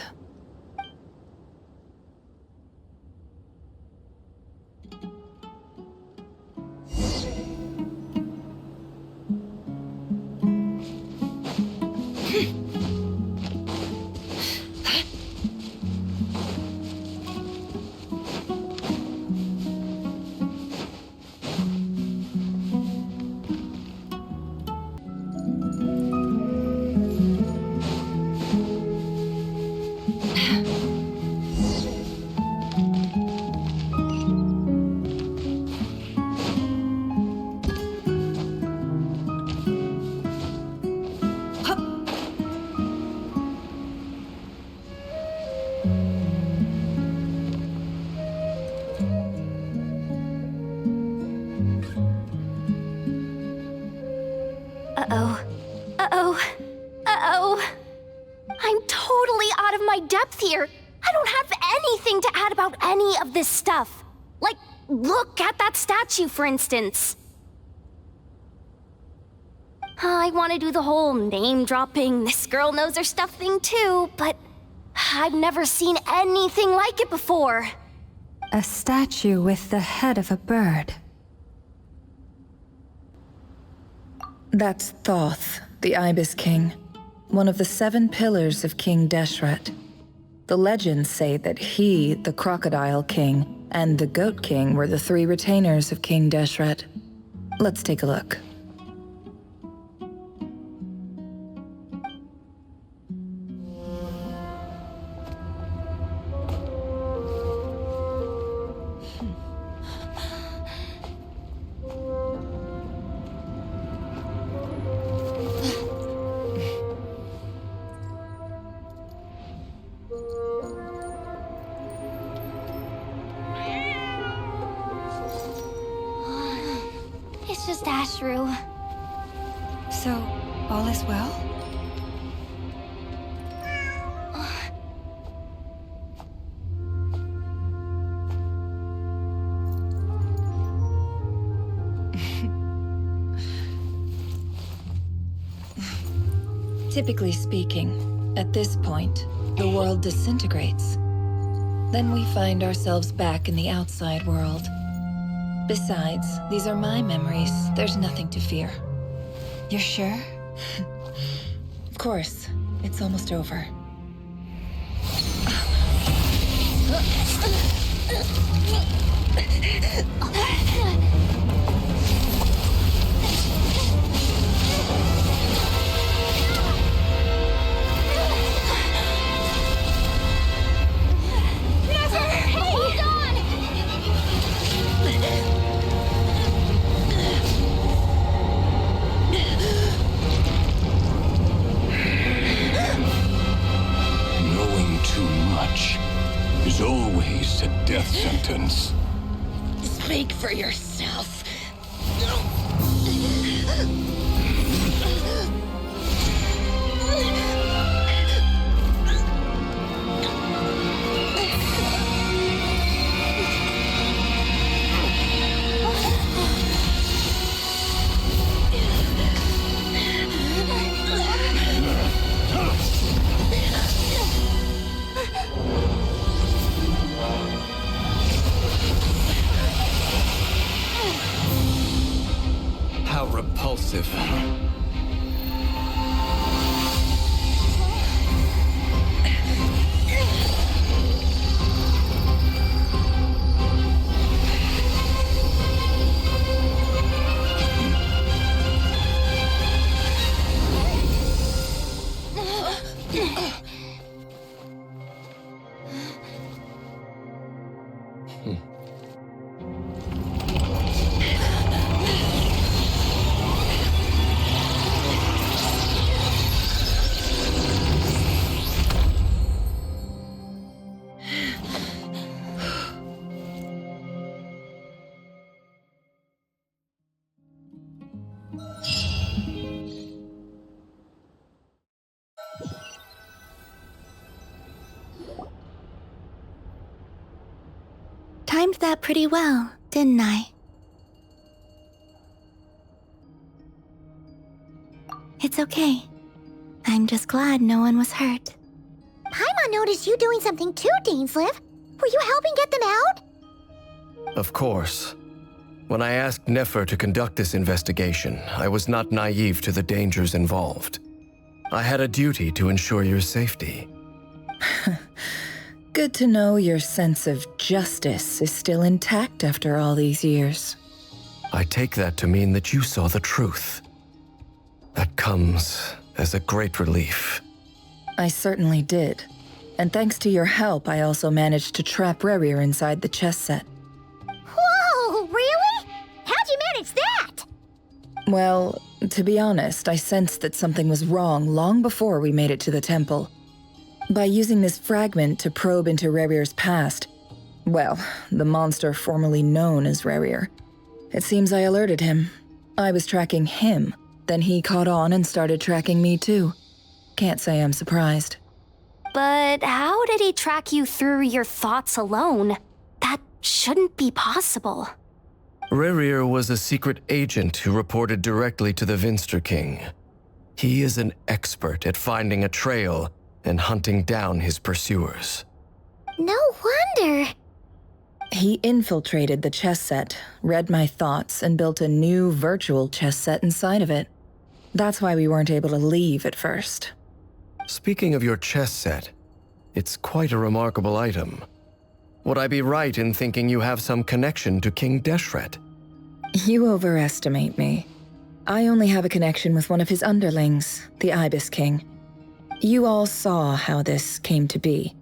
I'm totally out of my depth here. I don't have anything to add about any of this stuff. Like, look at that statue, for instance. I want to do the whole name-dropping, this girl knows her stuff thing too, but I've never seen anything like it before.
A statue with the head of a bird.
That's Thoth, the Ibis King, one of the 7 pillars of King Deshret. The legends say that he, the Crocodile King, and the Goat King were the 3 retainers of King Deshret. Let's take a look.
It's just Ashru.
So, all is well?
Typically speaking, at this point, the world disintegrates. Then we find ourselves back in the outside world. Besides, these are my memories. There's nothing to fear.
You're sure?
Of course. It's almost over.
Is always a death sentence.
Speak for yourself.
How repulsive.
timed that pretty well, didn't I? It's okay. I'm just glad no one was hurt.
Paimon noticed you doing something too, Dainsleif. Were you helping get them out?
Of course. When I asked Nefer to conduct this investigation, I was not naive to the dangers involved. I had a duty to ensure your safety.
Good to know your sense of justice is still intact after all these years.
I take that to mean that you saw the truth. That comes as a great relief.
I certainly did. And thanks to your help, I also managed to trap Rerir inside the chess set.
Whoa, really? How'd you manage that?
Well, to be honest, I sensed that something was wrong long before we made it to the temple. By using this fragment to probe into Rerir's past, well, the monster formerly known as Rerir, it seems I alerted him. I was tracking him, then he caught on and started tracking me too. Can't say I'm surprised.
But how did he track you through your thoughts alone? That shouldn't be possible.
Rerir was a secret agent who reported directly to the Vinster King. He is an expert at finding a trail and hunting down his pursuers.
No wonder.
He infiltrated the chess set, read my thoughts, and built a new virtual chess set inside of it. That's why we weren't able to leave at first.
Speaking of your chess set, it's quite a remarkable item. Would I be right in thinking you have some connection to King Deshret?
You overestimate me. I only have a connection with one of his underlings, the Ibis King. You all saw how this came to be.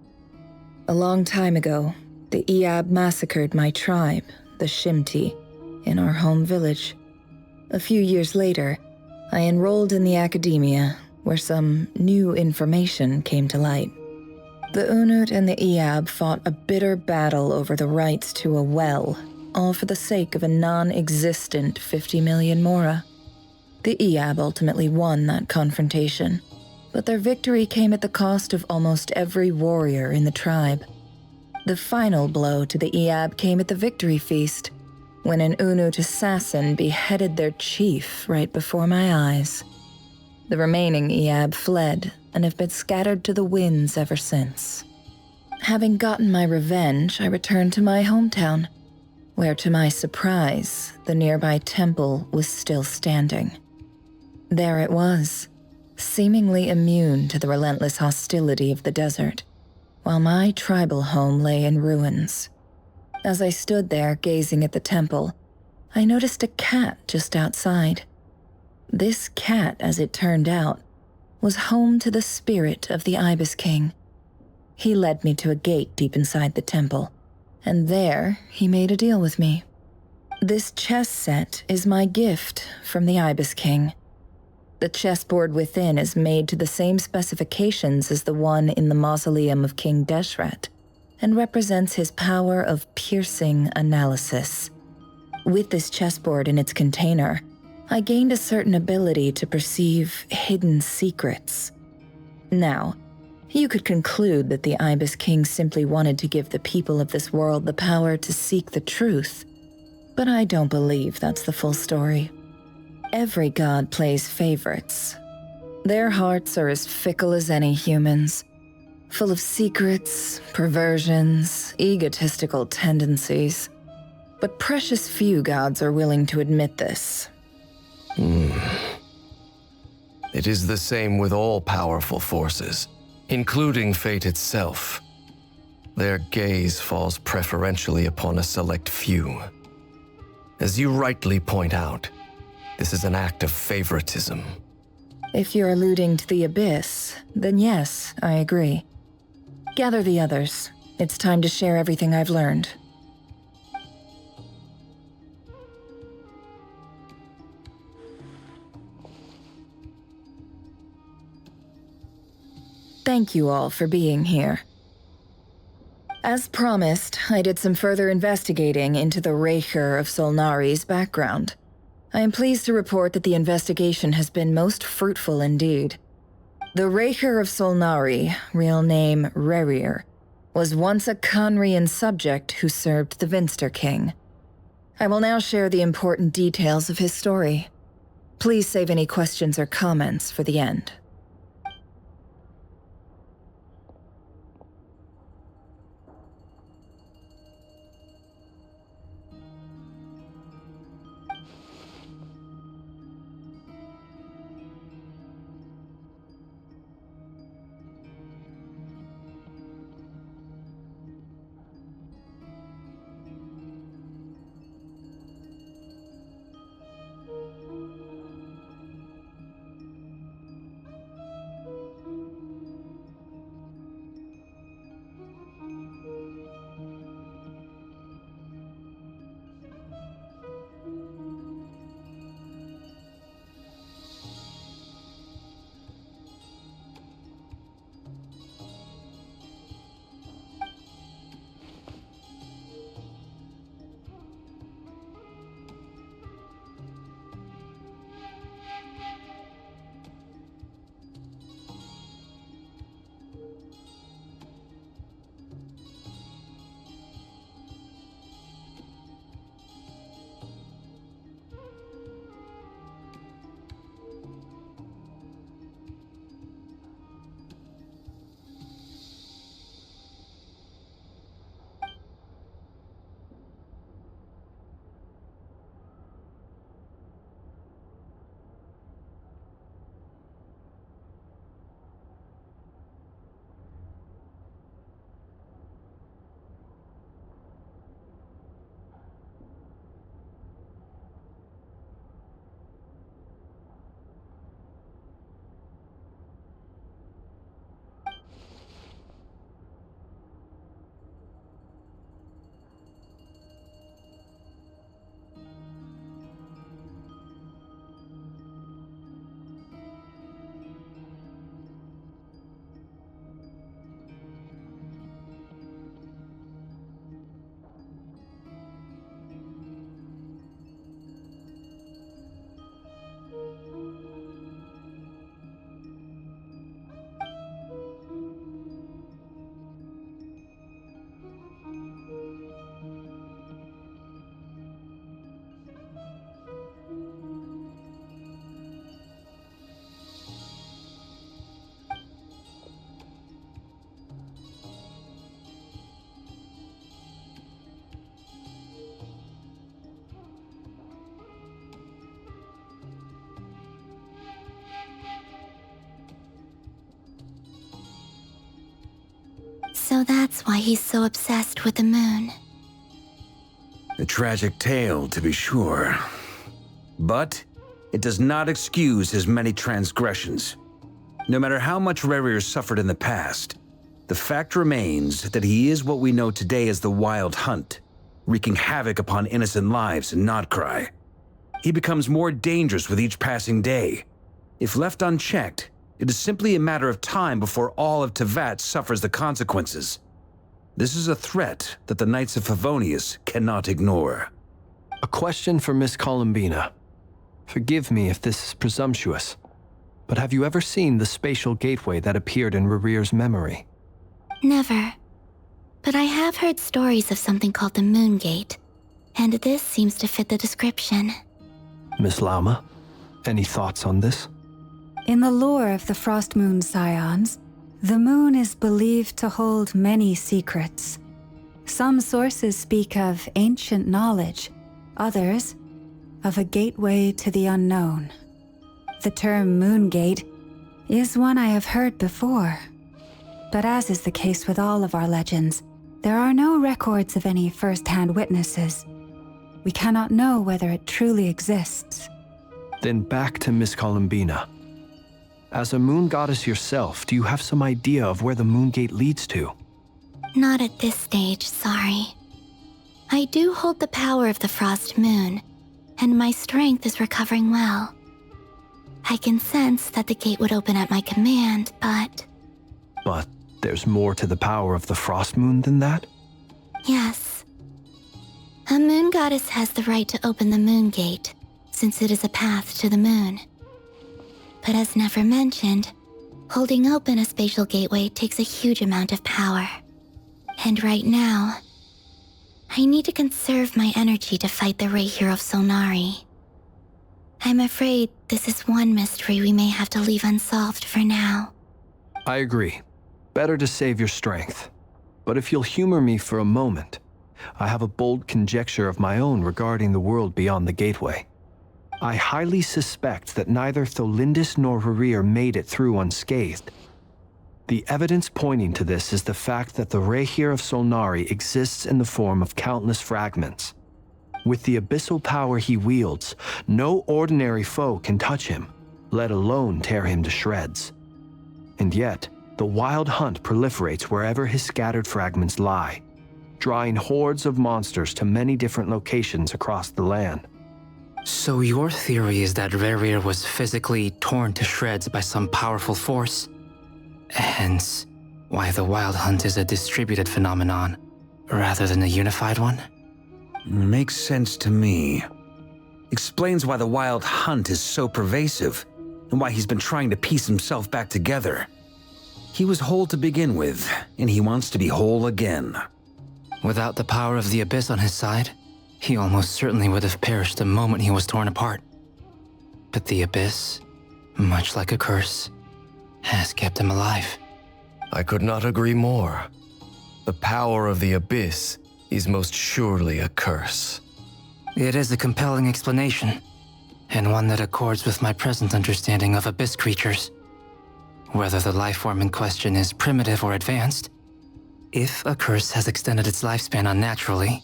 A long time ago, the Eab massacred my tribe, the Shimti, in our home village. A few years later, I enrolled in the academia, where some new information came to light. The Unut and the Eab fought a bitter battle over the rights to a well, all for the sake of a non-existent 50 million Mora. The Eab ultimately won that confrontation, but their victory came at the cost of almost every warrior in the tribe. The final blow to the Eab came at the victory feast, when an Unut assassin beheaded their chief right before my eyes. The remaining Eab fled and have been scattered to the winds ever since. Having gotten my revenge, I returned to my hometown, where to my surprise, the nearby temple was still standing. There it was, seemingly immune to the relentless hostility of the desert, while my tribal home lay in ruins. As I stood there gazing at the temple, I noticed a cat just outside. This cat, as it turned out, was home to the spirit of the Ibis King. He led me to a gate deep inside the temple, and there he made a deal with me. This chess set is my gift from the Ibis King. The chessboard within is made to the same specifications as the one in the mausoleum of King Deshret, and represents his power of piercing analysis. With this chessboard in its container, I gained a certain ability to perceive hidden secrets. Now, you could conclude that the Ibis King simply wanted to give the people of this world the power to seek the truth, but I don't believe that's the full story. Every god plays favorites. Their hearts are as fickle as any human's, full of secrets, perversions, egotistical tendencies. But precious few gods are willing to admit this.
It is the same with all powerful forces, including fate itself. Their gaze falls preferentially upon a select few. As you rightly point out, this is an act of favoritism.
If you're alluding to the Abyss, then yes, I agree. Gather the others. It's time to share everything I've learned. Thank you all for being here. As promised, I did some further investigating into the Raker of Solnari's background. I am pleased to report that the investigation has been most fruitful indeed. The Raker of Solnari, real name Rerir, was once a Conrian subject who served the Vinster King. I will now share the important details of his story. Please save any questions or comments for the end.
So that's why he's so obsessed with the moon.
A tragic tale, to be sure. But it does not excuse his many transgressions. No matter how much Rerir suffered in the past, the fact remains that he is what we know today as the Wild Hunt, wreaking havoc upon innocent lives in Nodcry. He becomes more dangerous with each passing day. If left unchecked, it is simply a matter of time before all of Teyvat suffers the consequences. This is a threat that the Knights of Favonius cannot ignore.
A question for Miss Columbina. Forgive me if this is presumptuous, but have you ever seen the spatial gateway that appeared in Rerir's memory?
Never. But I have heard stories of something called the Moon Gate, and this seems to fit the description.
Miss Lauma, any thoughts on this?
In the lore of the Frost Moon Scions, the moon is believed to hold many secrets. Some sources speak of ancient knowledge, others of a gateway to the unknown. The term Moon Gate is one I have heard before, but as is the case with all of our legends, there are no records of any first-hand witnesses. We cannot know whether it truly exists.
Then back to Miss Columbina. As a moon goddess yourself, do you have some idea of where the Moon Gate leads to?
Not at this stage, sorry. I do hold the power of the Frost Moon, and my strength is recovering well. I can sense that the gate would open at my command, but...
But there's more to the power of the Frost Moon than that?
Yes. A moon goddess has the right to open the Moon Gate, since it is a path to the moon. But as never mentioned, holding open a spatial gateway takes a huge amount of power. And right now, I need to conserve my energy to fight the Rahier of Solnari. I'm afraid this is one mystery we may have to leave unsolved for now.
I agree. Better to save your strength. But if you'll humor me for a moment, I have a bold conjecture of my own regarding the world beyond the gateway. I highly suspect that neither Tholindis nor Rarir made it through unscathed. The evidence pointing to this is the fact that the Rahier of Solnari exists in the form of countless fragments. With the abyssal power he wields, no ordinary foe can touch him, let alone tear him to shreds. And yet, the Wild Hunt proliferates wherever his scattered fragments lie, drawing hordes of monsters to many different locations across the land.
So your theory is that Rarir was physically torn to shreds by some powerful force? Hence, why the Wild Hunt is a distributed phenomenon, rather than a unified one?
Makes sense to me. Explains why the Wild Hunt is so pervasive, and why he's been trying to piece himself back together. He was whole to begin with, and he wants to be whole again.
Without the power of the Abyss on his side, he almost certainly would have perished the moment he was torn apart. But the Abyss, much like a curse, has kept him alive.
I could not agree more. The power of the Abyss is most surely a curse.
It is a compelling explanation, and one that accords with my present understanding of Abyss creatures. Whether the life form in question is primitive or advanced, if a curse has extended its lifespan unnaturally,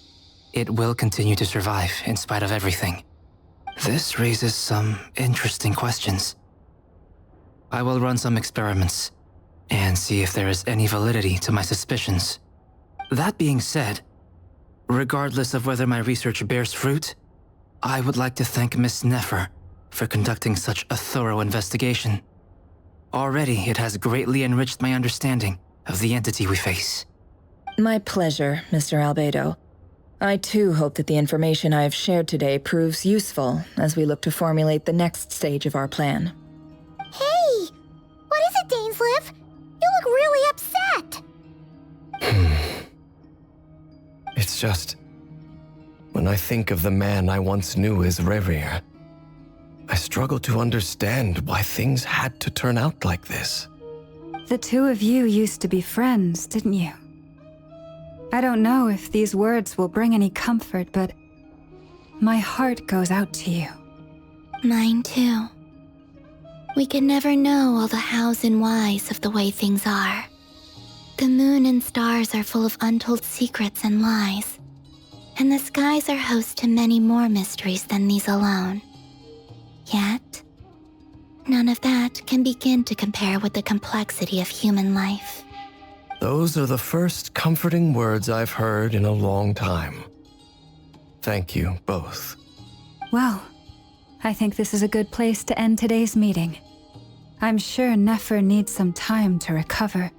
it will continue to survive in spite of everything. This raises some interesting questions. I will run some experiments and see if there is any validity to my suspicions. That being said, regardless of whether my research bears fruit, I would like to thank Miss Nefer for conducting such a thorough investigation. Already, it has greatly enriched my understanding of the entity we face.
My pleasure, Mr. Albedo. I too hope that the information I have shared today proves useful as we look to formulate the next stage of our plan.
Hey! What is it, Dainsleif? You look really upset!
It's just... when I think of the man I once knew as Rarir, I struggle to understand why things had to turn out like this.
The two of you used to be friends, didn't you? I don't know if these words will bring any comfort, but my heart goes out to you.
Mine too. We can never know all the hows and whys of the way things are. The moon and stars are full of untold secrets and lies, and the skies are host to many more mysteries than these alone. Yet, none of that can begin to compare with the complexity of human life.
Those are the first comforting words I've heard in a long time. Thank you both.
Well, I think this is a good place to end today's meeting. I'm sure Nefer needs some time to recover.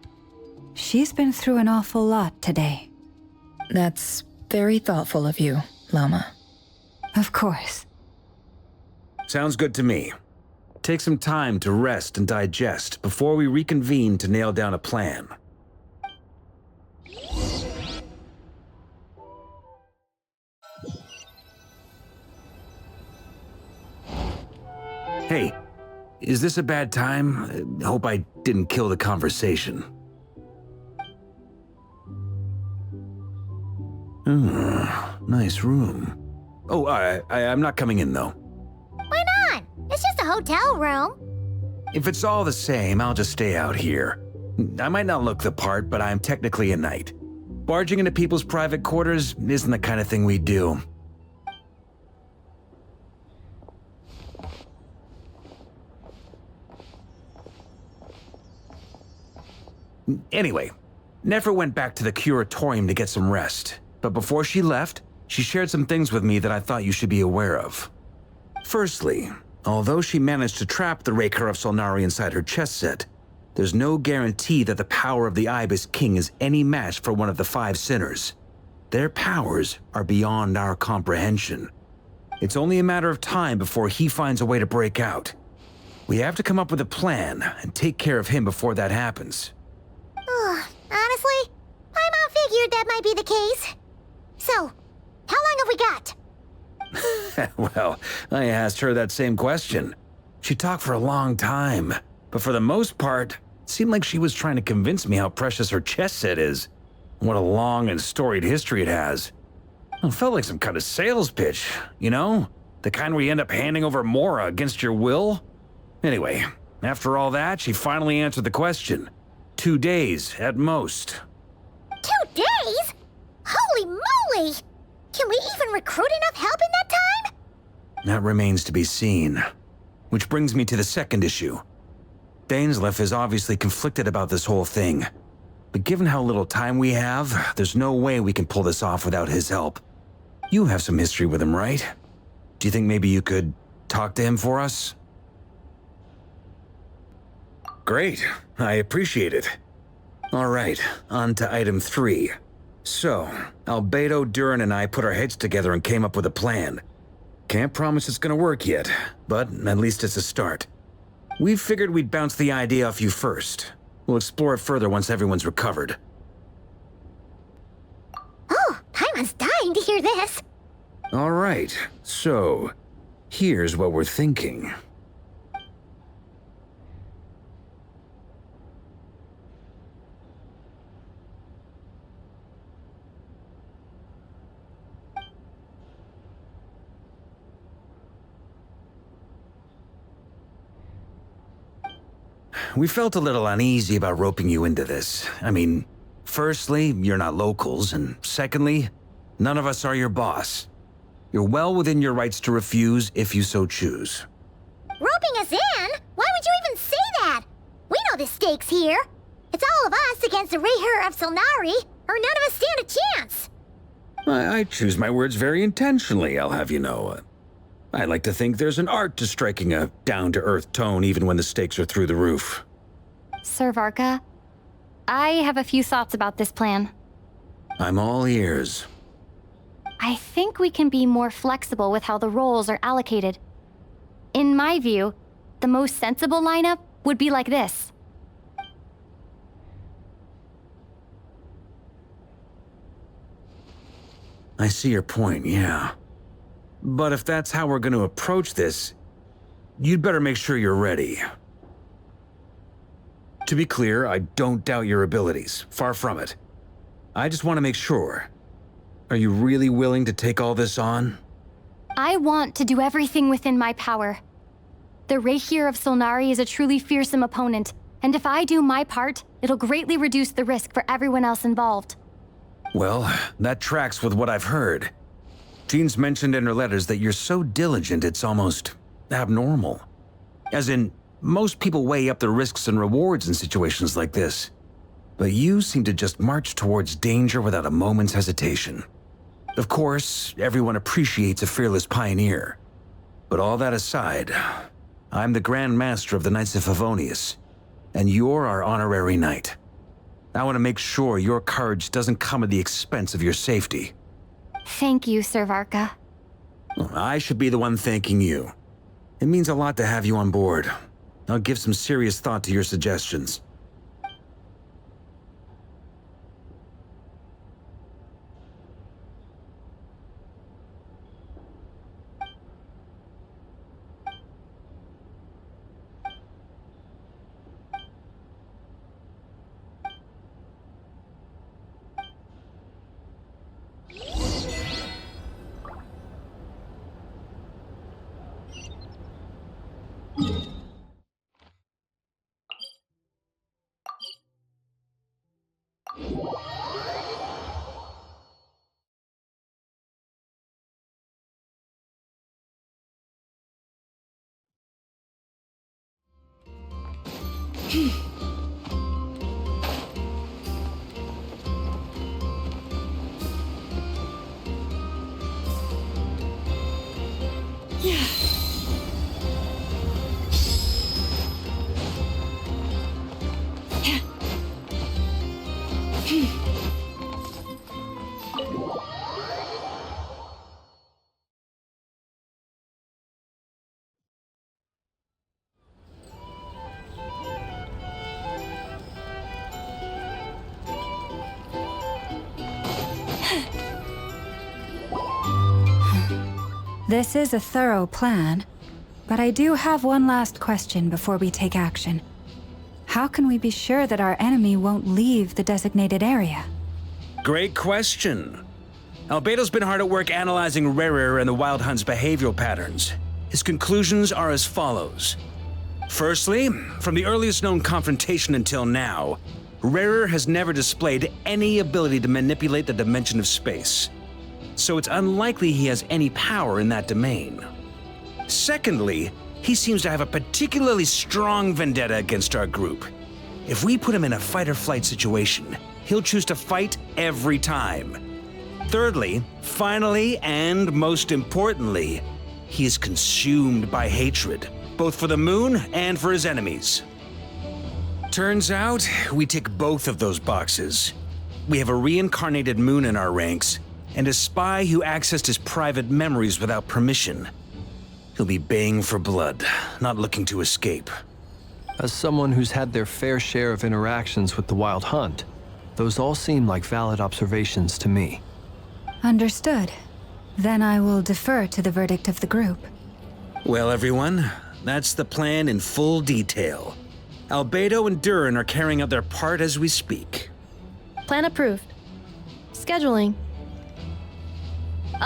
She's been through an awful lot today.
That's very thoughtful of you, Lama.
Of course.
Sounds good to me. Take some time to rest and digest before we reconvene to nail down a plan. Hey, is this a bad time? Hope I didn't kill the conversation. Nice room. Oh, I'm not coming in, though.
Why not? It's just a hotel room.
If it's all the same, I'll just stay out here. I might not look the part, but I'm technically a knight. Barging into people's private quarters isn't the kind of thing we do. Anyway, Nefer went back to the curatorium to get some rest, but before she left, she shared some things with me that I thought you should be aware of. Firstly, although she managed to trap the Raker of Solnari inside her chess set, there's no guarantee that the power of the Ibis King is any match for one of the 5 sinners. Their powers are beyond our comprehension. It's only a matter of time before he finds a way to break out. We have to come up with a plan and take care of him before that happens.
Honestly, Paimon figured that that might be the case. So, how long have we got?
Well, I asked her that same question. She talked for a long time, but for the most part, it seemed like she was trying to convince me how precious her chess set is, and what a long and storied history it has. It felt like some kind of sales pitch, you know? The kind where you end up handing over Mora against your will? Anyway, after all that, she finally answered the question. 2 days, at most.
2 days? Holy moly! Can we even recruit enough help in that time?
That remains to be seen. Which brings me to the second issue. Dainsleif is obviously conflicted about this whole thing. But given how little time we have, there's no way we can pull this off without his help. You have some history with him, right? Do you think maybe you could talk to him for us? Great, I appreciate it. All right, on to item 3. So, Albedo, Durin, and I put our heads together and came up with a plan. Can't promise it's gonna work yet, but at least it's a start. We figured we'd bounce the idea off you first. We'll explore it further once everyone's recovered.
Oh, Paimon's dying to hear this.
All right, so here's what we're thinking. We felt a little uneasy about roping you into this. I mean, firstly, you're not locals, and secondly, none of us are your boss. You're well within your rights to refuse if you so choose.
Roping us in? Why would you even say that? We know the stakes here. It's all of us against the Rayher of Solnari, or none of us stand a chance.
I choose my words very intentionally, I'll have you know. I like to think there's an art to striking a down-to-earth tone even when the stakes are through the roof.
Sir Varka, I have a few thoughts about this plan.
I'm all ears.
I think we can be more flexible with how the roles are allocated. In my view, the most sensible lineup would be like this.
I see your point, yeah. But if that's how we're going to approach this, you'd better make sure you're ready. To be clear, I don't doubt your abilities. Far from it. I just want to make sure. Are you really willing to take all this on?
I want to do everything within my power. The Rayher of Solnari is a truly fearsome opponent, and if I do my part, it'll greatly reduce the risk for everyone else involved.
Well, that tracks with what I've heard. Jean's mentioned in her letters that you're so diligent it's almost abnormal. As in, most people weigh up the risks and rewards in situations like this. But you seem to just march towards danger without a moment's hesitation. Of course, everyone appreciates a fearless pioneer. But all that aside, I'm the Grand Master of the Knights of Favonius, and you're our honorary knight. I want to make sure your courage doesn't come at the expense of your safety.
Thank you, Sir Varka.
I should be the one thanking you. It means a lot to have you on board. I'll give some serious thought to your suggestions.
This is a thorough plan, but I do have one last question before we take action. How can we be sure that our enemy won't leave the designated area?
Great question. Albedo's been hard at work analyzing Rerir and the Wild Hunt's behavioral patterns. His conclusions are as follows. Firstly, from the earliest known confrontation until now, Rerir has never displayed any ability to manipulate the dimension of space. So it's unlikely he has any power in that domain. Secondly, he seems to have a particularly strong vendetta against our group. If we put him in a fight-or-flight situation, he'll choose to fight every time. Thirdly, finally, and most importantly, he is consumed by hatred, both for the moon and for his enemies. Turns out, we tick both of those boxes. We have a reincarnated moon in our ranks, and a spy who accessed his private memories without permission. He'll be baying for blood, not looking to escape.
As someone who's had their fair share of interactions with the Wild Hunt, those all seem like valid observations to me.
Understood. Then I will defer to the verdict of the group.
Well, everyone, that's the plan in full detail. Albedo and Durin are carrying out their part as we speak.
Plan approved. Scheduling.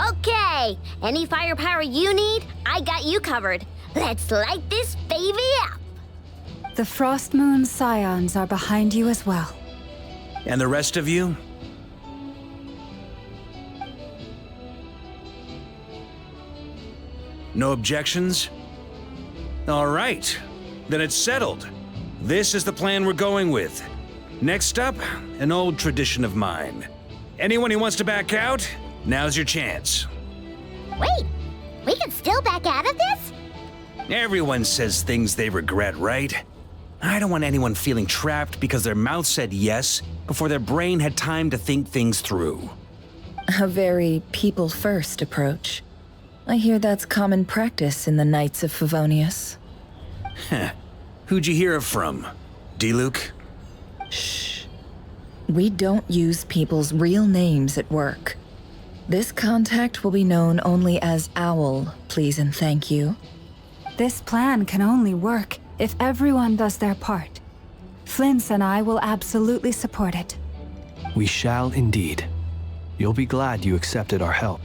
Okay, any firepower you need, I got you covered. Let's light this baby up.
The Frost Moon Scions are behind you as well.
And the rest of you? No objections? All right, then it's settled. This is the plan we're going with. Next up, an old tradition of mine. Anyone who wants to back out, now's your chance.
Wait, we can still back out of this?
Everyone says things they regret, right? I don't want anyone feeling trapped because their mouth said yes before their brain had time to think things through.
A very people-first approach. I hear that's common practice in the Knights of Favonius.
Heh. Who'd you hear it from? D-Luke?
Shh. We don't use people's real names at work. This contact will be known only as Owl, please and thank you.
This plan can only work if everyone does their part. Flint's and I will absolutely support it.
We shall indeed. You'll be glad you accepted our help.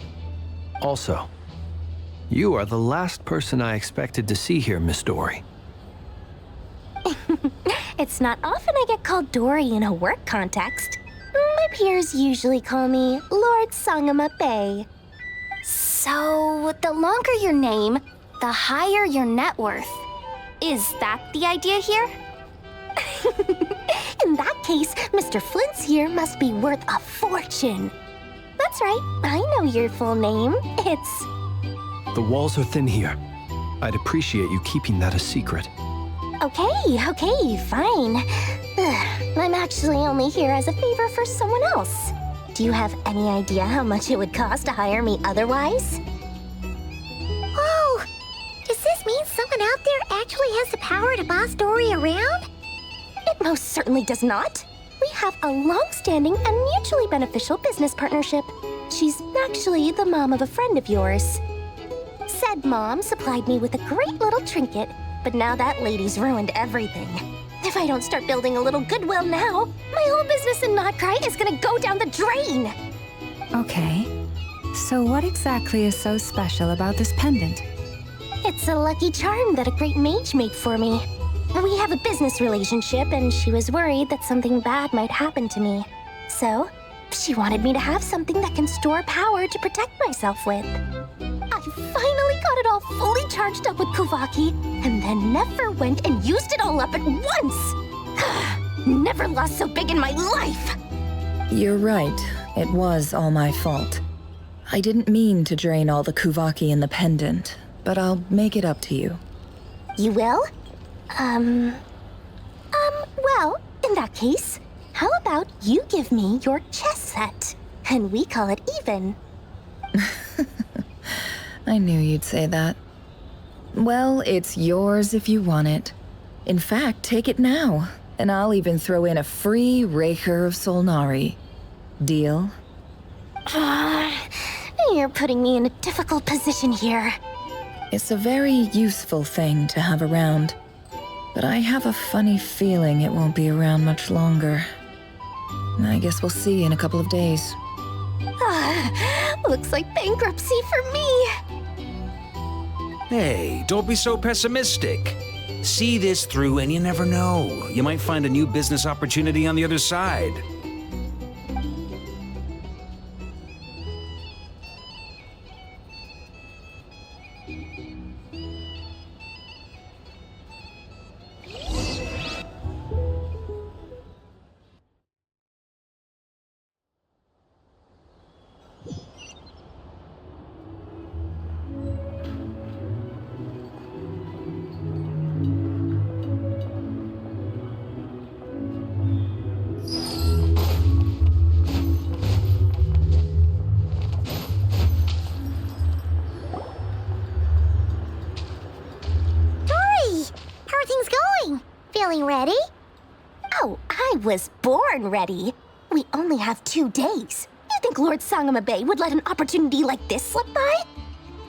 Also, you are the last person I expected to see here, Miss Dory.
It's not often I get called Dory in a work context. My peers usually call me Lord Sangamabe. So, the longer your name, the higher your net worth. Is that the idea here? In that case, Mr. Flint's here must be worth a fortune. That's right, I know your full name. It's...
The walls are thin here. I'd appreciate you keeping that a secret.
Okay, fine. I'm actually only here as a favor for someone else. Do you have any idea how much it would cost to hire me otherwise?
Oh, does this mean someone out there actually has the power to boss Dory around?
It most certainly does not. We have a long-standing and mutually beneficial business partnership. She's actually the mom of a friend of yours. Said mom supplied me with a great little trinket, but now that lady's ruined everything. If I don't start building a little goodwill now, my whole business in Notcry is gonna go down the drain!
Okay. So what exactly is so special about this pendant?
It's a lucky charm that a great mage made for me. We have a business relationship, and she was worried that something bad might happen to me. So, she wanted me to have something that can store power to protect myself with. I finally got it all fully charged up with Kuvaki, and then never went and used it all up at once! Never lost so big in my life!
You're right. It was all my fault. I didn't mean to drain all the Kuvaki in the pendant, but I'll make it up to you.
You will? Well, in that case, how about you give me your chess set, and we call it even?
I knew you'd say that. Well, it's yours if you want it. In fact, take it now, and I'll even throw in a free Raker of Solnari. Deal?
You're putting me in a difficult position here.
It's a very useful thing to have around, but I have a funny feeling it won't be around much longer. I guess we'll see in a couple of days.
Looks like bankruptcy for me.
Hey, don't be so pessimistic. See this through and you never know. You might find a new business opportunity on the other side.
Feeling ready?
Oh, I was born ready. We only have 2 days. You think Lord Sangamabe would let an opportunity like this slip by?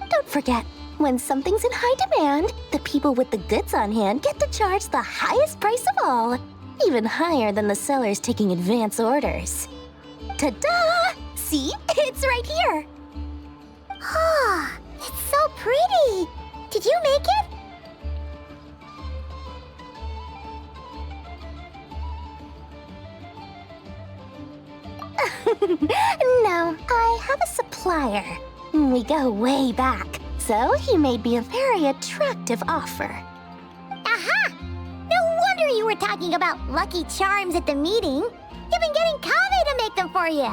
Don't forget, when something's in high demand, the people with the goods on hand get to charge the highest price of all, even higher than the sellers taking advance orders. Ta-da! See? It's right here.
Ah, it's so pretty. Did you make it?
No, I have a supplier. We go way back, so he made me a very attractive offer.
Aha! No wonder you were talking about Lucky Charms at the meeting. You've been getting Kave to make them for you.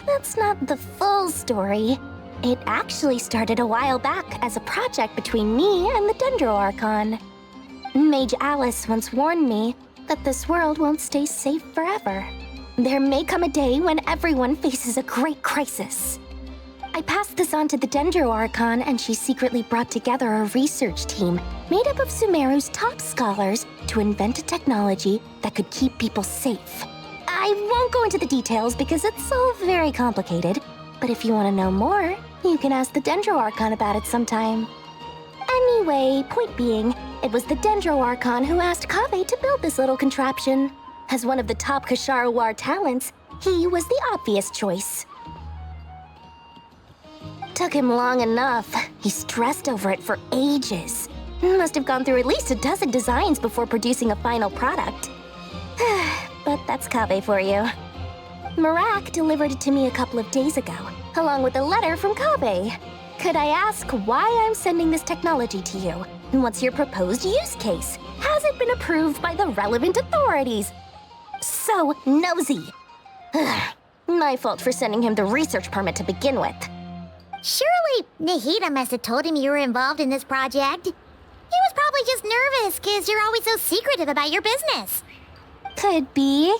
That's not the full story. It actually started a while back as a project between me and the Dendro Archon. Mage Alice once warned me that this world won't stay safe forever. There may come a day when everyone faces a great crisis. I passed this on to the Dendro Archon, and she secretly brought together a research team made up of Sumeru's top scholars to invent a technology that could keep people safe. I won't go into the details because it's all very complicated, but if you want to know more, you can ask the Dendro Archon about it sometime. Anyway, point being, it was the Dendro Archon who asked Kave to build this little contraption. As one of the top Kasharawar talents, he was the obvious choice. Took him long enough. He stressed over it for ages. Must have gone through at least a dozen designs before producing a final product. But that's Kave for you. Marak delivered it to me a couple of days ago, along with a letter from Kave. Could I ask why I'm sending this technology to you? And what's your proposed use case? Has it been approved by the relevant authorities? So nosy. My fault for sending him the research permit to begin with.
Surely Nahida must have told him you were involved in this project. He was probably just nervous because you're always so secretive about your business.
Could be.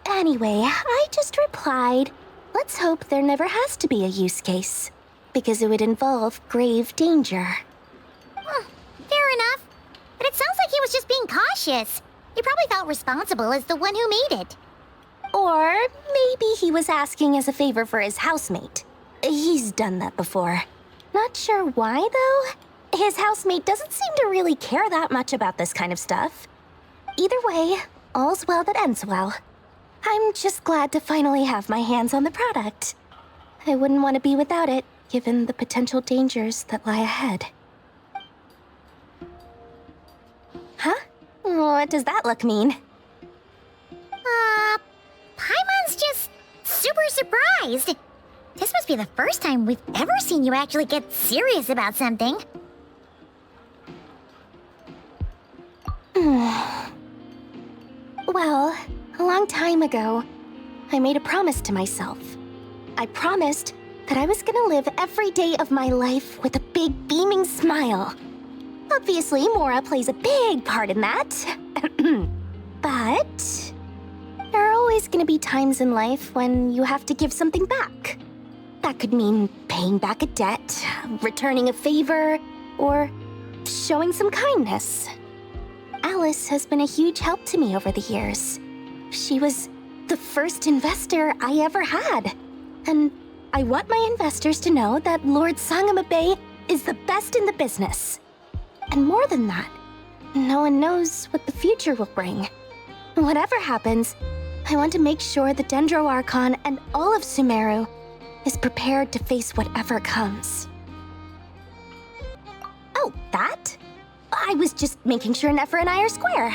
Anyway, I just replied, let's hope there never has to be a use case, because it would involve grave danger.
Fair enough. But it sounds like he was just being cautious. He probably felt responsible as the one who made it.
Or maybe he was asking as a favor for his housemate. He's done that before. Not sure why, though. His housemate doesn't seem to really care that much about this kind of stuff. Either way, all's well that ends well. I'm just glad to finally have my hands on the product. I wouldn't want to be without it, given the potential dangers that lie ahead. Huh? What does that look mean?
Paimon's just super surprised. This must be the first time we've ever seen you actually get serious about something.
Well, a long time ago, I made a promise to myself. I promised that I was gonna live every day of my life with a big beaming smile. Obviously, Mora plays a big part in that. But there are always gonna be times in life when you have to give something back. That could mean paying back a debt, returning a favor, or showing some kindness. Alice has been a huge help to me over the years. She was the first investor I ever had. And I want my investors to know that Lord Sangama Bay is the best in the business. And more than that, no one knows what the future will bring. Whatever happens, I want to make sure the Dendro Archon and all of Sumeru is prepared to face whatever comes. Oh, that? I was just making sure Nefer and I are square.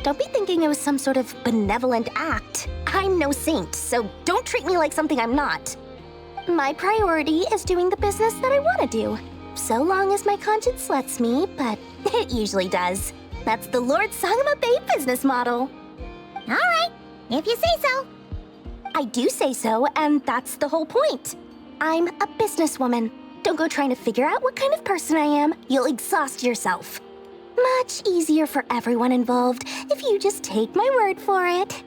Don't be thinking it was some sort of benevolent act. I'm no saint, so don't treat me like something I'm not. My priority is doing the business that I want to do, so long as my conscience lets me, but it usually does. That's the Lord Sangama Bay business model.
All right, if you say so.
I do say so, and that's the whole point. I'm a businesswoman. Don't go trying to figure out what kind of person I am. You'll exhaust yourself. Much easier for everyone involved if you just take my word for it.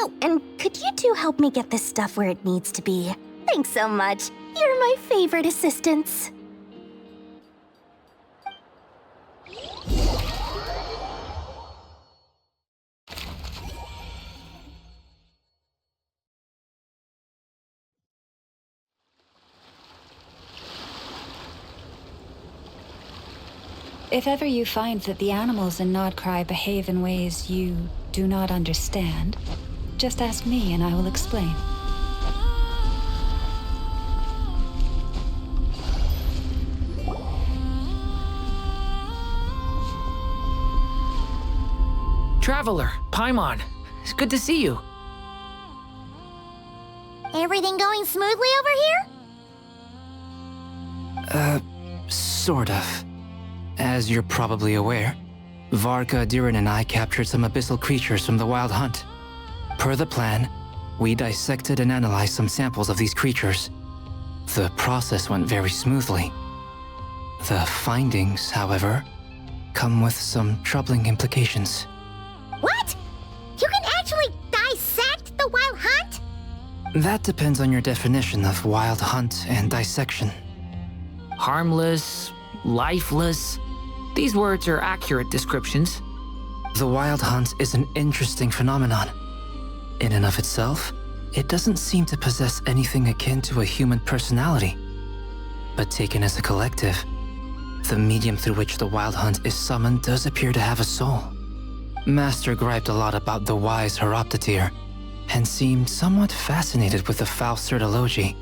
Oh, and could you two help me get this stuff where it needs to be? Thanks so much. You're my favorite assistants.
If ever you find that the animals in Nodcry behave in ways you do not understand, just ask me and I will explain.
Traveler, Paimon, it's good to see you.
Everything going smoothly over here?
Sort of. As you're probably aware, Varka, Diren, and I captured some abyssal creatures from the Wild Hunt. Per the plan, we dissected and analyzed some samples of these creatures. The process went very smoothly. The findings, however, come with some troubling implications.
What? You can actually dissect the Wild Hunt?
That depends on your definition of Wild Hunt and dissection.
Harmless, lifeless. These words are accurate descriptions.
The Wild Hunt is an interesting phenomenon. In and of itself, it doesn't seem to possess anything akin to a human personality. But taken as a collective, the medium through which the Wild Hunt is summoned does appear to have a soul. Master griped a lot about the wise Horoptotire, and seemed somewhat fascinated with the Faustsert Elegy.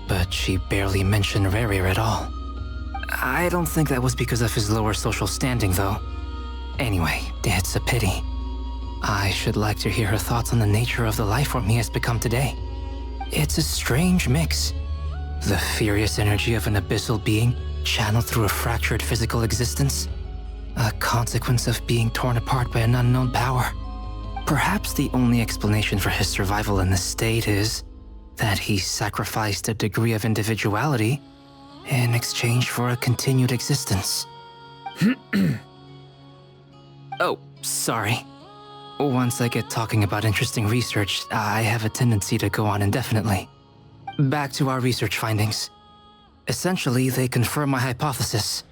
But she barely mentioned Rerir at all. I don't think that was because of his lower social standing, though. Anyway, it's a pity. I should like to hear her thoughts on the nature of the life form he has become today. It's a strange mix. The furious energy of an abyssal being channeled through a fractured physical existence. A consequence of being torn apart by an unknown power. Perhaps the only explanation for his survival in this state is that he sacrificed a degree of individuality in exchange for a continued existence. Oh, sorry. Once I get talking about interesting research, I have a tendency to go on indefinitely. Back to our research findings. Essentially, they confirm my hypothesis.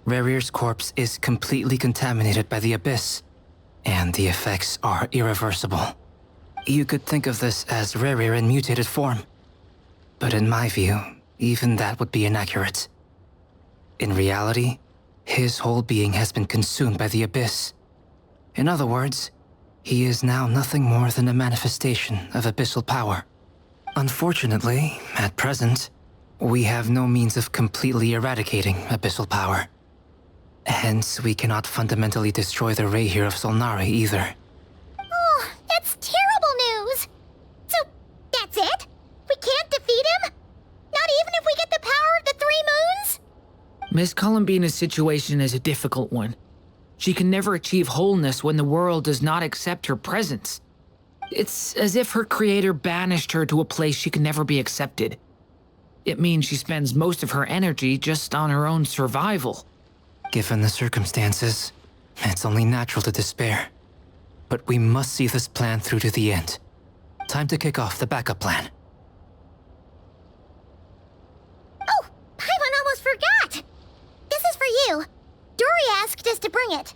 Rerir's corpse is completely contaminated by the Abyss, and the effects are irreversible. You could think of this as Rerir in mutated form. But in my view, even that would be inaccurate. In reality, his whole being has been consumed by the Abyss. In other words, he is now nothing more than a manifestation of abyssal power. Unfortunately, at present, we have no means of completely eradicating abyssal power. Hence, we cannot fundamentally destroy the Reir of Solnari either.
Oh, that's terrible news! So, that's it? We can't defeat him? Not even if we get the power of the Three Moons?
Miss Columbina's situation is a difficult one. She can never achieve wholeness when the world does not accept her presence. It's as if her creator banished her to a place she can never be accepted. It means she spends most of her energy just on her own survival.
Given the circumstances, it's only natural to despair. But we must see this plan through to the end. Time to kick off the backup plan.
Oh, Paimon almost forgot! This is for you. Dory asked us to bring it.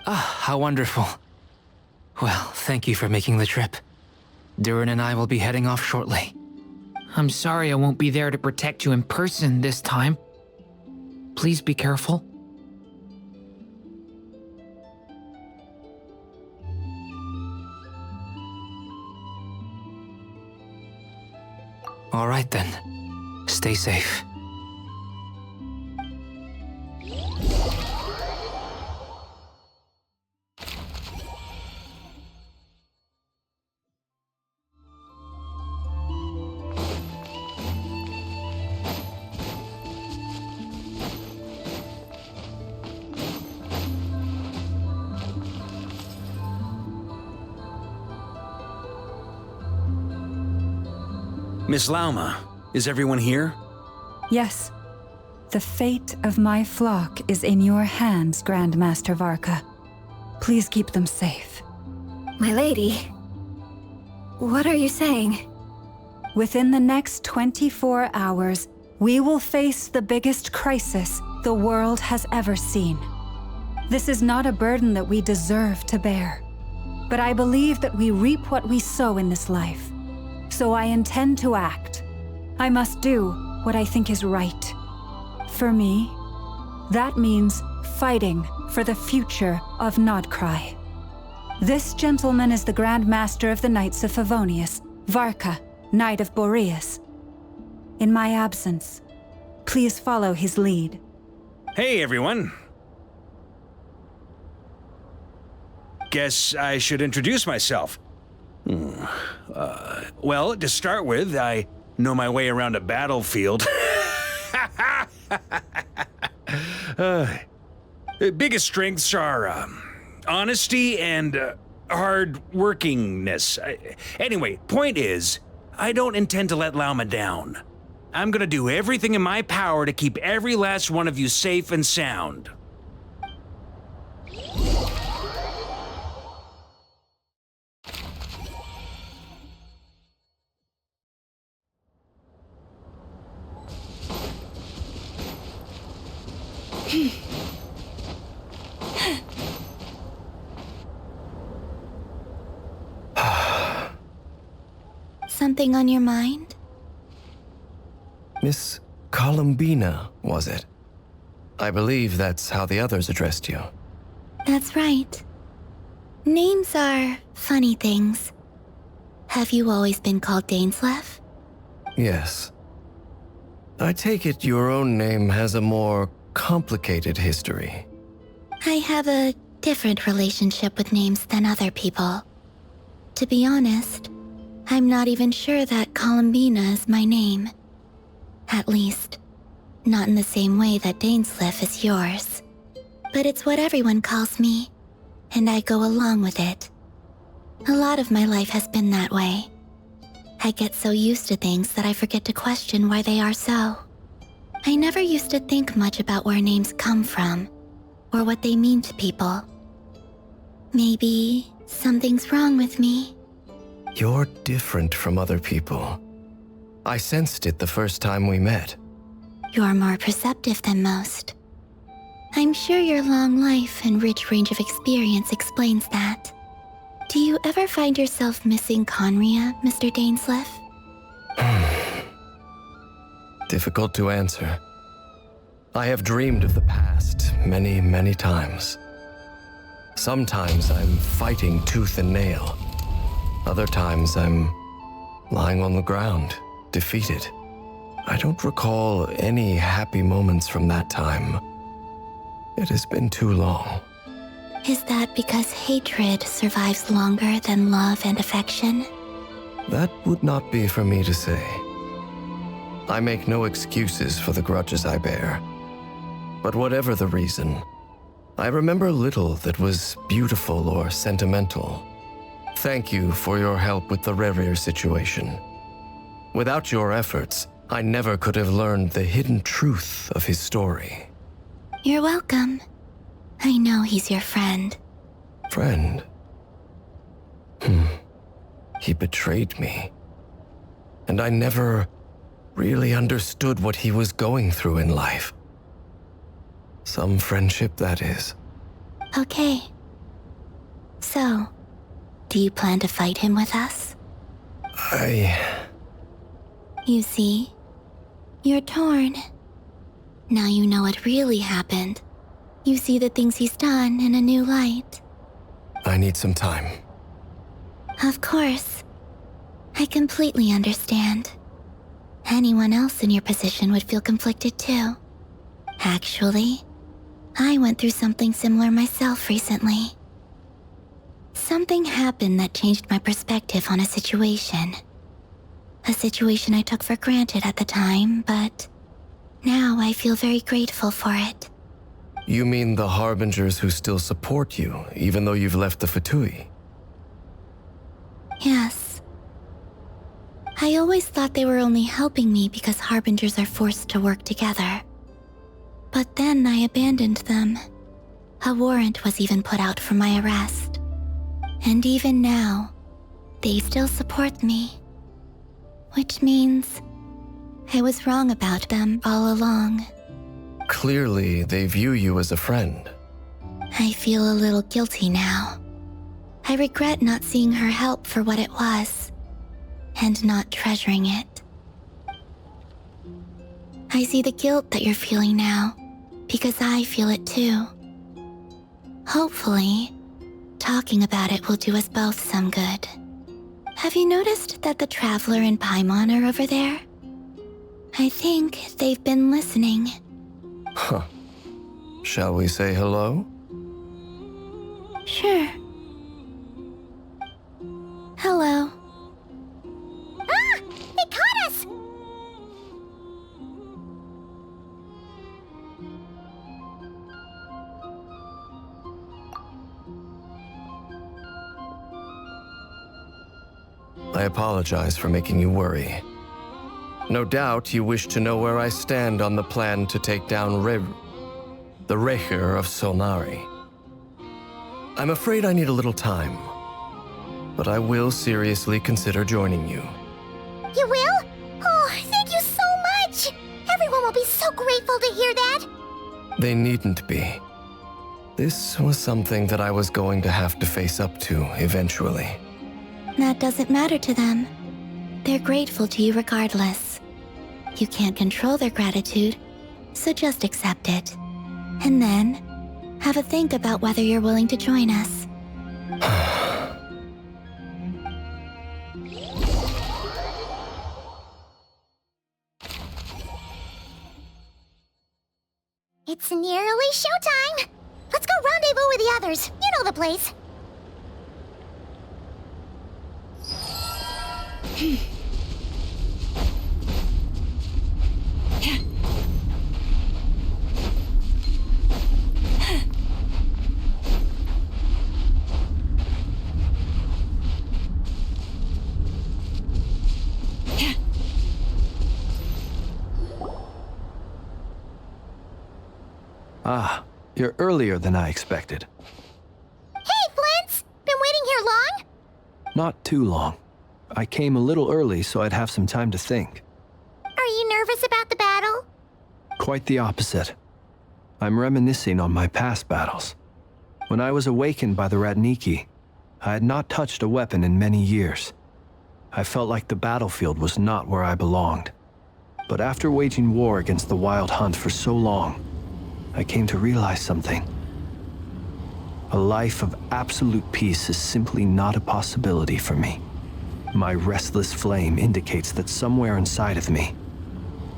Ah, how wonderful. Well, thank you for making the trip. Durin and I will be heading off shortly.
I'm sorry I won't be there to protect you in person this time. Please be careful.
All right then. Stay safe.
Miss Lauma, is everyone here?
Yes. The fate of my flock is in your hands, Grand Master Varka. Please keep them safe.
My lady, what are you saying?
Within the next 24 hours, we will face the biggest crisis the world has ever seen. This is not a burden that we deserve to bear, but I believe that we reap what we sow in this life. So I intend to act. I must do what I think is right. For me, that means fighting for the future of Nodcry. This gentleman is the Grand Master of the Knights of Favonius, Varka, Knight of Boreas. In my absence, please follow his lead.
Hey, everyone. Guess I should introduce myself. Well, to start with, I know my way around a battlefield. Biggest strengths are honesty and hard-workingness. Anyway, point is, I don't intend to let Lauma down. I'm gonna do everything in my power to keep every last one of you safe and sound.
Something on your mind?
Miss Columbina, was it? I believe that's how the others addressed you.
That's right. Names are funny things. Have you always been called Dainsleif?
Yes. I take it your own name has a more complicated history.
I have a different relationship with names than other people. To be honest, I'm not even sure that Columbina is my name. At least, not in the same way that Dainsleif is yours. But it's what everyone calls me, and I go along with it. A lot of my life has been that way. I get so used to things that I forget to question why they are so. I never used to think much about where names come from, or what they mean to people. Maybe something's wrong with me.
You're different from other people. I sensed it the first time we met.
You're more perceptive than most. I'm sure your long life and rich range of experience explains that. Do you ever find yourself missing Conria, Mr. Dainsleif?
Difficult to answer. I have dreamed of the past many, many times. Sometimes I'm fighting tooth and nail. Other times I'm lying on the ground, defeated. I don't recall any happy moments from that time. It has been too long.
Is that because hatred survives longer than love and affection?
That would not be for me to say. I make no excuses for the grudges I bear. But whatever the reason, I remember little that was beautiful or sentimental. Thank you for your help with the Rerir situation. Without your efforts, I never could have learned the hidden truth of his story.
You're welcome. I know he's your friend.
Friend? He betrayed me. And I never really understood what he was going through in life. Some friendship, that is.
Okay. So, do you plan to fight him with us? You see, you're torn. Now you know what really happened. You see the things he's done in a new light.
I need some time.
Of course. I completely understand. Anyone else in your position would feel conflicted too. Actually, I went through something similar myself recently. Something happened that changed my perspective on a situation. A situation I took for granted at the time, but now I feel very grateful for it.
You mean the Harbingers who still support you, even though you've left the Fatui?
Yes. I always thought they were only helping me because Harbingers are forced to work together. But then I abandoned them. A warrant was even put out for my arrest. And even now, they still support me. Which means I was wrong about them all along.
Clearly, they view you as a friend.
I feel a little guilty now. I regret not seeing her help for what it was, and not treasuring it. I see the guilt that you're feeling now, because I feel it too. Hopefully, talking about it will do us both some good. Have you noticed that the Traveler and Paimon are over there? I think they've been listening.
Huh. Shall we say hello?
Sure. Hello.
Ah! They caught us!
I apologize for making you worry. No doubt you wish to know where I stand on the plan to take down the Recher of Solnari. I'm afraid I need a little time, but I will seriously consider joining you.
You will? Oh, thank you so much! Everyone will be so grateful to hear that!
They needn't be. This was something that I was going to have to face up to eventually.
That doesn't matter to them. They're grateful to you regardless. You can't control their gratitude, so just accept it. And then, have a think about whether you're willing to join us.
It's nearly showtime! Let's go rendezvous with the others. You know the place.
Ah, you're earlier than I expected.
Hey, Flint's! Been waiting here long?
Not too long. I came a little early so I'd have some time to think.
Are you nervous about the battle?
Quite the opposite. I'm reminiscing on my past battles. When I was awakened by the Ratniki, I had not touched a weapon in many years. I felt like the battlefield was not where I belonged. But after waging war against the Wild Hunt for so long, I came to realize something. A life of absolute peace is simply not a possibility for me. My restless flame indicates that somewhere inside of me,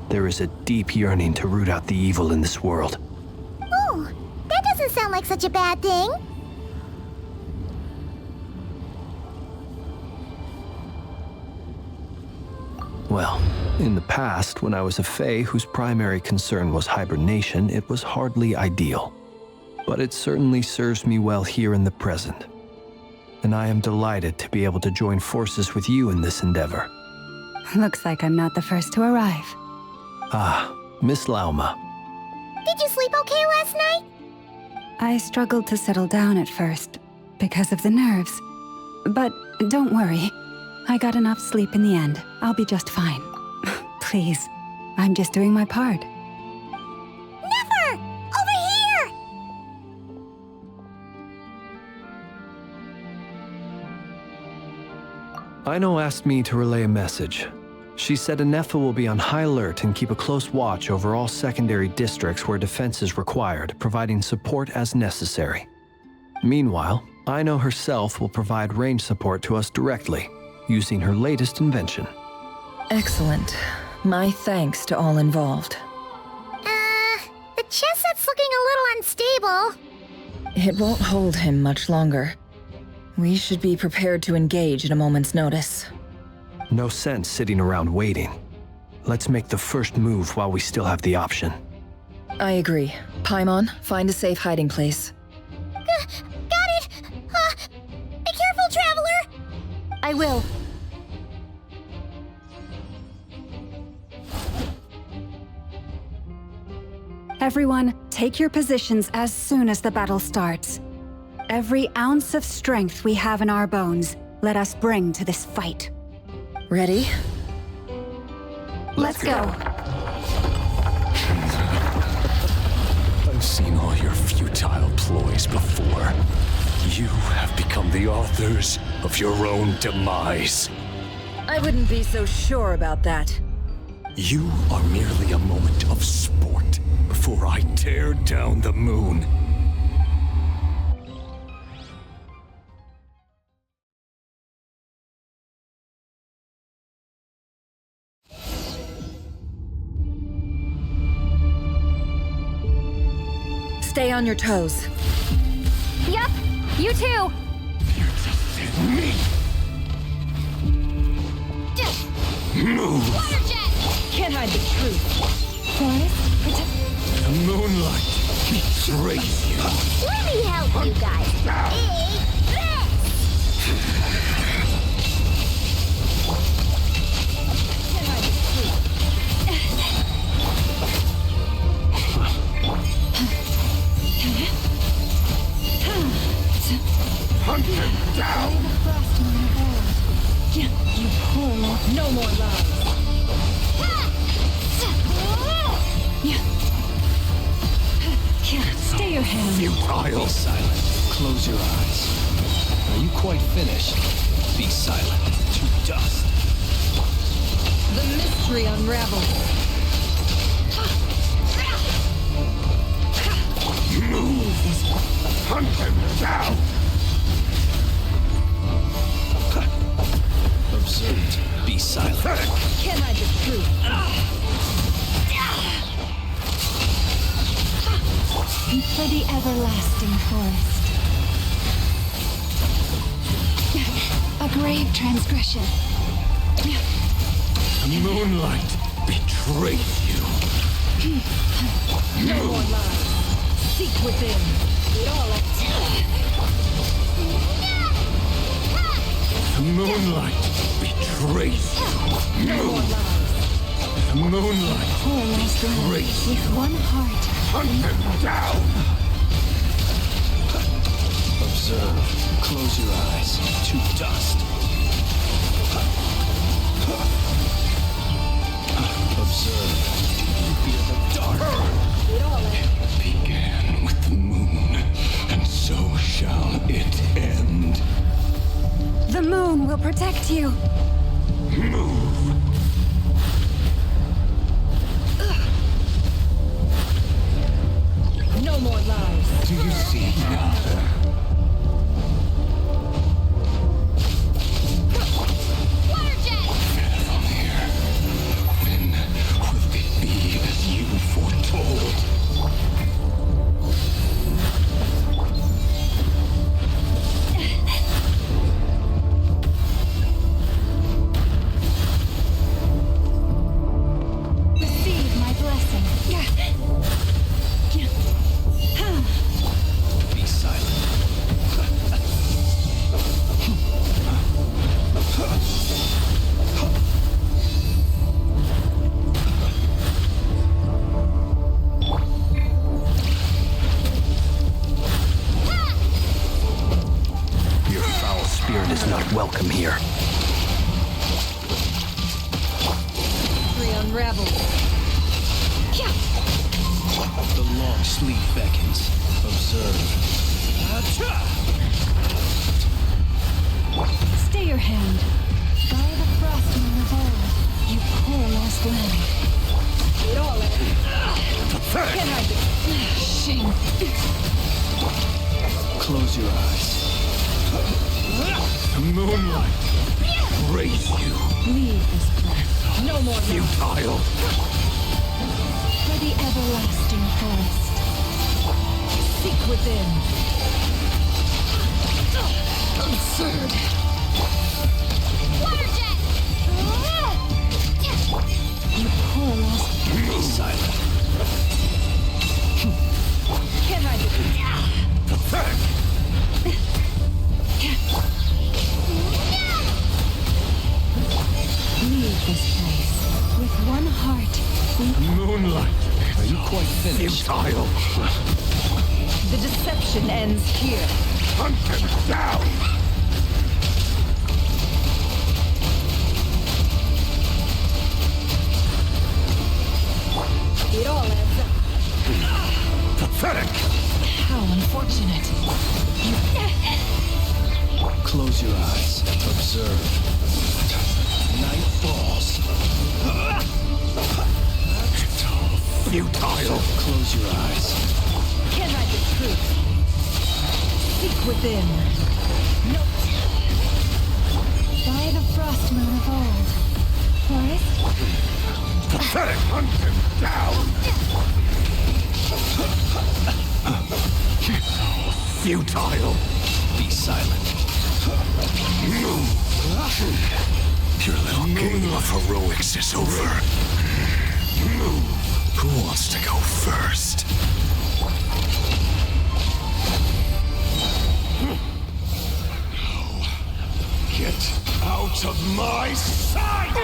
there is a deep yearning to root out the evil in this world.
Oh, that doesn't sound like such a bad thing.
Well, in the past, when I was a Fae whose primary concern was hibernation, it was hardly ideal. But it certainly serves me well here in the present. And I am delighted to be able to join forces with you in this endeavor.
Looks like I'm not the first to arrive.
Ah, Miss Lauma.
Did you sleep okay last night?
I struggled to settle down at first, because of the nerves. But don't worry. I got enough sleep in the end. I'll be just fine. Please, I'm just doing my part.
Never! Over here!
Ino asked me to relay a message. She said Anefa will be on high alert and keep a close watch over all secondary districts where defense is required, providing support as necessary. Meanwhile, Ino herself will provide range support to us directly, using her latest invention.
Excellent. My thanks to all involved.
The chest set's looking a little unstable.
It won't hold him much longer. We should be prepared to engage at a moment's notice.
No sense sitting around waiting. Let's make the first move while we still have the option.
I agree. Paimon, find a safe hiding place.
Got it! Be careful, Traveler!
I will.
Everyone, take your positions as soon as the battle starts. Every ounce of strength we have in our bones, let us bring to this fight.
Ready?
Let's go.
I've seen all your futile ploys before. You have become the authors of your own demise.
I wouldn't be so sure about that.
You are merely a moment of sport before I tear down the moon.
Stay on your toes.
Yep, you too.
Me. Move.
Water jet.
Can't hide the truth.
Forest, protect.
The moonlight betrays you.
Let me help you guys. Eat
Hunt him down.
You pull. No more lies.
Stay your hand.
Futile.
Be silent. Close your eyes. Are you quite finished? Be silent. To dust.
The mystery unravels.
Move. Hunt him down.
Observed. Be silent.
Can't hide the truth.
For the everlasting forest. A grave transgression.
Moonlight betrays you.
No more lies. Seek within.
The moonlight betrays you.
No more lies.
The moonlight
Poor lost one
betrays you.
with one heart.
Hunt him down.
Observe. Close your eyes. To dust. Observe. You fear the dark.
It began with the moon, and so shall it end.
The moon will protect you.
Move.
No more lies.
Do you see now?
Water jet.
Here. When will it be as you foretold?
Receive my blessing.
Be silent.
Your foul spirit is not welcome here.
Mystery unravels.
The long sleep beckons. Observe.
Stay your hand.
watching.
Close your eyes. Moonlight, raise you.
Leave this place. No more lies.
Futile.
For the everlasting forest. Seek within.
Absurd.
Water jet! You poor lost.
Silent.
Can't hide it.
Pathetic.
Leave this place with one heart.
Moonlight. Are you quite finished? Futile.
The deception ends here.
Hunt him down.
It all adds up.
Pathetic.
How unfortunate.
Close your eyes. Observe. Night falls. Futile. Close your eyes.
Can't hide the truth. Seek within. No. By the frost moon of old. Forest?
Pathetic. Hunt him down. Futile. Be silent.
Your little game of heroics is over. Who wants to go first?
Get out of my sight!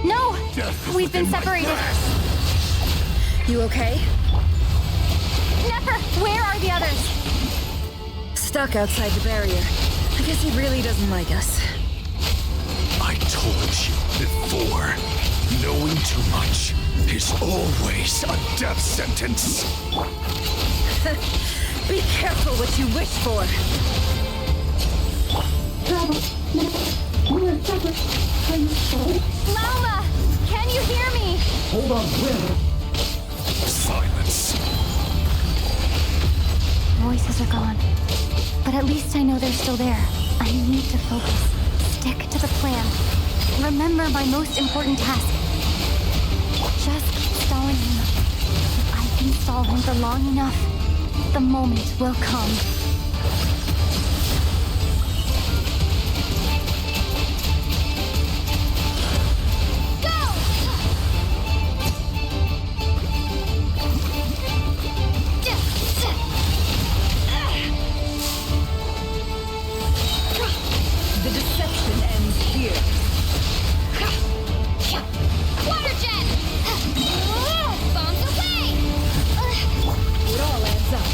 No! We've been separated.
You okay?
Never! Where are the others?
Stuck outside the barrier. I guess he really doesn't like us.
I told you before, knowing too much is always a death sentence.
Be careful what you wish for.
Lauma! Can you hear me?
Hold on, Will.
Silence.
Voices are gone. But at least I know they're still there. I need to focus. Stick to the plan. Remember my most important task. Just keep stalling him. If I can stall him for long enough, the moment will come.
The deception ends here. Water jet! Bombs away! It all adds up.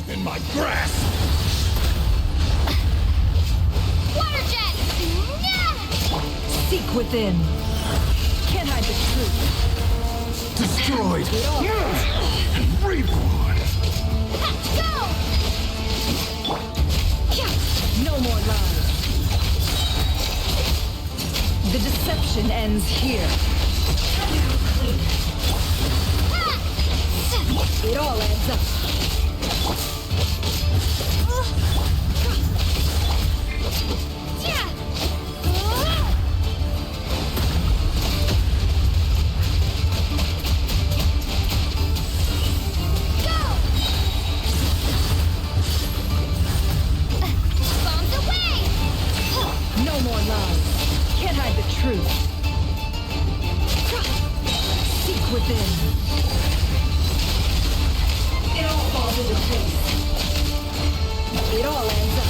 In my grasp!
Water jet! Seek within. Can't hide the truth.
Destroyed! And reborn!
Go! No more lies. The deception ends here. It all adds up.
within. It all falls into place. It all ends up.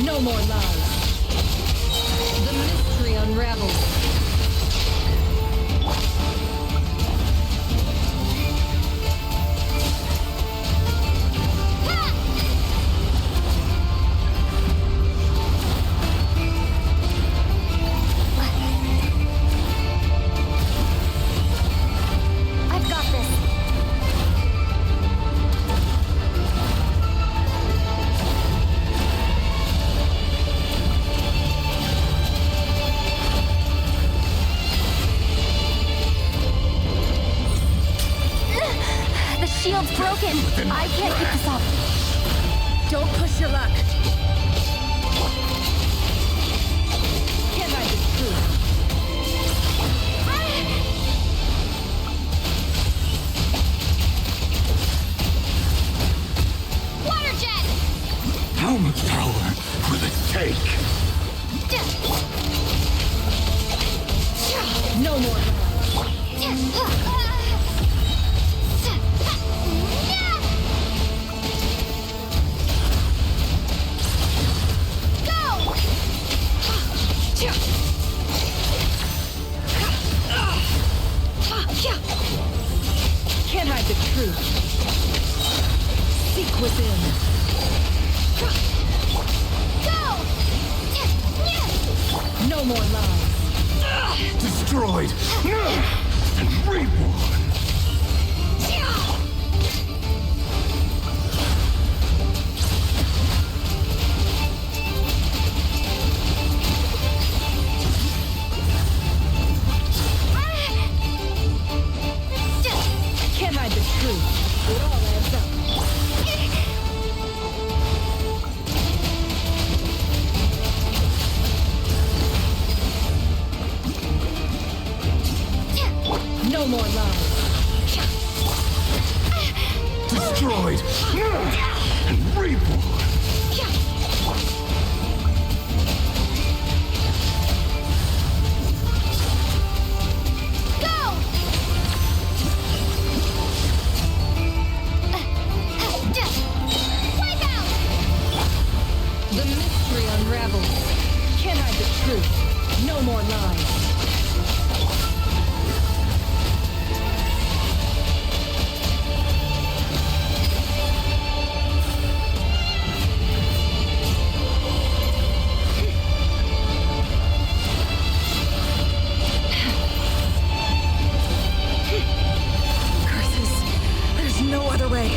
No more lies. The mystery unravels.
I've got this.
The shield's broken. I can't keep this up.
Don't push your luck. Can't hide the truth.
Water jet!
How much power will it take?
No more. Can't hide the truth. Seek within.
Go!
No more lies.
Destroyed and reborn.
Can't hide the truth. It all adds up. No more lies.
Destroyed and reborn.
The mystery unravels. Can't hide the truth. No more lies. Curses. There's no other way.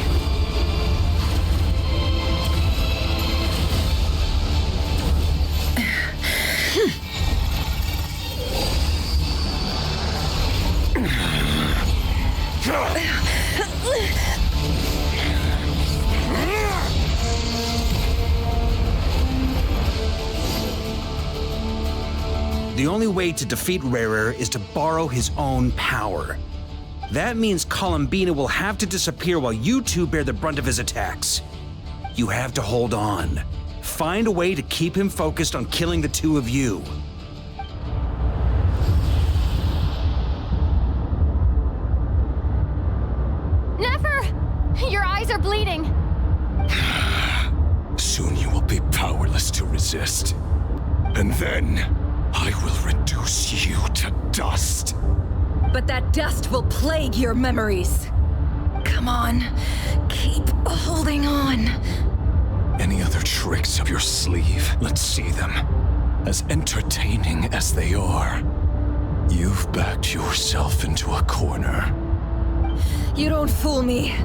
The only way to defeat Rarer is to borrow his own power. That means Columbina will have to disappear while you two bear the brunt of his attacks. You have to hold on. Find a way to keep him focused on killing the two of you.
Never! Your eyes are bleeding.
Soon you will be powerless to resist. And then, I will reduce you to dust.
But that dust will plague your memories. Come on, keep holding on.
Any other tricks up your sleeve? Let's see them. As entertaining as they are, you've backed yourself into a corner.
You don't fool me.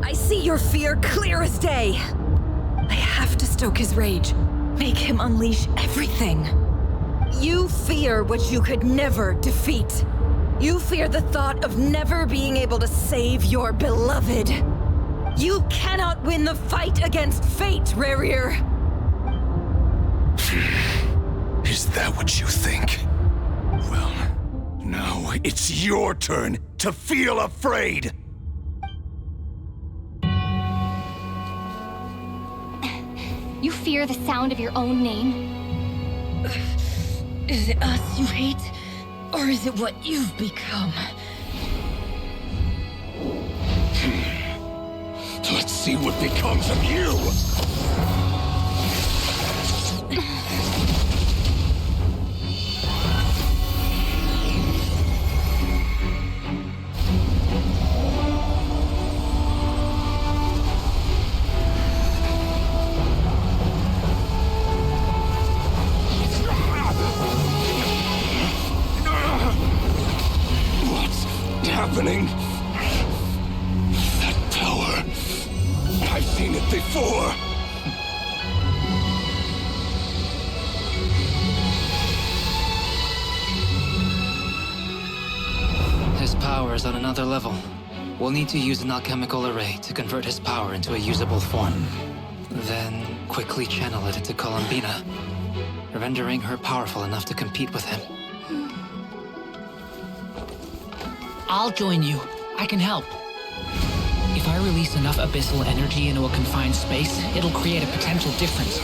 I see your fear clear as day. I have to stoke his rage, make him unleash everything. You fear what you could never defeat. You fear the thought of never being able to save your beloved. You cannot win the fight against fate, Rarer.
Is that what you think? Well, now it's your turn to feel afraid!
You fear the sound of your own name?
Is it us you hate? Or is it what you've become?
Let's see what becomes of you! Happening? That power. I've seen it before.
His power is on another level. We'll need to use an alchemical array to convert his power into a usable form. Then quickly channel it into Columbina, rendering her powerful enough to compete with him.
I'll join you. I can help. If I release enough abyssal energy into a confined space, it'll create a potential difference,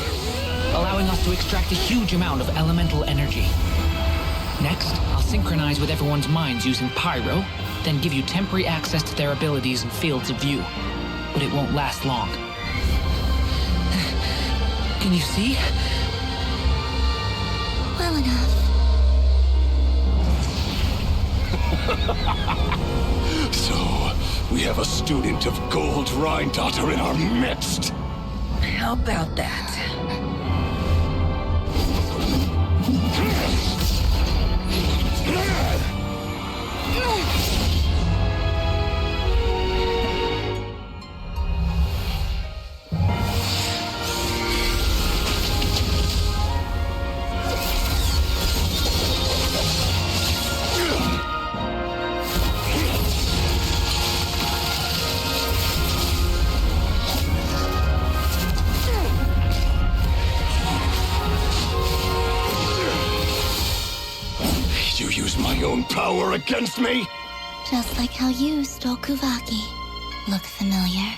allowing us to extract a huge amount of elemental energy. Next, I'll synchronize with everyone's minds using Pyro, then give you temporary access to their abilities and fields of view. But it won't last long. Can you see?
Well enough.
So, we have a student of Gold Rhine-Daughter in our midst.
How about that?
Power against me?
Just like how you stole Kuvaki. Look familiar?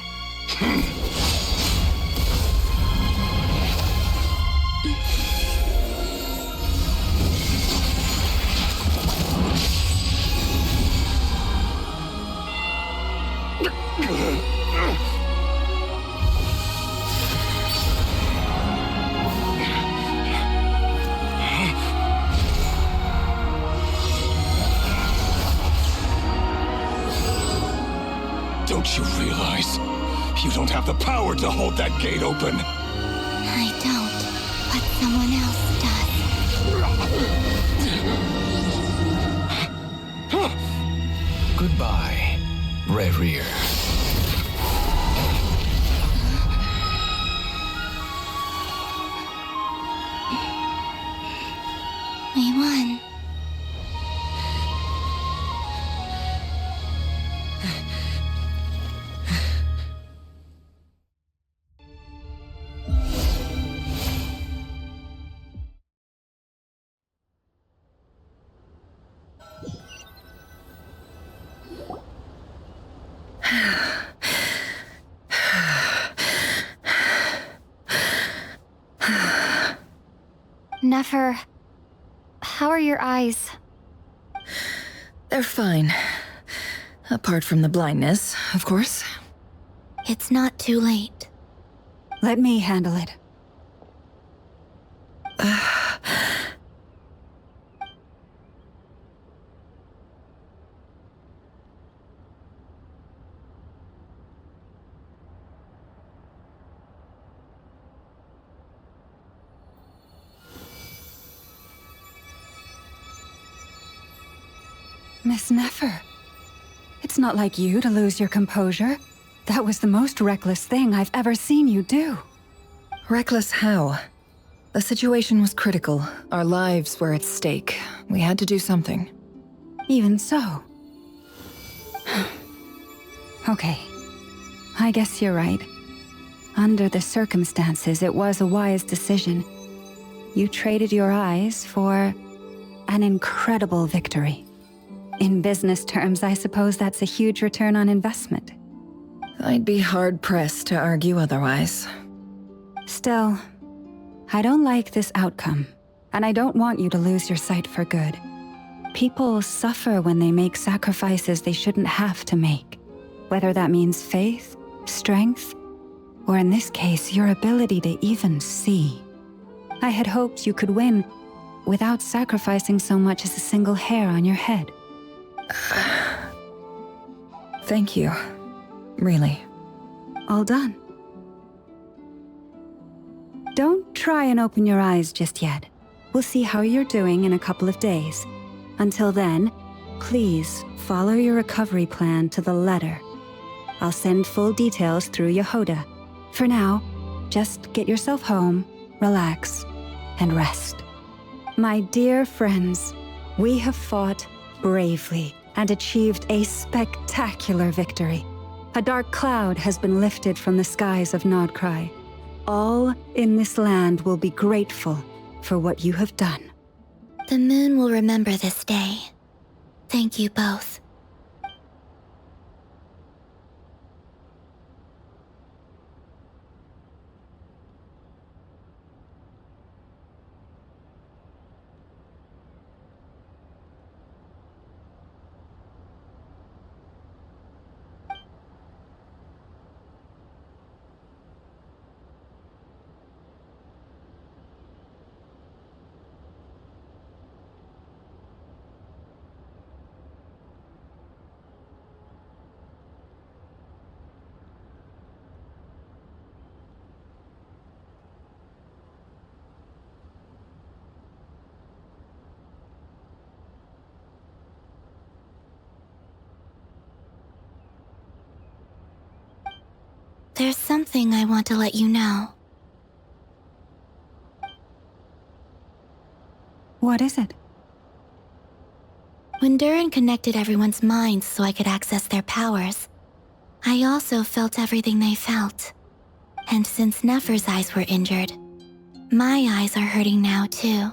Don't you realize? You don't have the power to hold that gate open.
I don't, but someone else does.
Goodbye, Rerir.
We won.
Nefer, how are your eyes?
They're fine. Apart from the blindness, of course.
It's not too late.
Let me handle it. Miss Nefer, it's not like you to lose your composure. That was the most reckless thing I've ever seen you do.
Reckless how? The situation was critical. Our lives were at stake. We had to do something.
Even so. Okay. I guess you're right. Under the circumstances, it was a wise decision. You traded your eyes for an incredible victory. In business terms, I suppose that's a huge return on investment.
I'd be hard-pressed to argue otherwise.
Still, I don't like this outcome, and I don't want you to lose your sight for good. People suffer when they make sacrifices they shouldn't have to make, whether that means faith, strength, or in this case, your ability to even see. I had hoped you could win without sacrificing so much as a single hair on your head.
Thank you. Really.
All done. Don't try and open your eyes just yet. We'll see how you're doing in a couple of days. Until then, please follow your recovery plan to the letter. I'll send full details through Yehoda. For now, just get yourself home, relax, and rest. My dear friends, we have fought bravely and achieved a spectacular victory. A dark cloud has been lifted from the skies of Nodcry. All in this land will be grateful for what you have done.
The moon will remember this day. Thank you both. There's something I want to let you know.
What is it?
When Durin connected everyone's minds so I could access their powers, I also felt everything they felt. And since Nefer's eyes were injured, my eyes are hurting now too.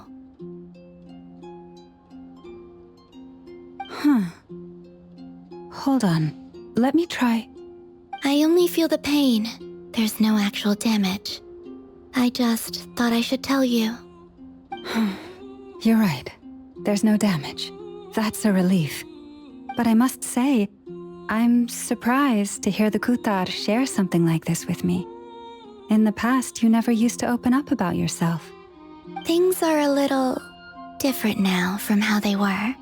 Hold on. Let me try.
I only feel the pain. There's no actual damage. I just thought I should tell you.
You're right. There's no damage. That's a relief. But I must say, I'm surprised to hear the Kutar share something like this with me. In the past, you never used to open up about yourself.
Things are a little different now from how they were.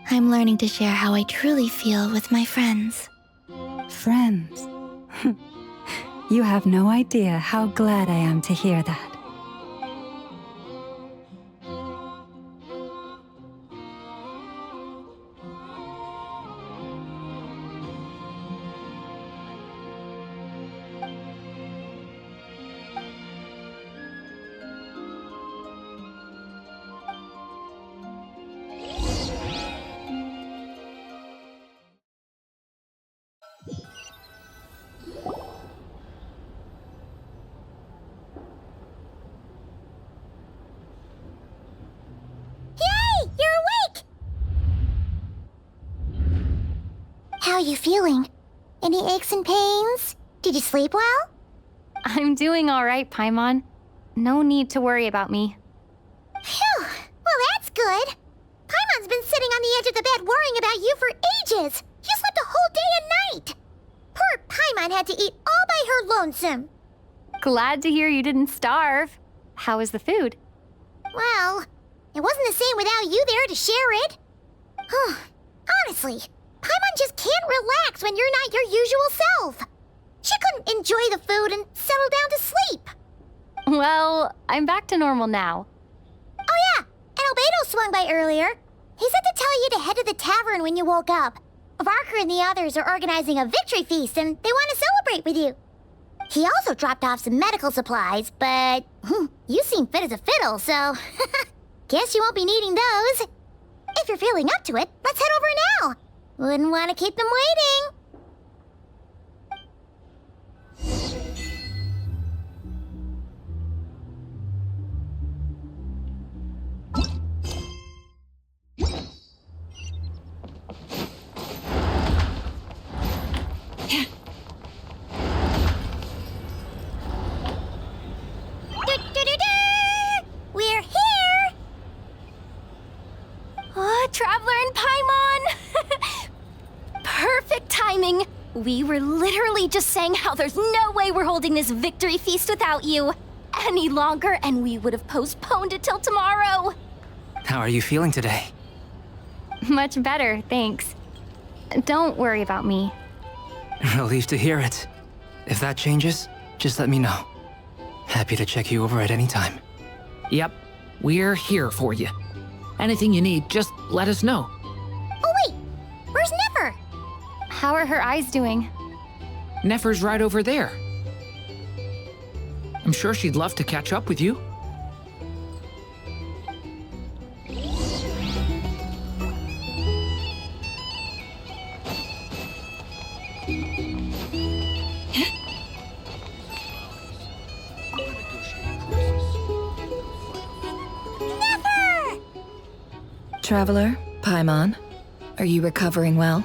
I'm learning to share how I truly feel with my friends.
Friends? You have no idea how glad I am to hear that.
How are you feeling? Any aches and pains? Did you sleep well?
I'm doing all right, Paimon. No need to worry about me.
Phew! Well, that's good. Paimon's been sitting on the edge of the bed worrying about you for ages. You slept a whole day and night. Poor Paimon had to eat all by her lonesome.
Glad to hear you didn't starve. How was the food?
Well, it wasn't the same without you there to share it. Honestly, Paimon just can't relax when you're not your usual self. She couldn't enjoy the food and settle down to sleep.
Well, I'm back to normal now.
Oh yeah, and Albedo swung by earlier. He said to tell you to head to the tavern when you woke up. Varker and the others are organizing a victory feast and they want to celebrate with you. He also dropped off some medical supplies, but you seem fit as a fiddle, so guess you won't be needing those. If you're feeling up to it, let's head over now. Wouldn't want to keep them waiting.
Traveler and Paimon! Perfect timing! We were literally just saying how there's no way we're holding this victory feast without you any longer, and we would have postponed it till tomorrow.
How are you feeling today?
Much better, thanks. Don't worry about me.
Relieved to hear it. If that changes, just let me know. Happy to check you over at any time.
Yep, we're here for you. Anything you need, just let us know.
Oh wait, where's Nefer?
How are her eyes doing?
Nefer's right over there. I'm sure she'd love to catch up with you.
Nefer!
Traveler, Paimon, are you recovering well?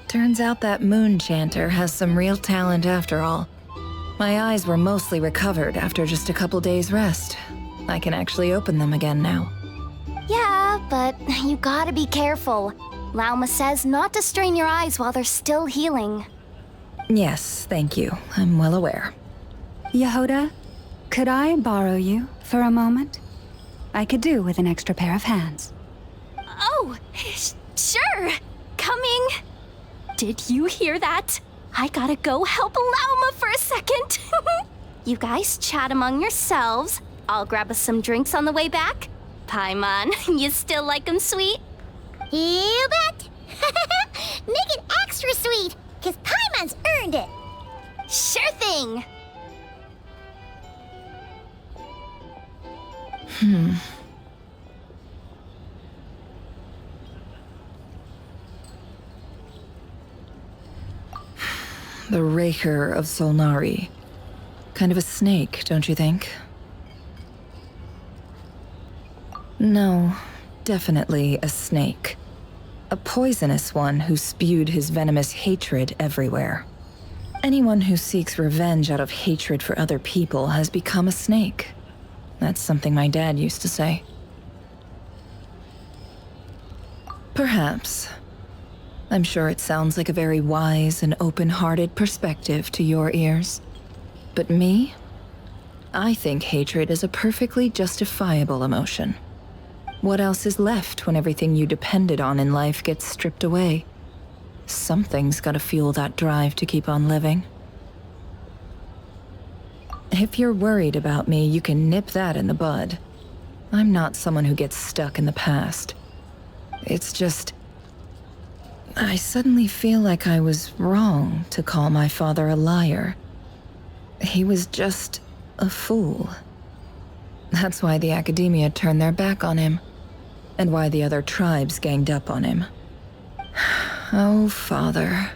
Turns out that moon chanter has some real talent after all. My eyes were mostly recovered after just a couple days' rest. I can actually open them again now.
Yeah, but you gotta be careful. Lauma says not to strain your eyes while they're still healing.
Yes, thank you. I'm well aware.
Yehoda, could I borrow you for a moment? I could do with an extra pair of hands.
Oh, sure. Coming. Did you hear that? I gotta go help Lauma for a second. You guys chat among yourselves. I'll grab us some drinks on the way back. Paimon, you still like 'em sweet?
You bet! Make it extra sweet, because Paimon's earned it!
Sure thing!
The Raker of Solnari. Kind of a snake, don't you think? No, definitely a snake. A poisonous one who spewed his venomous hatred everywhere. Anyone who seeks revenge out of hatred for other people has become a snake. That's something my dad used to say. Perhaps. I'm sure it sounds like a very wise and open-hearted perspective to your ears. But me? I think hatred is a perfectly justifiable emotion. What else is left when everything you depended on in life gets stripped away? Something's gotta fuel that drive to keep on living. If you're worried about me, you can nip that in the bud. I'm not someone who gets stuck in the past. It's just... I suddenly feel like I was wrong to call my father a liar. He was just a fool. That's why the Academia turned their back on him, and why the other tribes ganged up on him. Oh, Father.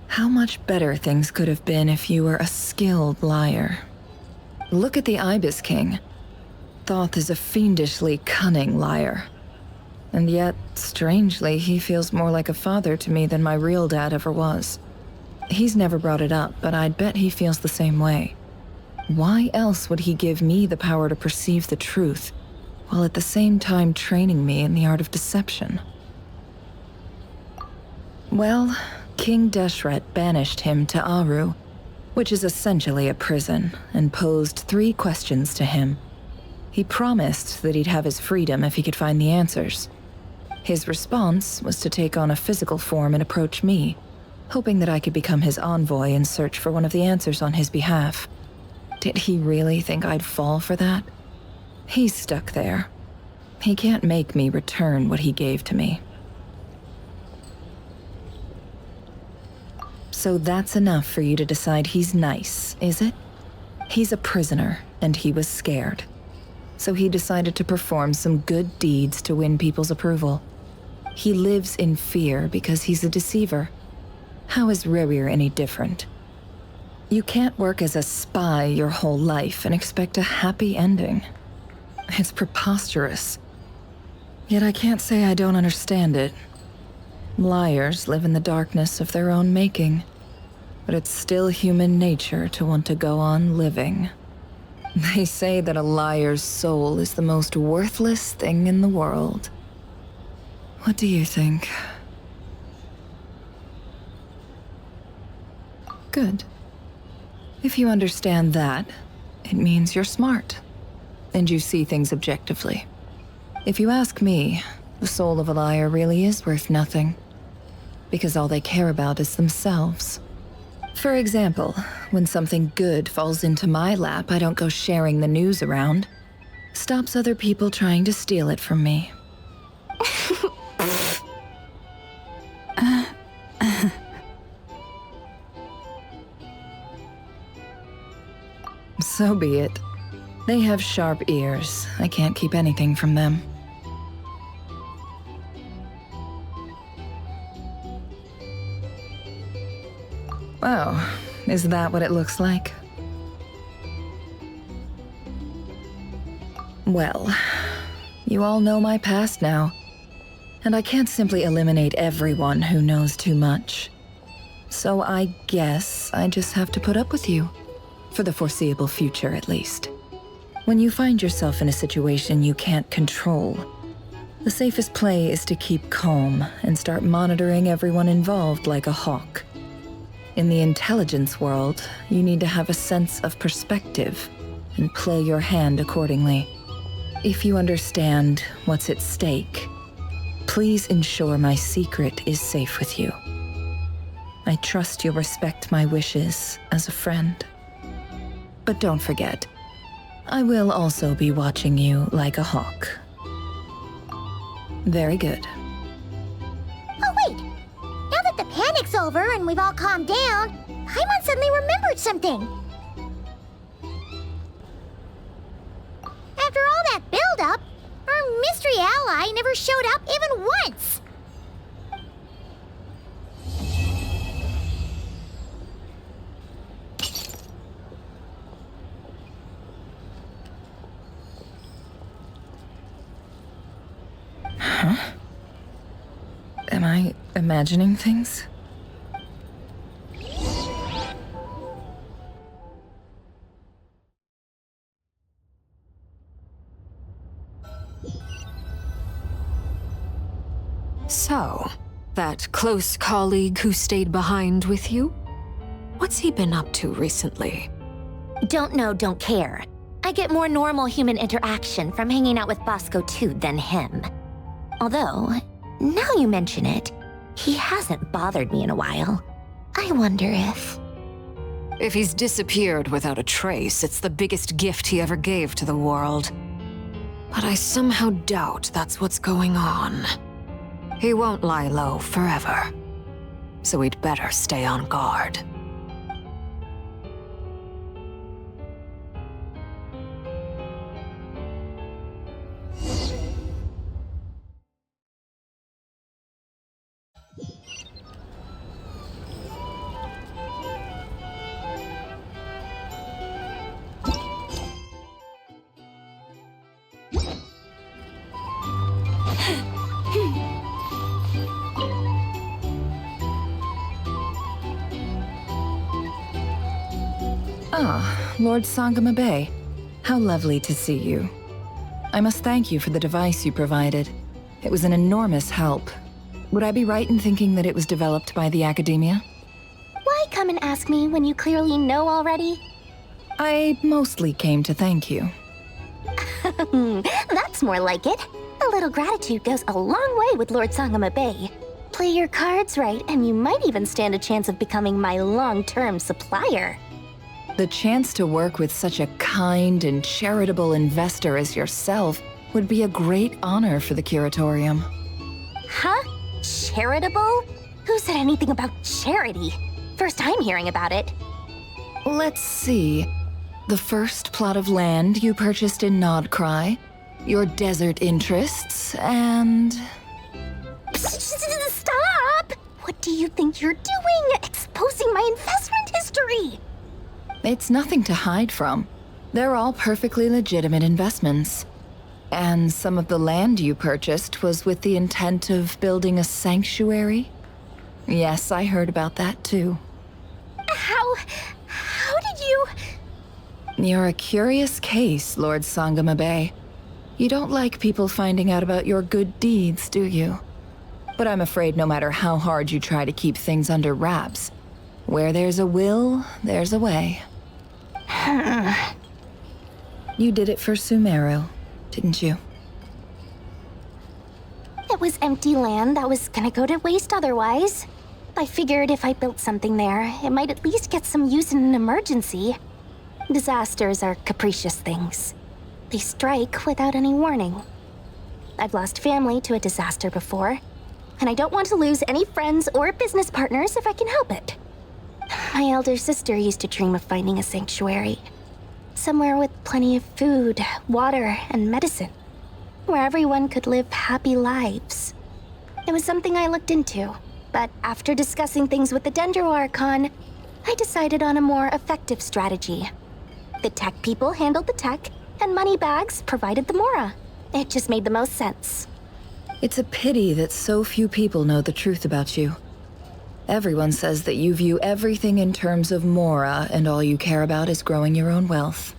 How much better things could have been if you were a skilled liar. Look at the Ibis King. Thoth is a fiendishly cunning liar. And yet, strangely, he feels more like a father to me than my real dad ever was. He's never brought it up, but I'd bet he feels the same way. Why else would he give me the power to perceive the truth, while at the same time training me in the art of deception? Well, King Deshret banished him to Aru, which is essentially a prison, and posed 3 questions to him. He promised that he'd have his freedom if he could find the answers. His response was to take on a physical form and approach me, hoping that I could become his envoy and search for one of the answers on his behalf. Did he really think I'd fall for that? He's stuck there. He can't make me return what he gave to me. So that's enough for you to decide he's nice, is it? He's a prisoner, and he was scared. So he decided to perform some good deeds to win people's approval. He lives in fear because he's a deceiver. How is Rerir any different? You can't work as a spy your whole life and expect a happy ending. It's preposterous. Yet I can't say I don't understand it. Liars live in the darkness of their own making. But it's still human nature to want to go on living. They say that a liar's soul is the most worthless thing in the world. What do you think? Good. If you understand that, it means you're smart, and you see things objectively. If you ask me, the soul of a liar really is worth nothing, because all they care about is themselves. For example, when something good falls into my lap, I don't go sharing the news around. Stops other people trying to steal it from me. So be it. They have sharp ears. I can't keep anything from them. Oh, is that what it looks like? Well, you all know my past now, and I can't simply eliminate everyone who knows too much. So I guess I just have to put up with you. For the foreseeable future, at least. When you find yourself in a situation you can't control, the safest play is to keep calm and start monitoring everyone involved like a hawk. In the intelligence world, you need to have a sense of perspective and play your hand accordingly. If you understand what's at stake, please ensure my secret is safe with you. I trust you'll respect my wishes as a friend. But don't forget, I will also be watching you like a hawk. Very good.
Oh wait! Now that the panic's over and we've all calmed down, Paimon suddenly remembered something. After all that build-up, our mystery ally never showed up even once!
Huh? Am I imagining things?
So, that close colleague who stayed behind with you? What's he been up to recently?
Don't know, don't care. I get more normal human interaction from hanging out with Bosco too than him. Although, now you mention it, he hasn't bothered me in a while. I wonder if...
If he's disappeared without a trace, it's the biggest gift he ever gave to the world. But I somehow doubt that's what's going on. He won't lie low forever. So we'd better stay on guard.
Ah, Lord Sangama Bay. How lovely to see you. I must thank you for the device you provided. It was an enormous help. Would I be right in thinking that it was developed by the Academia?
Why come and ask me when you clearly know already?
I mostly came to thank you.
That's more like it. A little gratitude goes a long way with Lord Sangama Bay. Play your cards right, and you might even stand a chance of becoming my long-term supplier.
The chance to work with such a kind and charitable investor as yourself would be a great honor for the Curatorium.
Huh? Charitable? Who said anything about charity? First time hearing about it.
Let's see. The first plot of land you purchased in Nodcry, your desert interests, and...
Stop! What do you think you're doing? Exposing my investment history!
It's nothing to hide from. They're all perfectly legitimate investments. And some of the land you purchased was with the intent of building a sanctuary? Yes, I heard about that too.
How did you...
You're a curious case, Lord Sangamabe. You don't like people finding out about your good deeds, do you? But I'm afraid no matter how hard you try to keep things under wraps, where there's a will, there's a way. You did it for Sumeru, didn't you?
It was empty land that was gonna go to waste otherwise. I figured if I built something there, it might at least get some use in an emergency. Disasters are capricious things. They strike without any warning. I've lost family to a disaster before, and I don't want to lose any friends or business partners if I can help it. My elder sister used to dream of finding a sanctuary. Somewhere with plenty of food, water, and medicine. Where everyone could live happy lives. It was something I looked into, but after discussing things with the Dendro Archon, I decided on a more effective strategy. The tech people handled the tech, and Moneybags provided the Mora. It just made the most sense.
It's a pity that so few people know the truth about you. Everyone says that you view everything in terms of Mora, and all you care about is growing your own wealth.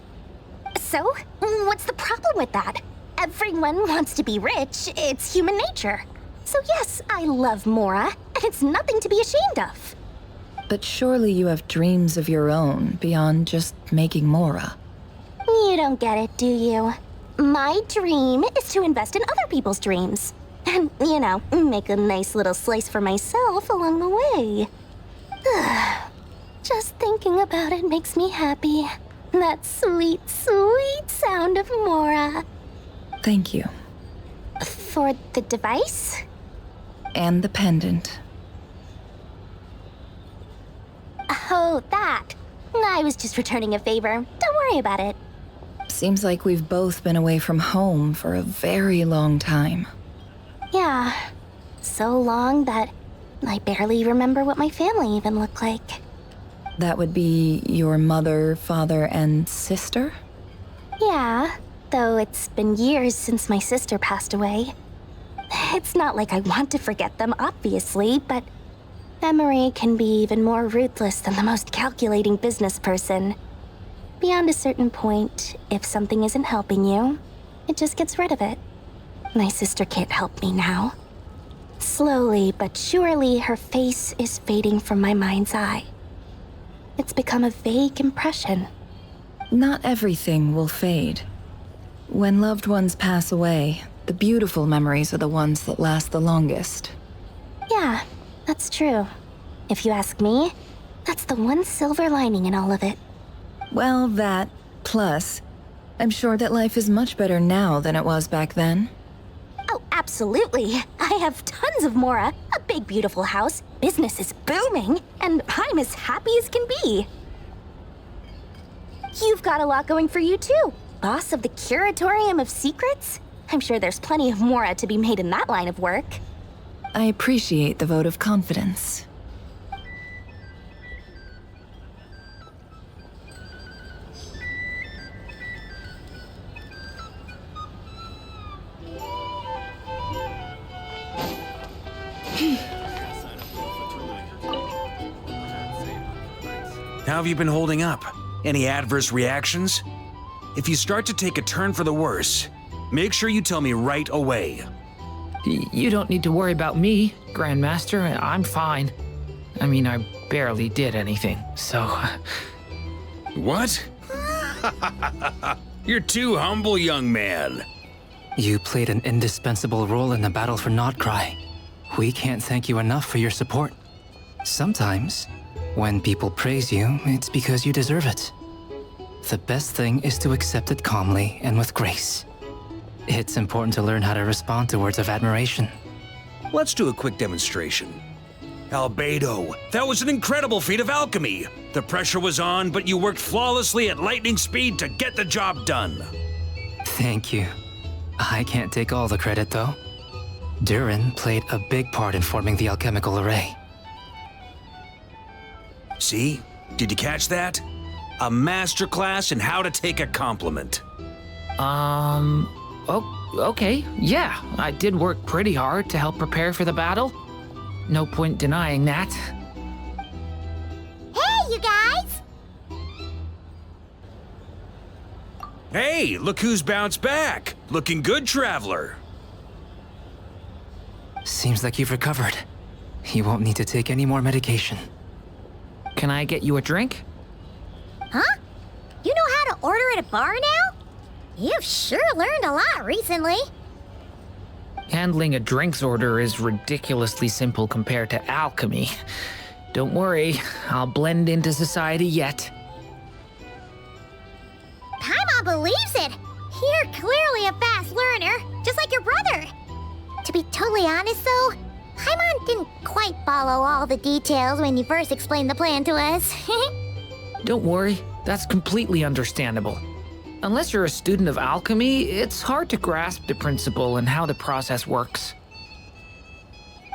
So, what's the problem with that? Everyone wants to be rich. It's human nature. So yes, I love Mora, and it's nothing to be ashamed of.
But surely you have dreams of your own beyond just making Mora.
You don't get it, do you? My dream is to invest in other people's dreams. And, make a nice little slice for myself along the way. Just thinking about it makes me happy. That sweet, sweet sound of Mora.
Thank you.
For the device?
And the pendant.
Oh, that. I was just returning a favor. Don't worry about it.
Seems like we've both been away from home for a very long time.
Yeah. So long that I barely remember what my family even looked like.
That would be your mother, father, and sister?
Yeah, though it's been years since my sister passed away. It's not like I want to forget them, obviously, but memory can be even more ruthless than the most calculating business person. Beyond a certain point, if something isn't helping you, it just gets rid of it. My sister can't help me now. Slowly but surely, her face is fading from my mind's eye. It's become a vague impression.
Not everything will fade. When loved ones pass away, the beautiful memories are the ones that last the longest.
Yeah, that's true. If you ask me, that's the one silver lining in all of it.
Well, that, plus, I'm sure that life is much better now than it was back then.
Oh, absolutely. I have tons of Mora, a big beautiful house, business is booming, and I'm as happy as can be. You've got a lot going for you too. Boss of the Curatorium of Secrets? I'm sure there's plenty of Mora to be made in that line of work.
I appreciate the vote of confidence.
How have you been holding up? Any adverse reactions? If you start to take a turn for the worse, make sure you tell me right away.
You don't need to worry about me, Grandmaster. I'm fine. I mean, I barely did anything, so...
What? You're too humble, young man.
You played an indispensable role in the battle for Notcry. We can't thank you enough for your support. Sometimes, when people praise you, it's because you deserve it. The best thing is to accept it calmly and with grace. It's important to learn how to respond to words of admiration.
Let's do a quick demonstration. Albedo, that was an incredible feat of alchemy. The pressure was on, but you worked flawlessly at lightning speed to get the job done.
Thank you. I can't take all the credit, though. Durin played a big part in forming the alchemical array.
See? Did you catch that? A masterclass in how to take a compliment.
Okay, yeah. I did work pretty hard to help prepare for the battle. No point denying that.
Hey, you guys!
Hey, look who's bounced back. Looking good, traveler.
Seems like you've recovered. You won't need to take any more medication.
Can I get you a drink?
Huh? You know how to order at a bar now? You've sure learned a lot recently.
Handling a drinks order is ridiculously simple compared to alchemy. Don't worry, I'll blend into society yet.
Paimon believes it! You're clearly a fast learner, just like your brother. To be totally honest though, Paimon didn't quite follow all the details when you first explained the plan to us.
Don't worry, that's completely understandable. Unless you're a student of alchemy, it's hard to grasp the principle and how the process works.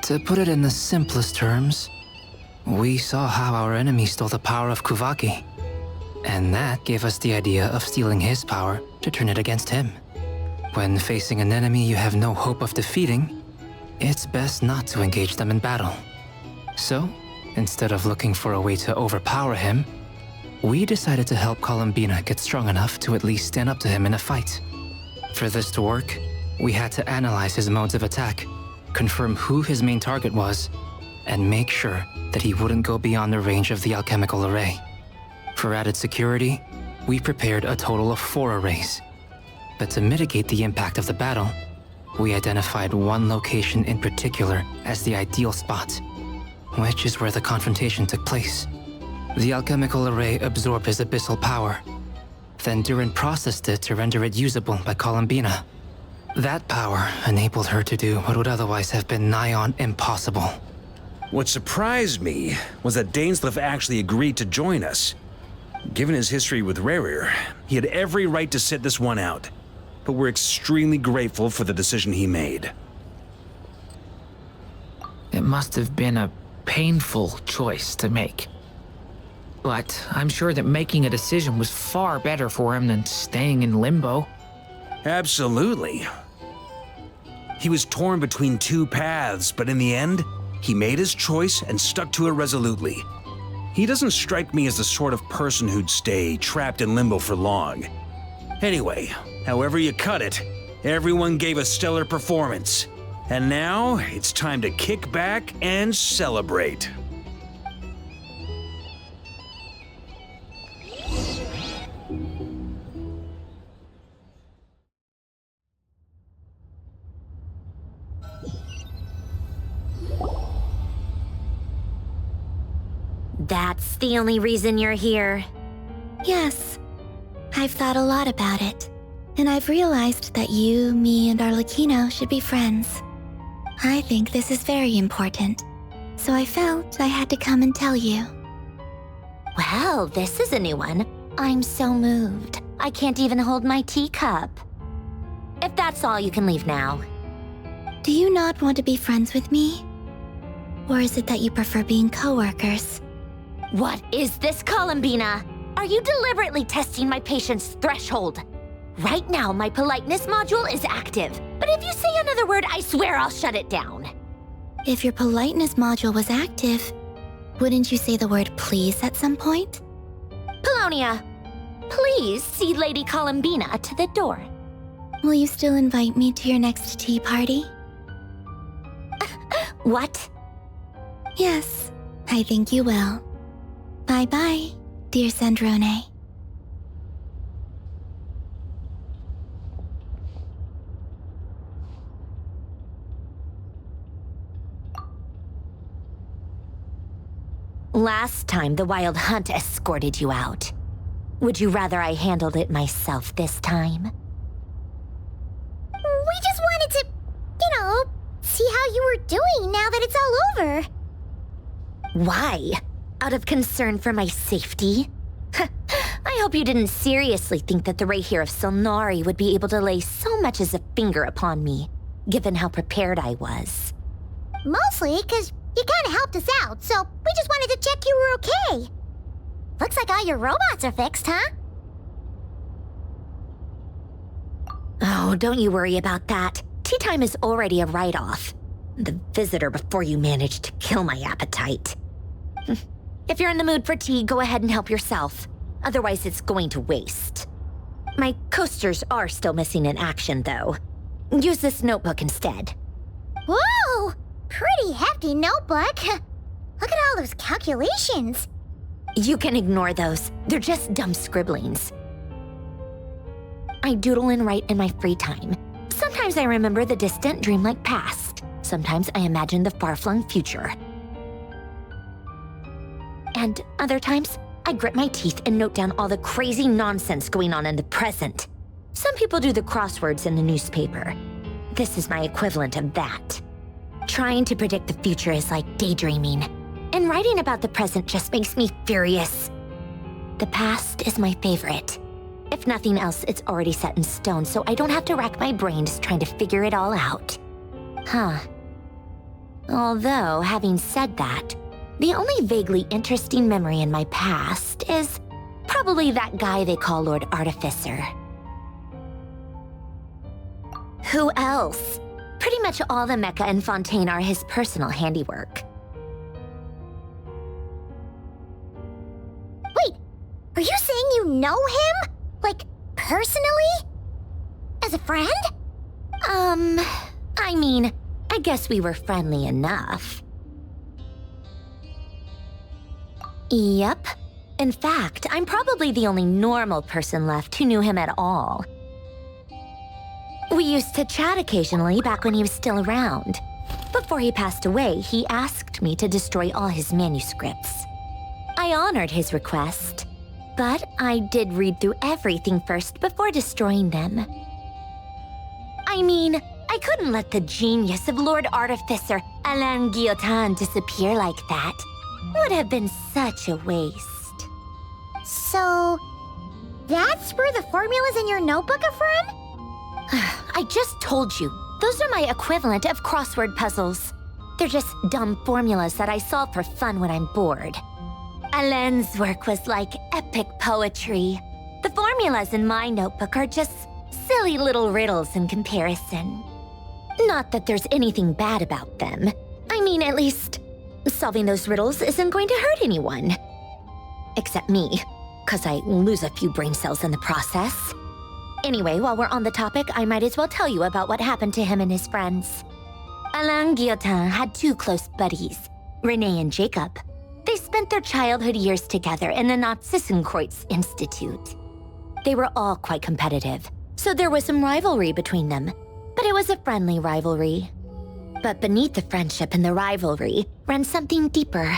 To put it in the simplest terms, we saw how our enemy stole the power of Kuvaki. And that gave us the idea of stealing his power to turn it against him. When facing an enemy you have no hope of defeating, it's best not to engage them in battle. So, instead of looking for a way to overpower him, we decided to help Columbina get strong enough to at least stand up to him in a fight. For this to work, we had to analyze his modes of attack, confirm who his main target was, and make sure that he wouldn't go beyond the range of the alchemical array. For added security, we prepared a total of 4 arrays. But to mitigate the impact of the battle, we identified one location in particular as the ideal spot, which is where the confrontation took place. The alchemical array absorbed his abyssal power. Then Durin processed it to render it usable by Columbina. That power enabled her to do what would otherwise have been nigh on impossible.
What surprised me was that Dainsleif actually agreed to join us. Given his history with Rerir, he had every right to sit this one out. But we're extremely grateful for the decision he made.
It must have been a painful choice to make. But I'm sure that making a decision was far better for him than staying in limbo.
Absolutely. He was torn between 2 paths, but in the end, he made his choice and stuck to it resolutely. He doesn't strike me as the sort of person who'd stay trapped in limbo for long. Anyway, however you cut it, everyone gave a stellar performance. And now, it's time to kick back and celebrate.
That's the only reason you're here.
Yes. I've thought a lot about it. And I've realized that you, me, and Arlecchino should be friends. I think this is very important. So I felt I had to come and tell you.
Well, this is a new one. I'm so moved. I can't even hold my teacup. If that's all, you can leave now.
Do you not want to be friends with me? Or is it that you prefer being co-workers?
What is this, Columbina? Are you deliberately testing my patience threshold? Right now, my politeness module is active. But if you say another word, I swear I'll shut it down.
If your politeness module was active, wouldn't you say the word please at some point?
Polonia, please see Lady Columbina to the door.
Will you still invite me to your next tea party?
What?
Yes, I think you will. Bye-bye, dear Sandrone.
Last time, the Wild Hunt escorted you out. Would you rather I handled it myself this time?
We just wanted to, see how you were doing now that it's all over.
Why? Out of concern for my safety? I hope you didn't seriously think that the Rayhir of Solnari would be able to lay so much as a finger upon me, given how prepared I was.
Mostly because you kind of helped us out, so we just wanted to check you were okay. Looks like all your robots are fixed, huh?
Oh, don't you worry about that. Tea time is already a write-off. The visitor before you managed to kill my appetite. If you're in the mood for tea, go ahead and help yourself. Otherwise, it's going to waste. My coasters are still missing in action, though. Use this notebook instead.
Whoa! Pretty hefty notebook. Look at all those calculations.
You can ignore those. They're just dumb scribblings. I doodle and write in my free time. Sometimes I remember the distant dreamlike past. Sometimes I imagine the far-flung future. And other times, I grit my teeth and note down all the crazy nonsense going on in the present. Some people do the crosswords in the newspaper. This is my equivalent of that. Trying to predict the future is like daydreaming, and writing about the present just makes me furious. The past is my favorite. If nothing else, it's already set in stone, so I don't have to rack my brains trying to figure it all out. Huh. Although, having said that, the only vaguely interesting memory in my past is probably that guy they call Lord Artificer. Who else? Pretty much all the mecha in Fontaine are his personal handiwork.
Wait, are you saying you know him? Like, personally? As a friend?
I mean, I guess we were friendly enough. Yep. In fact, I'm probably the only normal person left who knew him at all. We used to chat occasionally back when he was still around. Before he passed away, he asked me to destroy all his manuscripts. I honored his request, but I did read through everything first before destroying them. I mean, I couldn't let the genius of Lord Artificer Alain Guillotin disappear like that. Would have been such a waste.
So, that's where the formulas in your notebook are from?
I just told you, those are my equivalent of crossword puzzles. They're just dumb formulas that I solve for fun when I'm bored. Alain's work was like epic poetry. The formulas in my notebook are just silly little riddles in comparison. Not that there's anything bad about them. I mean, at least, solving those riddles isn't going to hurt anyone. Except me, 'cause I lose a few brain cells in the process. Anyway, while we're on the topic, I might as well tell you about what happened to him and his friends. Alain Guillotin had two close buddies, Renee and Jacob. They spent their childhood years together in the Narzissenkreuz Institute. They were all quite competitive, so there was some rivalry between them, but it was a friendly rivalry. But beneath the friendship and the rivalry ran something deeper,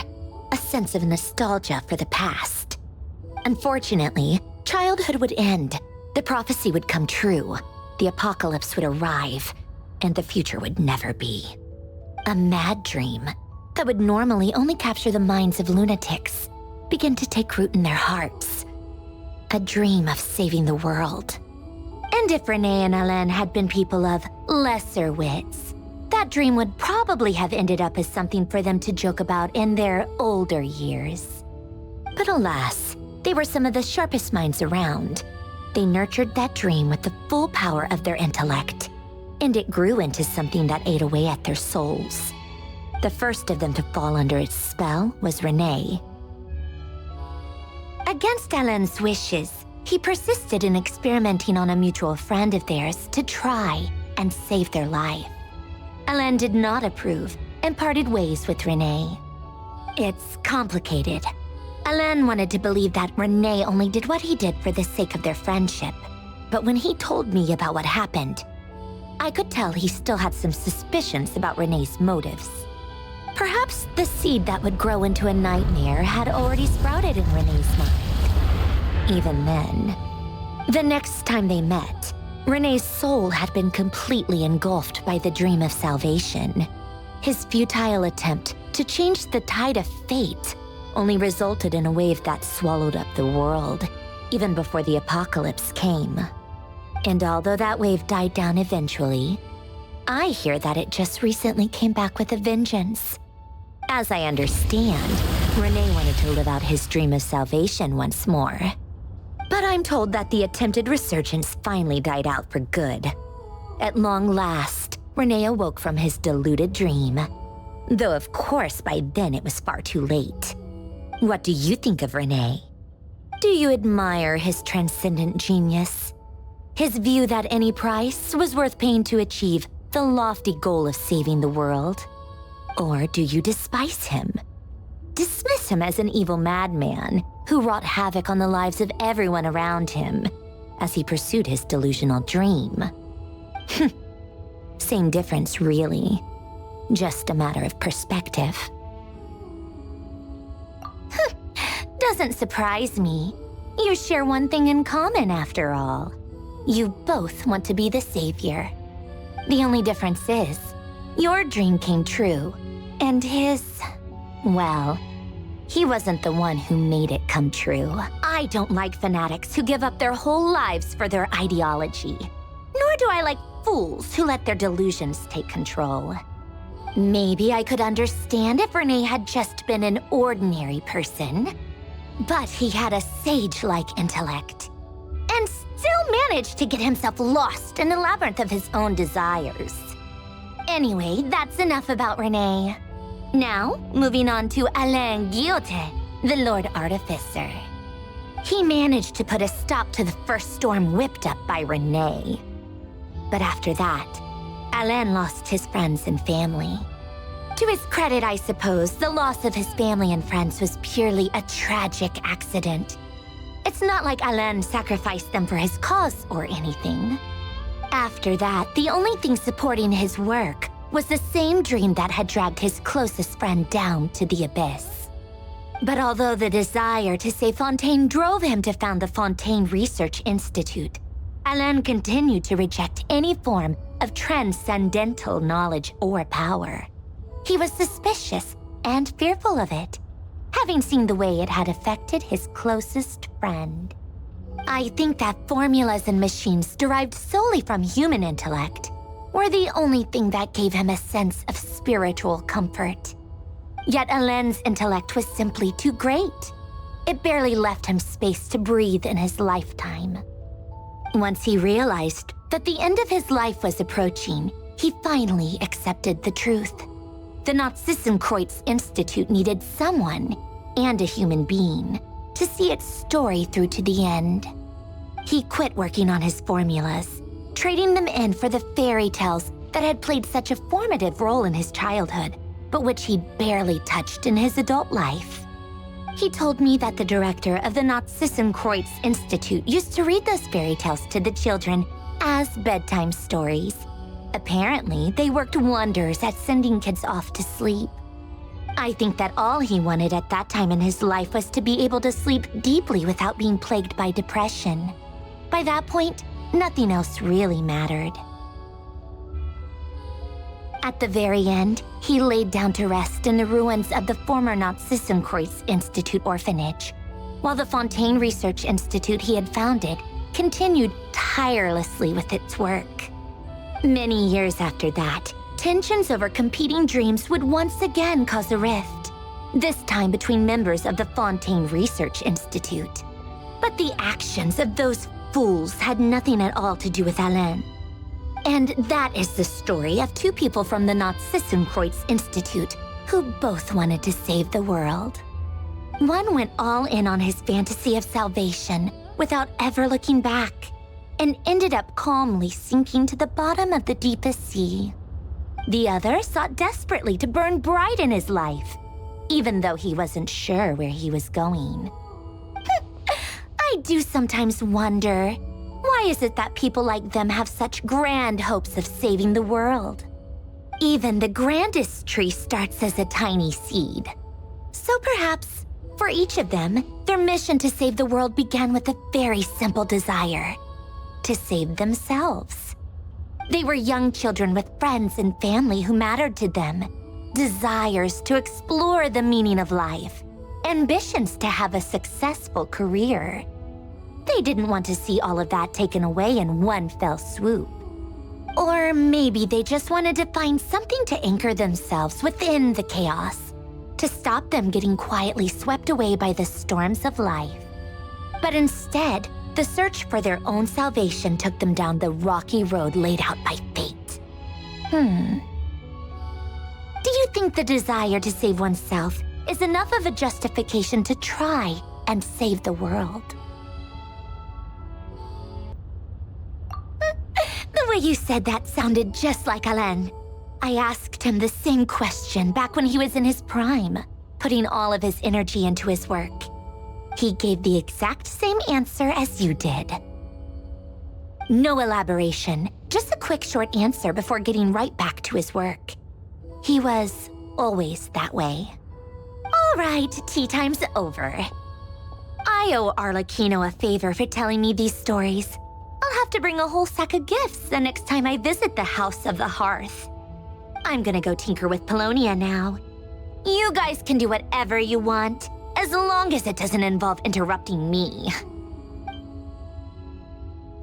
a sense of nostalgia for the past. Unfortunately, childhood would end. The prophecy would come true, the apocalypse would arrive, and the future would never be. A mad dream that would normally only capture the minds of lunatics began to take root in their hearts. A dream of saving the world. And if Renee and Alain had been people of lesser wits, that dream would probably have ended up as something for them to joke about in their older years. But alas, they were some of the sharpest minds around. They nurtured that dream with the full power of their intellect, and it grew into something that ate away at their souls. The first of them to fall under its spell was Renee. Against Alain's wishes, he persisted in experimenting on a mutual friend of theirs to try and save their life. Alain did not approve and parted ways with Renee. It's complicated. Alain wanted to believe that Renee only did what he did for the sake of their friendship. But when he told me about what happened, I could tell he still had some suspicions about Renee's motives. Perhaps the seed that would grow into a nightmare had already sprouted in Renee's mind. Even then, the next time they met, Renee's soul had been completely engulfed by the dream of salvation. His futile attempt to change the tide of fate only resulted in a wave that swallowed up the world, even before the apocalypse came. And although that wave died down eventually, I hear that it just recently came back with a vengeance. As I understand, Renee wanted to live out his dream of salvation once more. But I'm told that the attempted resurgence finally died out for good. At long last, Renee awoke from his deluded dream. Though of course by then it was far too late. What do you think of Renee? Do you admire his transcendent genius? His view that any price was worth paying to achieve the lofty goal of saving the world? Or do you despise him? Dismiss him as an evil madman who wrought havoc on the lives of everyone around him as he pursued his delusional dream? Same difference, really. Just a matter of perspective. Doesn't surprise me. You share one thing in common, after all. You both want to be the savior. The only difference is, your dream came true, and his, well, he wasn't the one who made it come true. I don't like fanatics who give up their whole lives for their ideology. Nor do I like fools who let their delusions take control. Maybe I could understand if Renee had just been an ordinary person. But he had a sage-like intellect, and still managed to get himself lost in the labyrinth of his own desires. Anyway, that's enough about Renee. Now, moving on to Alain Guillotin, the Lord Artificer. He managed to put a stop to the first storm whipped up by Renee. But after that, Alain lost his friends and family. To his credit, I suppose, the loss of his family and friends was purely a tragic accident. It's not like Alain sacrificed them for his cause or anything. After that, the only thing supporting his work was the same dream that had dragged his closest friend down to the abyss. But although the desire to save Fontaine drove him to found the Fontaine Research Institute, Alain continued to reject any form of transcendental knowledge or power. He was suspicious and fearful of it, having seen the way it had affected his closest friend. I think that formulas and machines derived solely from human intellect were the only thing that gave him a sense of spiritual comfort. Yet Alain's intellect was simply too great. It barely left him space to breathe in his lifetime. Once he realized that the end of his life was approaching, he finally accepted the truth. The Nazissenkreuz Institute needed someone, and a human being, to see its story through to the end. He quit working on his formulas, trading them in for the fairy tales that had played such a formative role in his childhood, but which he barely touched in his adult life. He told me that the director of the Nazissenkreuz Institute used to read those fairy tales to the children as bedtime stories. Apparently, they worked wonders at sending kids off to sleep. I think that all he wanted at that time in his life was to be able to sleep deeply without being plagued by depression. By that point, nothing else really mattered. At the very end, he laid down to rest in the ruins of the former Nazissenkreuz Institute orphanage, while the Fontaine Research Institute he had founded continued tirelessly with its work. Many years after that, tensions over competing dreams would once again cause a rift, this time between members of the Fontaine Research Institute. But the actions of those fools had nothing at all to do with Alain. And that is the story of two people from the Nazissenkreuz Institute who both wanted to save the world. One went all in on his fantasy of salvation without ever looking back, and ended up calmly sinking to the bottom of the deepest sea. The other sought desperately to burn bright in his life, even though he wasn't sure where he was going. I do sometimes wonder, why is it that people like them have such grand hopes of saving the world? Even the grandest tree starts as a tiny seed. So perhaps, for each of them, their mission to save the world began with a very simple desire: to save themselves. They were young children with friends and family who mattered to them, desires to explore the meaning of life, ambitions to have a successful career. They didn't want to see all of that taken away in one fell swoop. Or maybe they just wanted to find something to anchor themselves within the chaos, to stop them getting quietly swept away by the storms of life. But instead, the search for their own salvation took them down the rocky road laid out by fate. Do you think the desire to save oneself is enough of a justification to try and save the world? you said that sounded just like Alain. I asked him the same question back when he was in his prime, putting all of his energy into his work. He gave the exact same answer as you did. No elaboration, just a quick short answer before getting right back to his work. He was always that way. All right, tea time's over. I owe Arlecchino a favor for telling me these stories. I'll have to bring a whole sack of gifts the next time I visit the House of the Hearth. I'm gonna go tinker with Polonia now. You guys can do whatever you want, as long as it doesn't involve interrupting me.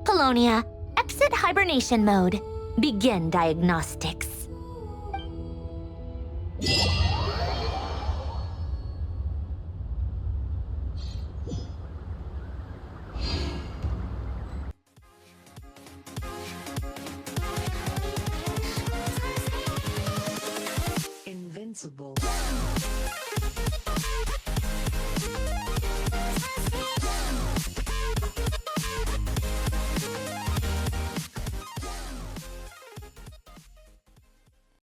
Polonia, exit hibernation mode. Begin diagnostics.
Invincible.